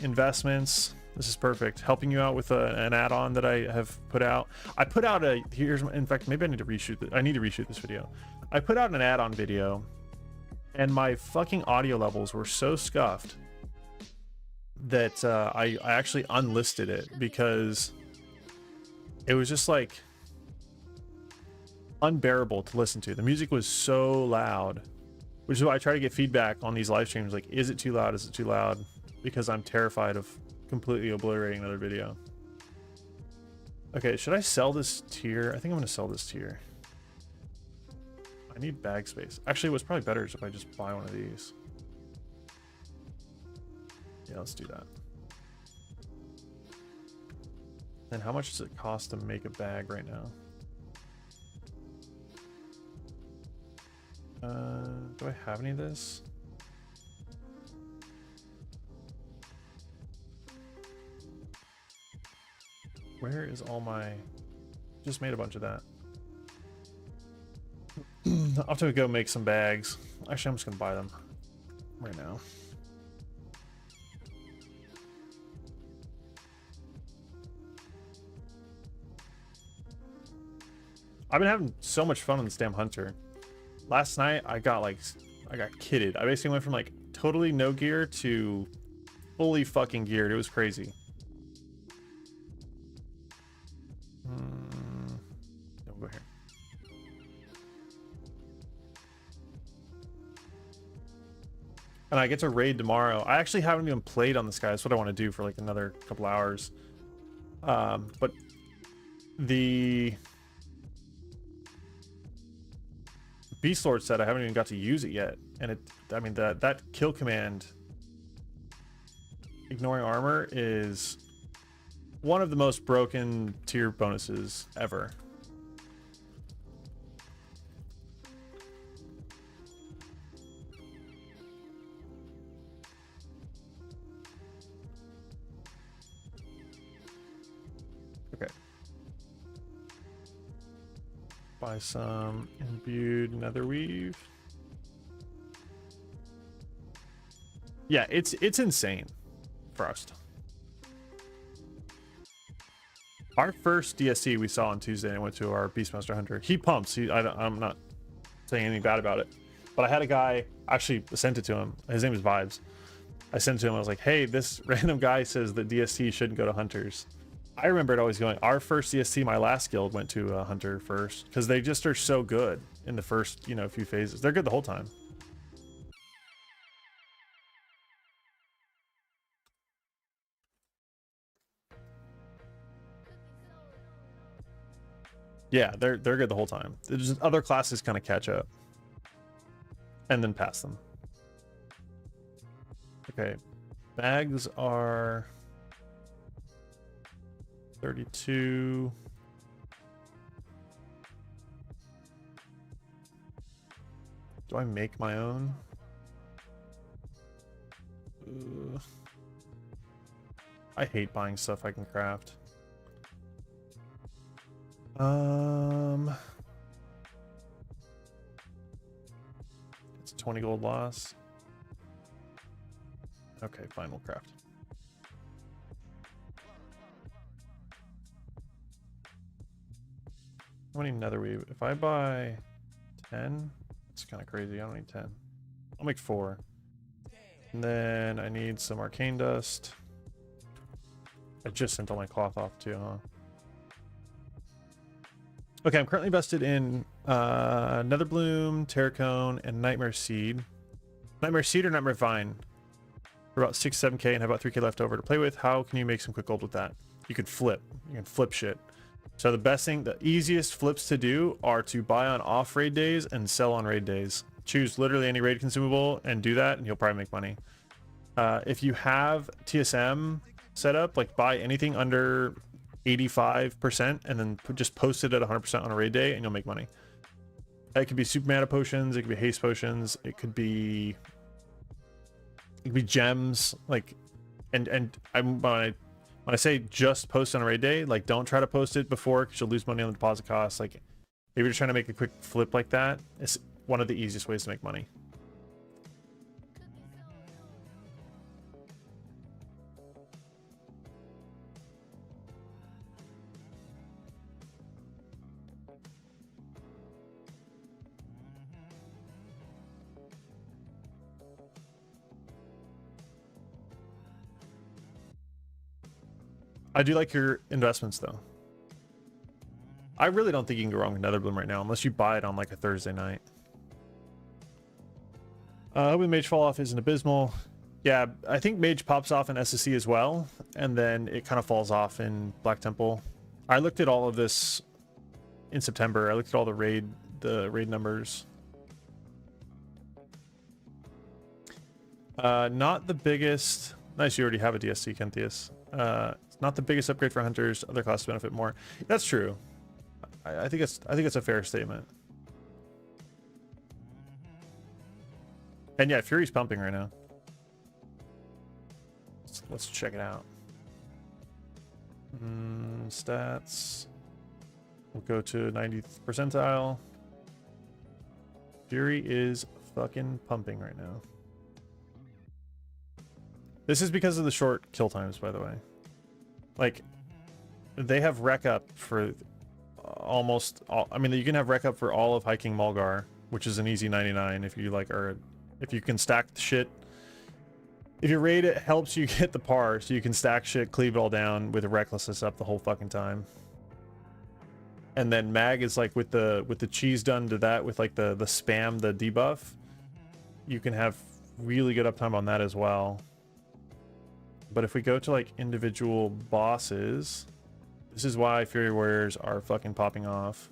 investments. This is perfect. Helping you out with an add-on that I have put out. I put out in fact, maybe I need to reshoot this video. I put out an add-on video, and my fucking audio levels were so scuffed that I actually unlisted it because it was just like unbearable to listen to. The music was so loud, which is why I try to get feedback on these live streams. Like, is it too loud? Is it too loud? Because I'm terrified of completely obliterating another video. Okay, should I sell this tier? I think I'm gonna sell this tier. I need bag space. Actually, what's probably better is if I just buy one of these. Yeah, let's do that. And how much does it cost to make a bag right now? Do I have any of this? Where is all my... Just made a bunch of that. I'll have to go make some bags. Actually, I'm just gonna buy them right now. I've been having so much fun on this damn hunter. Last night I got kidded. I basically went from like totally no gear to fully fucking geared. It was crazy. We'll go here. And I get to raid tomorrow. I actually haven't even played on this guy. That's what I want to do for like another couple hours. But the Beast Lord said I haven't even got to use it yet. And I mean, that kill command, ignoring armor, is one of the most broken tier bonuses ever. Okay. Buy some imbued netherweave. Yeah, it's insane. Frost. Our first DSC we saw on Tuesday and went to our Beastmaster Hunter. He pumps. I'm not saying anything bad about it, but I had a guy, actually sent it to him. His name is Vibes. I sent it to him. I was like, hey, this random guy says that DSC shouldn't go to hunters. I remember it always going, our first DSC, my last guild went to a hunter first, because they just are so good in the first, few phases. They're good the whole time. Yeah, they're good the whole time. There's just other classes kind of catch up and then pass them. Okay, bags are 32. Do I make my own? I hate buying stuff I can craft. It's a 20 gold loss. Okay, fine, we'll craft. How many netherweave? If I buy 10, it's kind of crazy. I don't need 10. I'll make 4. And then I need some arcane dust. I just sent all my cloth off too, huh? Okay, I'm currently invested in Netherbloom, Terracone, and Nightmare Seed. Nightmare Seed or Nightmare Vine? For about 6-7k and have about 3k left over to play with. How can you make some quick gold with that? You could flip. You can flip shit. So the best thing, the easiest flips to do are to buy on off raid days and sell on raid days. Choose literally any raid consumable and do that, and you'll probably make money. If you have TSM set up, like buy anything under 85% and then just post it at 100% on a raid day and you'll make money. It could be super mana potions, it could be haste potions, it could be gems, like, and when I say just post on a raid day, like don't try to post it before because you'll lose money on the deposit costs. Like if you're trying to make a quick flip like that, it's one of the easiest ways to make money. I do like your investments though. I really don't think you can go wrong with Netherbloom right now unless you buy it on like a Thursday night. Hoping Mage Fall Off isn't abysmal. Yeah, I think Mage pops off in SSC as well, and then it kind of falls off in Black Temple. I looked at all of this in September. I looked at all the raid numbers. Not the biggest. Nice, you already have a DSC, Kenthius. It's not the biggest upgrade for hunters. Other classes benefit more. That's true. I think it's a fair statement. And yeah, Fury's pumping right now. Let's check it out. Stats. We'll go to 90th percentile. Fury is fucking pumping right now. This is because of the short kill times, by the way. Like, they have rec up for almost all. I mean, you can have rec up for all of Hiking Mulgar, which is an easy 99 if you like, or if you can stack the shit. If your raid, it helps you get the par, so you can stack shit, cleave it all down with a recklessness up the whole fucking time. And then mag is like with the cheese done to that, with like the spam, the debuff, you can have really good uptime on that as well. But if we go to like individual bosses, this is why Fury Warriors are fucking popping off.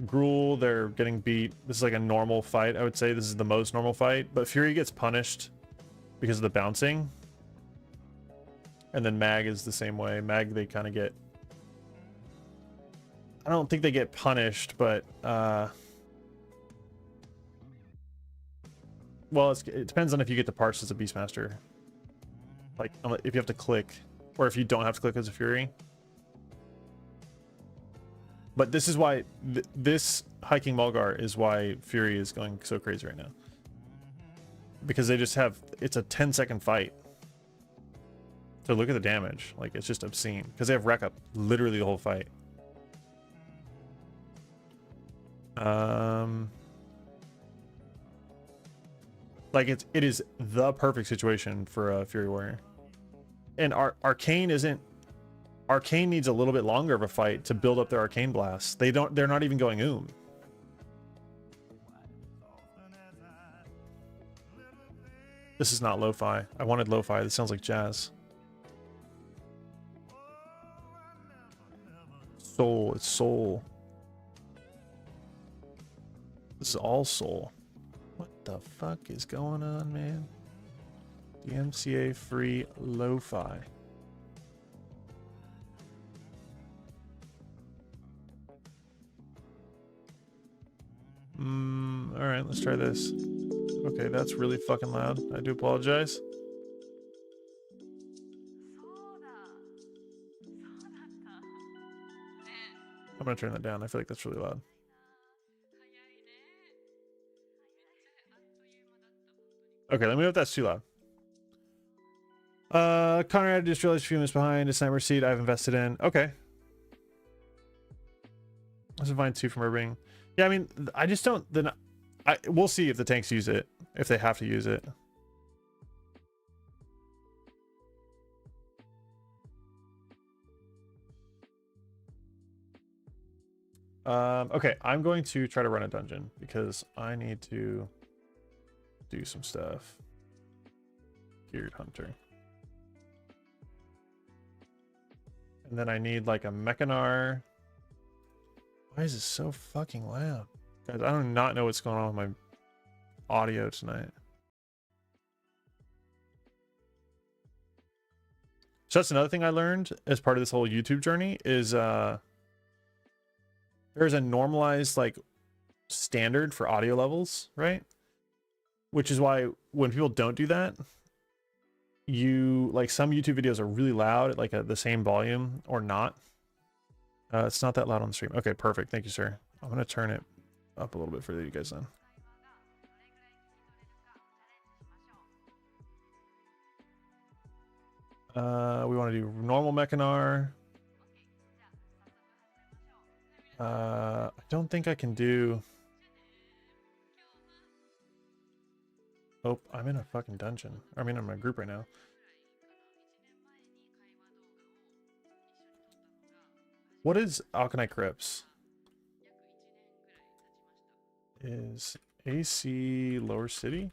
Gruul, they're getting beat. This is like a normal fight, I would say. This is the most normal fight, but Fury gets punished because of the bouncing. And then mag is the same way. Mag, they kind of get, I don't think they get punished, but well, it depends on if you get the parts as a Beastmaster. Like, if you have to click, or if you don't have to click as a Fury. But this is why, this Hiking Mulgar is why Fury is going so crazy right now. Because they just have, it's a 10-second fight. So look at the damage. Like, it's just obscene. Because they have rec up literally the whole fight. Like, it is the perfect situation for a Fury Warrior. And Arcane isn't, Arcane needs a little bit longer of a fight to build up their Arcane Blast. They're not even going This is not lo-fi. I wanted lo-fi. This sounds like jazz. Soul. It's soul. This is all soul. What the fuck is going on, man? DMCA free lo-fi. All right, let's try this. Okay, that's really fucking loud. I do apologize. I'm gonna turn that down. I feel like that's really loud. Okay, let me know if that's too loud. Conrad just realized a few minutes behind. A sniper seat I've invested in. Okay. Let's find 2 from Irving. Yeah, I mean, I just don't. Then we'll see if the tanks use it, if they have to use it. Okay, I'm going to try to run a dungeon because I need to do some stuff. Geared Hunter. And then I need like a Mechanar. Why is it so fucking loud? Guys, I do not know what's going on with my audio tonight. So that's another thing I learned as part of this whole YouTube journey is there's a normalized like standard for audio levels, right? Which is why when people don't do that, you like some YouTube videos are really loud at like the same volume or not. It's not that loud on the stream. Okay, perfect. Thank you, sir. I'm gonna turn it up a little bit for you guys then. We want to do normal Mechanar. I don't think I can do. Oh, I'm in a fucking dungeon. I mean, I'm in my group right now. What is Alkanite Crypts? Is AC Lower City?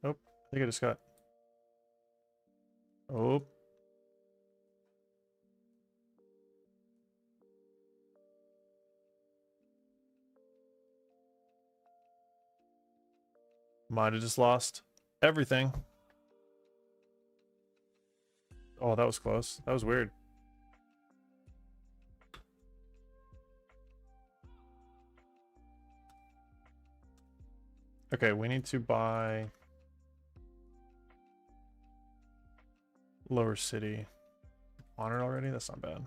Oh, I think I just got. Oh. Might have just lost everything. Oh, that was close. That was weird. Okay, we need to buy Lower city. On it already? That's not bad.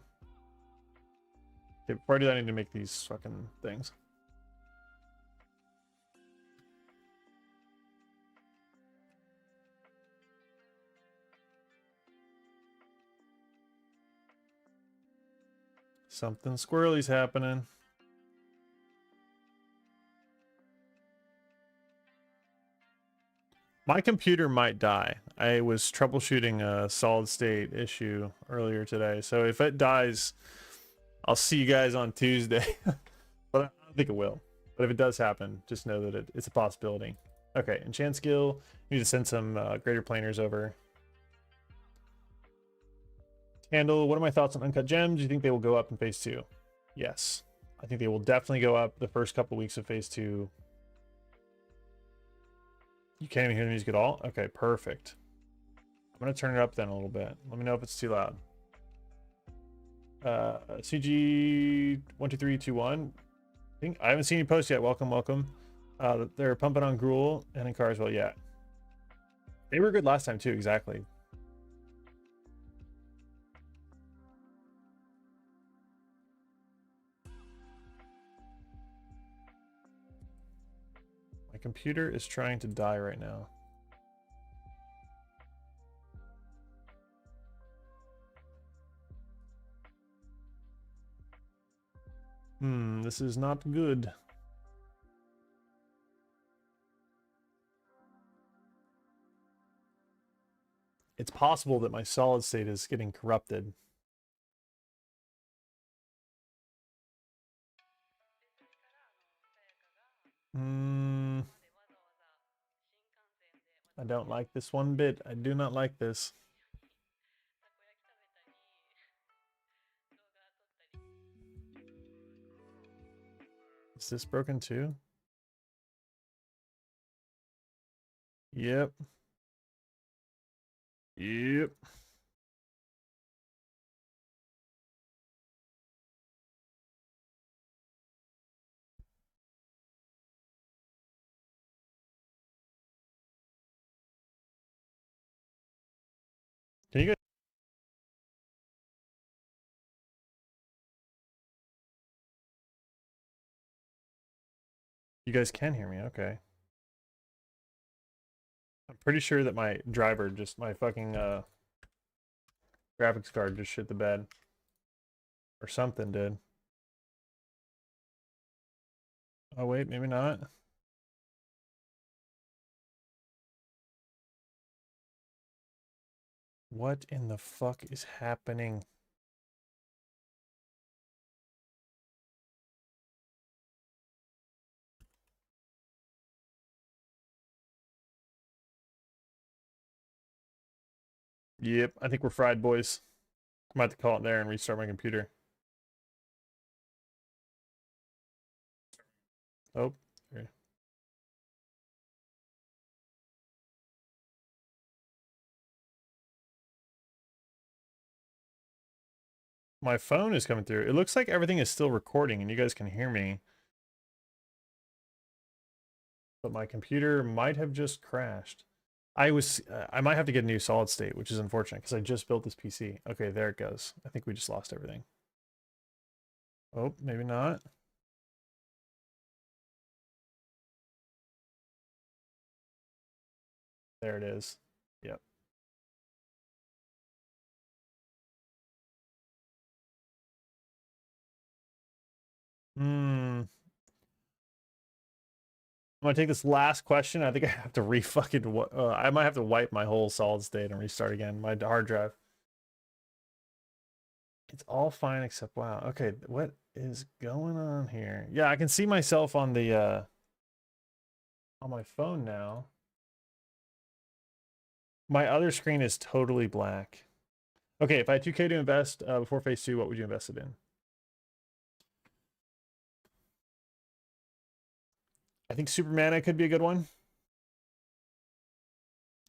Okay, before I do that, I need to make these fucking things. Something squirrely's happening. My computer might die. I was troubleshooting a solid state issue earlier today. So if it dies, I'll see you guys on Tuesday. But I don't think it will. But if it does happen, just know that it's a possibility. Okay, enchant skill. You need to send some greater planers over. Handle, what are my thoughts on uncut gems? Do you think they will go up in phase 2? Yes. I think they will definitely go up the first couple weeks of phase 2. You can't even hear the music at all? Okay, perfect. I'm going to turn it up then a little bit. Let me know if it's too loud. CG 12321. I haven't seen you post yet. Welcome, welcome. They're pumping on Gruul and in Carswell. Yeah. They were good last time too, exactly. My computer is trying to die right now. This is not good. It's possible that my solid state is getting corrupted. I don't like this one bit. I do not like this. Is this broken too? Yep. Yep. Can you guys? You guys can hear me, okay. I'm pretty sure that my driver just, my fucking graphics card just shit the bed. Or something did. Oh wait, maybe not. What in the fuck is happening? Yep, I think we're fried, boys. I'm about to call it there and restart my computer. Oh, okay. My phone is coming through. It looks like everything is still recording and you guys can hear me. But my computer might have just crashed. I might have to get a new solid state, which is unfortunate because I just built this PC. Okay, there it goes. I think we just lost everything. Oh, maybe not. There it is. Yep. I'm gonna take this last question. I think I have to I might have to wipe my whole solid state and restart again. My hard drive. It's all fine except wow. Okay, what is going on here? Yeah, I can see myself on the on my phone now. My other screen is totally black. Okay, if I had 2K to invest before phase 2, what would you invest it in? I think Superman could be a good one.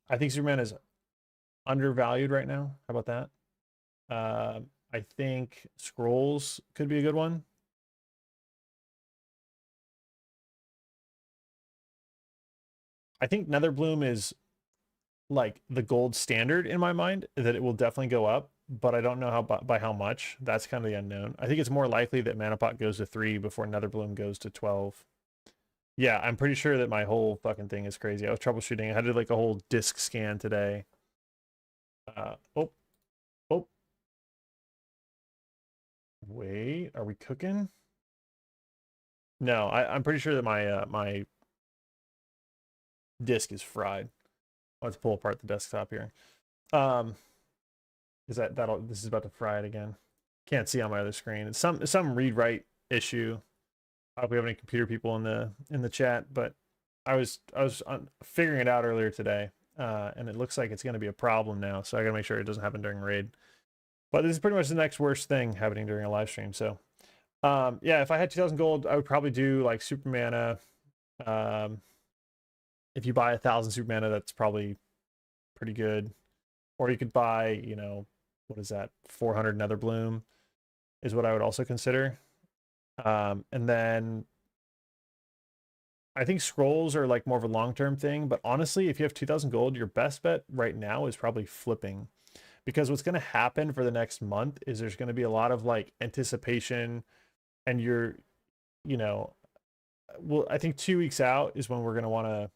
I think Superman is undervalued right now. How about that? I think Scrolls could be a good one. I think Netherbloom is like the gold standard in my mind, that it will definitely go up, but I don't know how by how much. That's kind of the unknown. I think it's more likely that mana pot goes to 3 before nether bloom goes to 12. Yeah, I'm pretty sure that my whole fucking thing is crazy. I was troubleshooting. I had to do like a whole disk scan today. Oh, oh. Wait, are we cooking? No, I'm pretty sure that my my disk is fried. Let's pull apart the desktop here. Is that'll this is about to fry it again. Can't see on my other screen. It's some read write issue. I hope we have any computer people in the chat, but I was figuring it out earlier today, and it looks like it's going to be a problem now. So I got to make sure it doesn't happen during raid. But this is pretty much the next worst thing happening during a live stream. So yeah, if I had 2,000 gold, I would probably do like super mana. If you buy 1,000 super mana, that's probably pretty good. Or you could buy, you know, what is that? 400 nether bloom is what I would also consider. And then I think scrolls are like more of a long-term thing, but honestly, if you have 2,000 gold, your best bet right now is probably flipping, because what's going to happen for the next month is there's going to be a lot of like anticipation, and you're, you know, well, I think 2 weeks out is when we're going to want to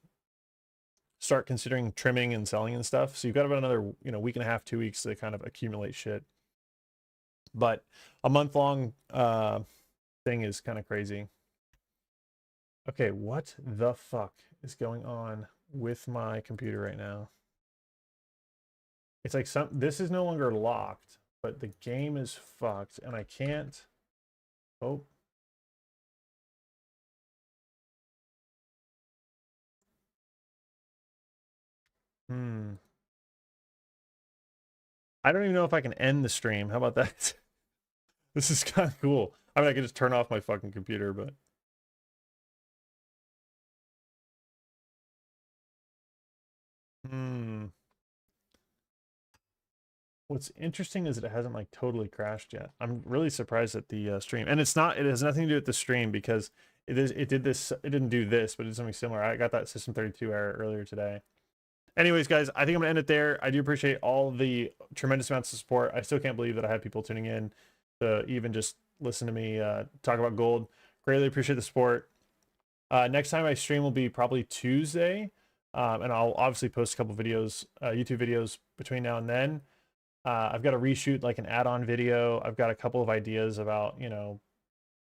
start considering trimming and selling and stuff. So you've got about another, you know, week and a half, 2 weeks to kind of accumulate shit. But a month-long thing is kind of crazy. Okay, what the fuck is going on with my computer right now? It's like this is no longer locked, but the game is fucked and I can't. Oh. I don't even know if I can end the stream. How about that? This is kind of cool. I mean, I can just turn off my fucking computer, but what's interesting is that it hasn't like totally crashed yet. I'm really surprised at the stream, and it has nothing to do with the stream, because it didn't do this, but it's something similar. I got that system 32 error earlier today. Anyways, guys, I think I'm gonna end it there. I do appreciate all the tremendous amounts of support. I still can't believe that I have people tuning in to even just listen to me talk about gold. Greatly appreciate the support. Next time I stream will be probably Tuesday, and I'll obviously post a couple videos, YouTube videos between now and then. I've got to reshoot like an add-on video. I've got a couple of ideas about, you know,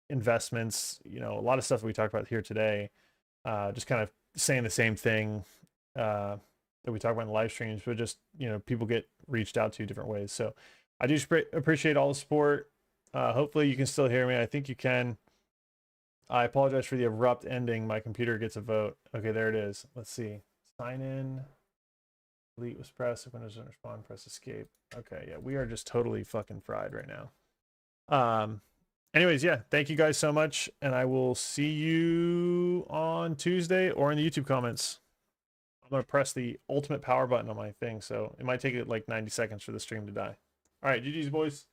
investments, you know, a lot of stuff that we talked about here today. Just kind of saying the same thing that we talk about in the live streams, but just, you know, people get reached out to different ways. So I do appreciate all the support. Hopefully you can still hear me. I think you can. I apologize for the abrupt ending. My computer gets a vote. Okay, there it is. Let's see. Sign in. Delete was pressed. If Windows doesn't respond, press escape. Okay, yeah, we are just totally fucking fried right now. Anyways, yeah, thank you guys so much, and I will see you on Tuesday or in the YouTube comments. I'm gonna press the ultimate power button on my thing, so it might take it like 90 seconds for the stream to die. All right, GG's, boys.